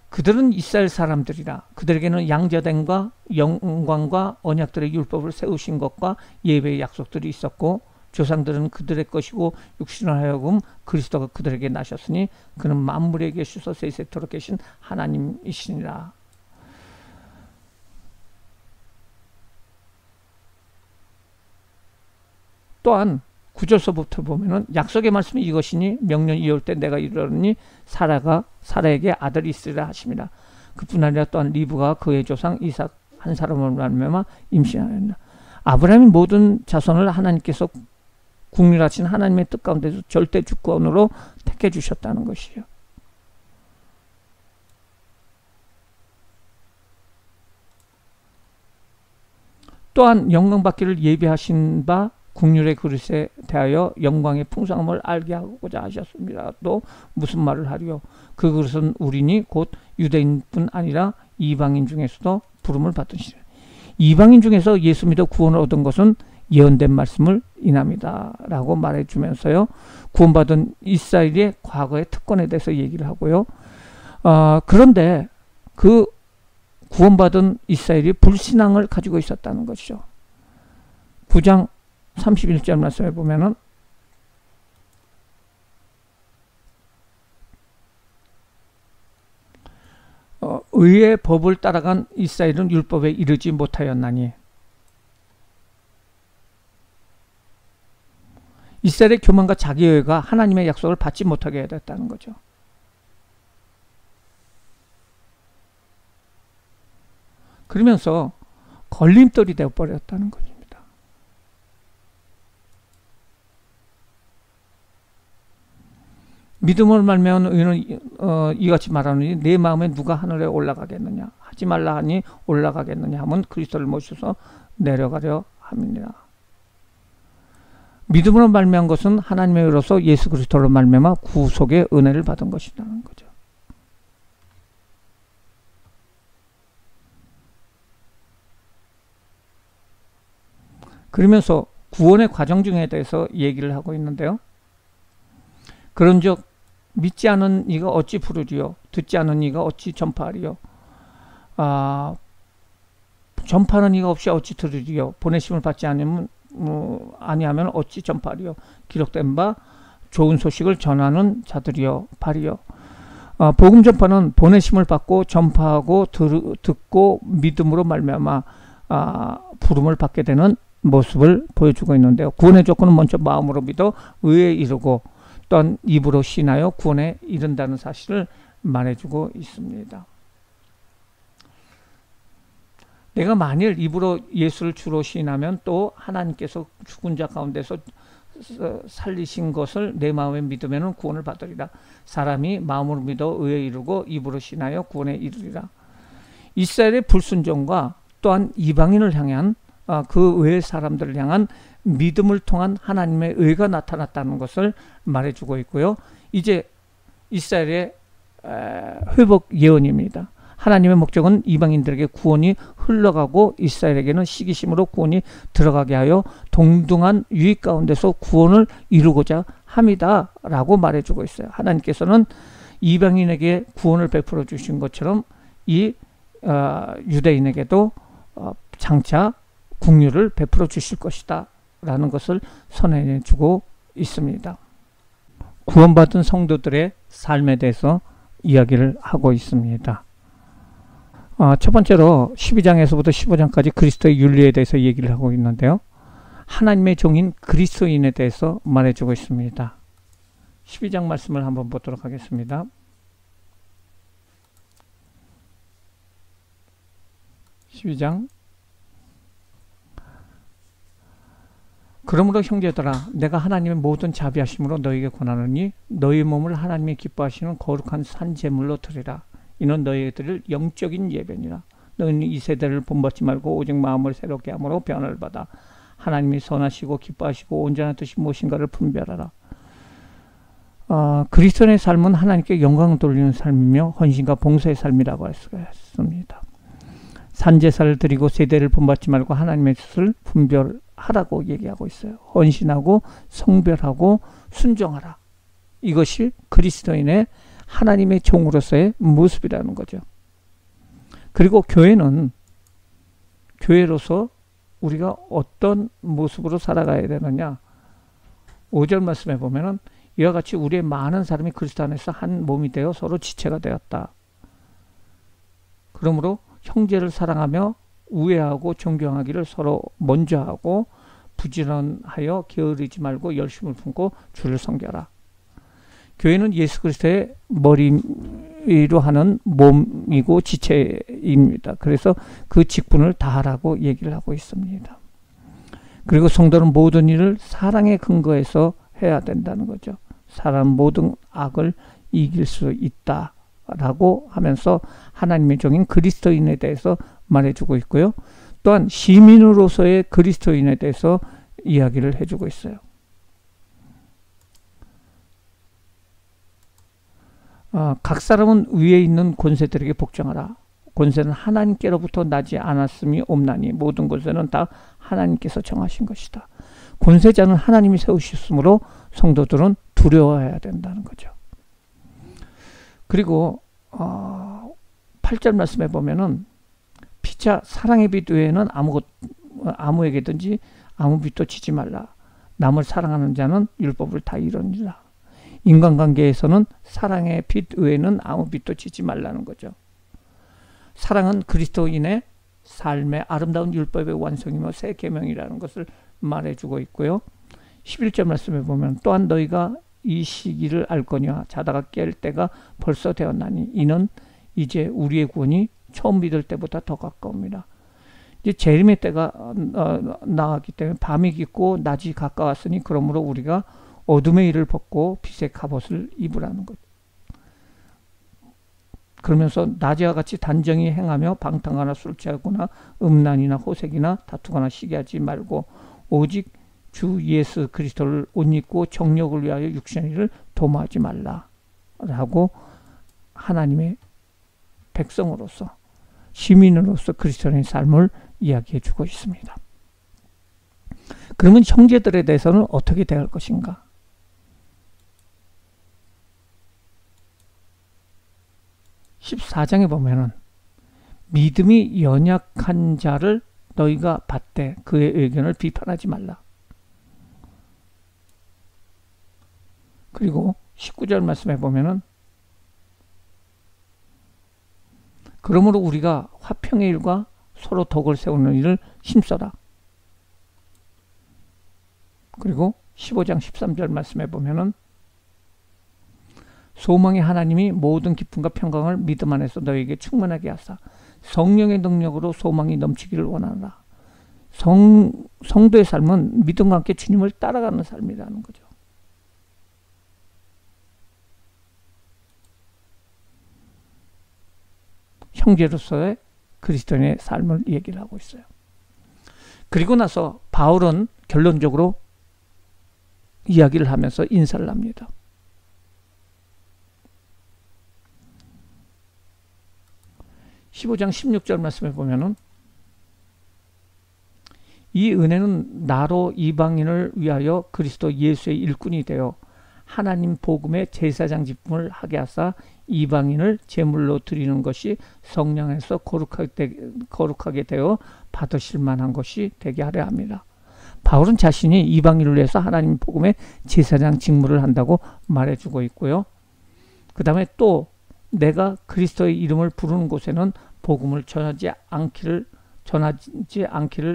A: 그들은 이스라엘 사람들이라 그들에게는 양자됨과 영광과 언약들의 율법을 세우신 것과 예배의 약속들이 있었고 조상들은 그들의 것이고 육신을 하여금 그리스도가 그들에게 나셨으니 그는 만물에 계시서 세세토록 계신 하나님이시니라. 또한 9절서부터 보면은 약속의 말씀이 이것이니 명년 이을 때 내가 이르렀으니 사라에게 아들이 있으리라 하십니다. 그뿐 아니라 또한 리브가 그의 조상 이삭 한 사람을 말미암아 임신하였나. 아브라함의 모든 자손을 하나님께서 국률하신 하나님의 뜻 가운데서 절대 주권으로 택해 주셨다는 것이요. 또한 영광받기를 예비하신 바 국률의 그릇에 대하여 영광의 풍성함을 알게 하고자 하셨습니다. 또 무슨 말을 하리요? 그 그릇은 우리니 곧 유대인뿐 아니라 이방인 중에서도 부름을 받으시라. 이방인 중에서 예수 믿어 구원을 얻은 것은 예언된 말씀을 인합니다 라고 말해주면서요, 구원받은 이스라엘의 과거의 특권에 대해서 얘기를 하고요. 그런데 그 구원받은 이스라엘이 불신앙을 가지고 있었다는 것이죠. 9장 31절 말씀에 보면은 의의 법을 따라간 이스라엘은 율법에 이르지 못하였나니. 이스라엘의 교만과 자기의가 하나님의 약속을 받지 못하게 됐다는 거죠. 그러면서 걸림돌이 되어버렸다는 겁니다. 믿음을 말미암은 의인은 이같이 말하느니 내 마음에 누가 하늘에 올라가겠느냐 하지 말라 하니 올라가겠느냐 하면 그리스도를 모셔서 내려가려 함이니라. 믿음으로 말미암은 것은 하나님의 의로서 예수 그리스도로 말미암아 구속의 은혜를 받은 것이라는 거죠. 그러면서 구원의 과정 중에 대해서 얘기를 하고 있는데요. 그런즉 믿지 않은 이가 어찌 부르리요? 듣지 않은 이가 어찌 전파하리요? 전파하는 이가 없이 어찌 들으리요? 보내심을 받지 않으면 아니하면 어찌 전파하리요. 기록된 바 좋은 소식을 전하는 자들이여 바리요. 복음 전파는 보내심을 받고 전파하고 듣고 믿음으로 말미암아 부름을 받게 되는 모습을 보여주고 있는데요. 구원의 조건은 먼저 마음으로 믿어 의에 이르고 또한 입으로 신하여 구원에 이른다는 사실을 말해주고 있습니다. 내가 만일 입으로 예수를 주로 시인하면 또 하나님께서 죽은 자 가운데서 살리신 것을 내 마음에 믿으면 구원을 받으리라. 사람이 마음으로 믿어 의에 이르고 입으로 신하여 구원에 이르리라. 이스라엘의 불순종과 또한 이방인을 향한 그 외의 사람들을 향한 믿음을 통한 하나님의 의가 나타났다는 것을 말해주고 있고요. 이제 이스라엘의 회복 예언입니다. 하나님의 목적은 이방인들에게 구원이 흘러가고 이스라엘에게는 시기심으로 구원이 들어가게 하여 동등한 유익 가운데서 구원을 이루고자 합니다 라고 말해주고 있어요. 하나님께서는 이방인에게 구원을 베풀어 주신 것처럼 이 유대인에게도 장차 국류를 베풀어 주실 것이다 라는 것을 선언해 주고 있습니다. 구원받은 성도들의 삶에 대해서 이야기를 하고 있습니다. 첫 번째로 12장에서부터 15장까지 그리스도의 윤리에 대해서 얘기를 하고 있는데요. 하나님의 종인 그리스도인에 대해서 말해주고 있습니다. 12장 말씀을 한번 보도록 하겠습니다. 12장 그러므로 형제들아 내가 하나님의 모든 자비하심으로 너희에게 권하노니 너희 몸을 하나님이 기뻐하시는 거룩한 산 제물로 드리라. 이는 너희에게 드릴 영적인 예배니라. 너희는 이 세대를 본받지 말고 오직 마음을 새롭게 함으로 변화를 받아 하나님이 선하시고 기뻐하시고 온전한 뜻이 무엇인가를 분별하라. 그리스도인의 삶은 하나님께 영광을 돌리는 삶이며 헌신과 봉사의 삶이라고 할 수가 있습니다. 산제사를 드리고 세대를 본받지 말고 하나님의 뜻을 분별하라고 얘기하고 있어요. 헌신하고 성별하고 순종하라. 이것이 그리스도인의 하나님의 종으로서의 모습이라는 거죠. 그리고 교회로서 우리가 어떤 모습으로 살아가야 되느냐. 5절 말씀에 보면은 이와 같이 우리의 많은 사람이 그리스도 안에서 한 몸이 되어 서로 지체가 되었다. 그러므로 형제를 사랑하며 우애하고 존경하기를 서로 먼저 하고 부지런하여 게으르지 말고 열심을 품고 주를 섬겨라. 교회는 예수 그리스도의 머리로 하는 몸이고 지체입니다. 그래서 그 직분을 다하라고 얘기를 하고 있습니다. 그리고 성도는 모든 일을 사랑의 근거에서 해야 된다는 거죠. 사람 모든 악을 이길 수 있다라고 하면서 하나님의 종인 그리스도인에 대해서 말해주고 있고요. 또한 시민으로서의 그리스도인에 대해서 이야기를 해주고 있어요. 각 사람은 위에 있는 권세들에게 복종하라. 권세는 하나님께로부터 나지 않았음이 없나니 모든 권세는 다 하나님께서 정하신 것이다. 권세자는 하나님이 세우셨으므로 성도들은 두려워해야 된다는 거죠. 그리고 8절 말씀에 보면은 피차 사랑의 빛 외에는 아무에게든지 아무 빛도 지지 말라. 남을 사랑하는 자는 율법을 다 이루니라. 인간관계에서는 사랑의 빛 외에는 아무 빛도 지지 말라는 거죠. 사랑은 그리스도인의 삶의 아름다운 율법의 완성이며 새 계명이라는 것을 말해주고 있고요. 11절 말씀에 보면 또한 너희가 이 시기를 알거니와 자다가 깰 때가 벌써 되었나니 이는 이제 우리의 구원이 처음 믿을 때보다 더 가까웁니다. 이제 재림의 때가 나왔기 때문에 밤이 깊고 낮이 가까웠으니 그러므로 우리가 어둠의 일을 벗고 빛의 갑옷을 입으라는 것. 그러면서 낮에와 같이 단정히 행하며 방탕하나 술 취하거나 음란이나 호색이나 다투거나 시기하지 말고 오직 주 예수 그리스도를 옷 입고 정욕을 위하여 육신의 일을 도모하지 말라라고 하나님의 백성으로서 시민으로서 그리스도인의 삶을 이야기해 주고 있습니다. 그러면 형제들에 대해서는 어떻게 대할 것인가? 14장에 보면은 믿음이 연약한 자를 너희가 받되 그의 의견을 비판하지 말라. 그리고 19절 말씀해 보면은 그러므로 우리가 화평의 일과 서로 덕을 세우는 일을 힘써라. 그리고 15장 13절 말씀해 보면은 소망의 하나님이 모든 기쁨과 평강을 믿음 안에서 너에게 충만하게 하사 성령의 능력으로 소망이 넘치기를 원하노라. 성도의 삶은 믿음과 함께 주님을 따라가는 삶이라는 거죠. 형제로서의 그리스도인의 삶을 얘기를 하고 있어요. 그리고 나서 바울은 결론적으로 이야기를 하면서 인사를 합니다. (15장 16절) 말씀에 보면은 이 은혜는 나로 이방인을 위하여 그리스도 예수의 일꾼이 되어 하나님 복음의 제사장 직분을 하게 하사 이방인을 제물로 드리는 것이 성령 안에서 거룩하게 되어 받으실 만한 것이 되게 하려 합니다. 바울은 자신이 이방인을 위해서 하나님 복음의 제사장 직무를 한다고 말해주고 있고요. 그 다음에 또 내가 그리스도의 이름을 부르는 곳에는 복음을 전하지 않기를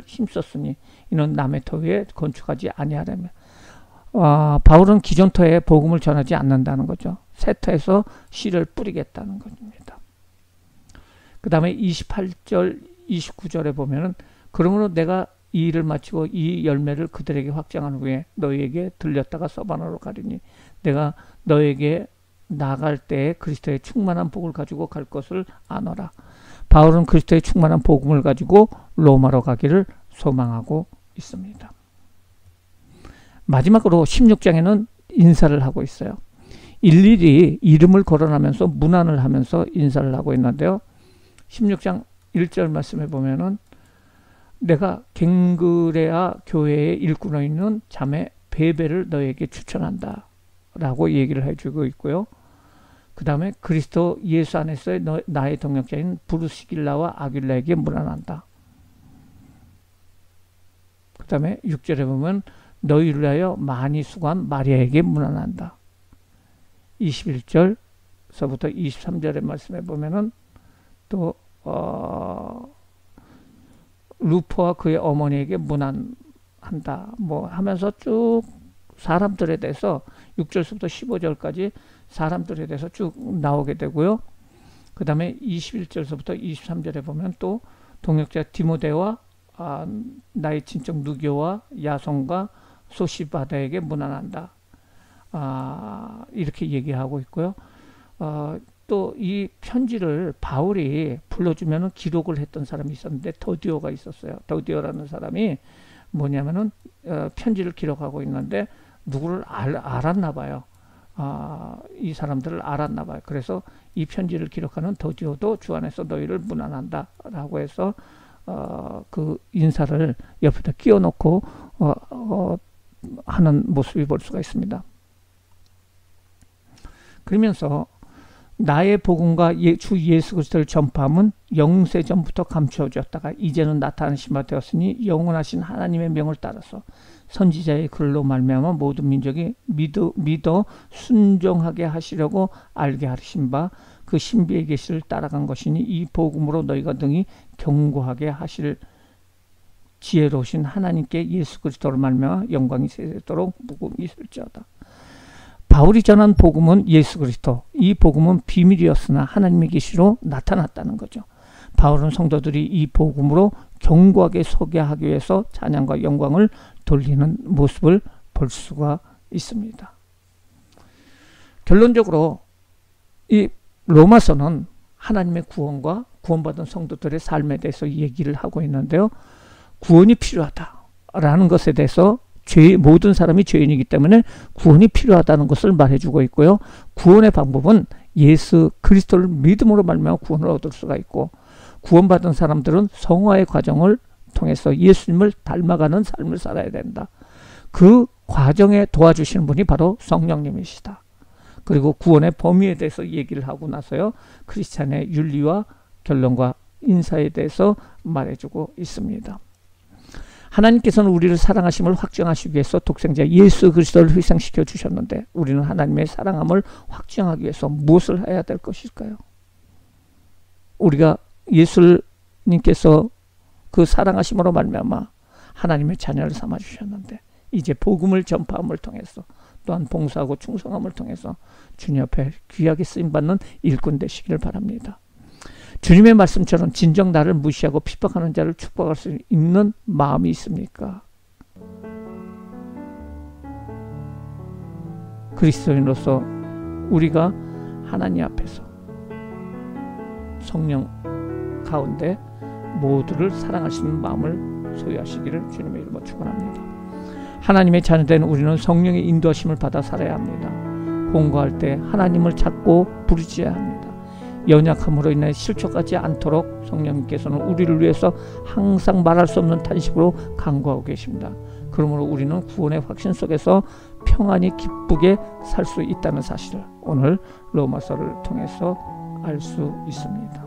A: 힘썼으니 이는 남의 터 위에 건축하지 아니하려며. 바울은 기존 터에 복음을 전하지 않는다는 거죠. 새 터에서 씨를 뿌리겠다는 겁니다. 그 다음에 28절 29절에 보면은 그러므로 내가 이 일을 마치고 이 열매를 그들에게 확장한 후에 너희에게 들렸다가 서바나로 가리니 내가 너에게 나갈 때에 그리스도의 충만한 복을 가지고 갈 것을 아노라. 바울은 그리스도의 충만한 복음을 가지고 로마로 가기를 소망하고 있습니다. 마지막으로 16장에는 인사를 하고 있어요. 일일이 이름을 거론하면서 문안을 하면서 인사를 하고 있는데요. 16장 1절 말씀해 보면은 내가 갱그레아 교회의 일꾼으로 있는 자매 베베를 너에게 추천한다 라고 얘기를 해주고 있고요. 그 다음에 그리스도 예수 안에서의 나의 동역자인 브루스길라와 아길라에게 문안한다. 그 다음에 6절에 보면 너희를 위하여 많이 수고한 마리아에게 문안한다. 21절서부터 23절의 말씀에 보면은 또 루포와 그의 어머니에게 문안한다. 뭐 하면서 쭉 사람들에 대해서 6절서부터 15절까지 사람들에 대해서 쭉 나오게 되고요. 그 다음에 21절서부터 23절에 보면 또 동역자 디모데와 나의 친척 누교와 야손과 소시바다에게 문안한다. 이렇게 얘기하고 있고요. 또 이 편지를 바울이 불러주면 기록을 했던 사람이 있었는데 더디오가 있었어요. 더디오라는 사람이 뭐냐면은 편지를 기록하고 있는데 누구를 알았나 봐요. 이 사람들을 알았나 봐요. 그래서 이 편지를 기록하는 더디오도 주 안에서 너희를 문안한다 라고 해서 그 인사를 옆에다 끼워놓고 하는 모습이 볼 수가 있습니다. 그러면서 나의 복음과 주 예수 그리스도를 전파함은 영세전부터 감추어졌다가 이제는 나타나신 바 되었으니 영원하신 하나님의 명을 따라서 선지자의 글로 말미암아 모든 민족이 믿어 순종하게 하시려고 알게 하신 바 그 신비의 계시를 따라간 것이니 이 복음으로 너희가 등이 견고하게 하실 지혜로우신 하나님께 예수 그리스도로 말미암아 영광이 세세토록 무궁히 있을지어다. 바울이 전한 복음은 예수 그리스도, 이 복음은 비밀이었으나 하나님의 계시로 나타났다는 거죠. 바울은 성도들이 이 복음으로 견고하게 서게 하기 위해서 찬양과 영광을 돌리는 모습을 볼 수가 있습니다. 결론적으로 이 로마서는 하나님의 구원과 구원받은 성도들의 삶에 대해서 얘기를 하고 있는데요. 구원이 필요하다라는 것에 대해서 모든 사람이 죄인이기 때문에 구원이 필요하다는 것을 말해주고 있고요. 구원의 방법은 예수 그리스도를 믿음으로 말미암아 구원을 얻을 수가 있고, 구원받은 사람들은 성화의 과정을 통해서 예수님을 닮아가는 삶을 살아야 된다. 그 과정에 도와주시는 분이 바로 성령님이시다. 그리고 구원의 범위에 대해서 얘기를 하고 나서요, 크리스찬의 윤리와 결론과 인사에 대해서 말해주고 있습니다. 하나님께서는 우리를 사랑하심을 확증하시기 위해서 독생자 예수 그리스도를 희생시켜 주셨는데 우리는 하나님의 사랑함을 확증하기 위해서 무엇을 해야 될 것일까요? 우리가 예수님께서 그 사랑하심으로 말미암아 하나님의 자녀를 삼아 주셨는데 이제 복음을 전파함을 통해서 또한 봉사하고 충성함을 통해서 주님 앞에 귀하게 쓰임받는 일꾼 되시기를 바랍니다. 주님의 말씀처럼 진정 나를 무시하고 핍박하는 자를 축복할 수 있는 마음이 있습니까? 그리스도인으로서 우리가 하나님 앞에서 성령 가운데 모두를 사랑할 수 있는 마음을 소유하시기를 주님의 이름으로 축원합니다. 하나님의 자녀된 우리는 성령의 인도하심을 받아 살아야 합니다. 공부할 때 하나님을 찾고 부르짖어야 합니다. 연약함으로 인해 실족하지 않도록 성령님께서는 우리를 위해서 항상 말할 수 없는 탄식으로 간구하고 계십니다. 그러므로 우리는 구원의 확신 속에서 평안히 기쁘게 살 수 있다는 사실을 오늘 로마서를 통해서 알 수 있습니다.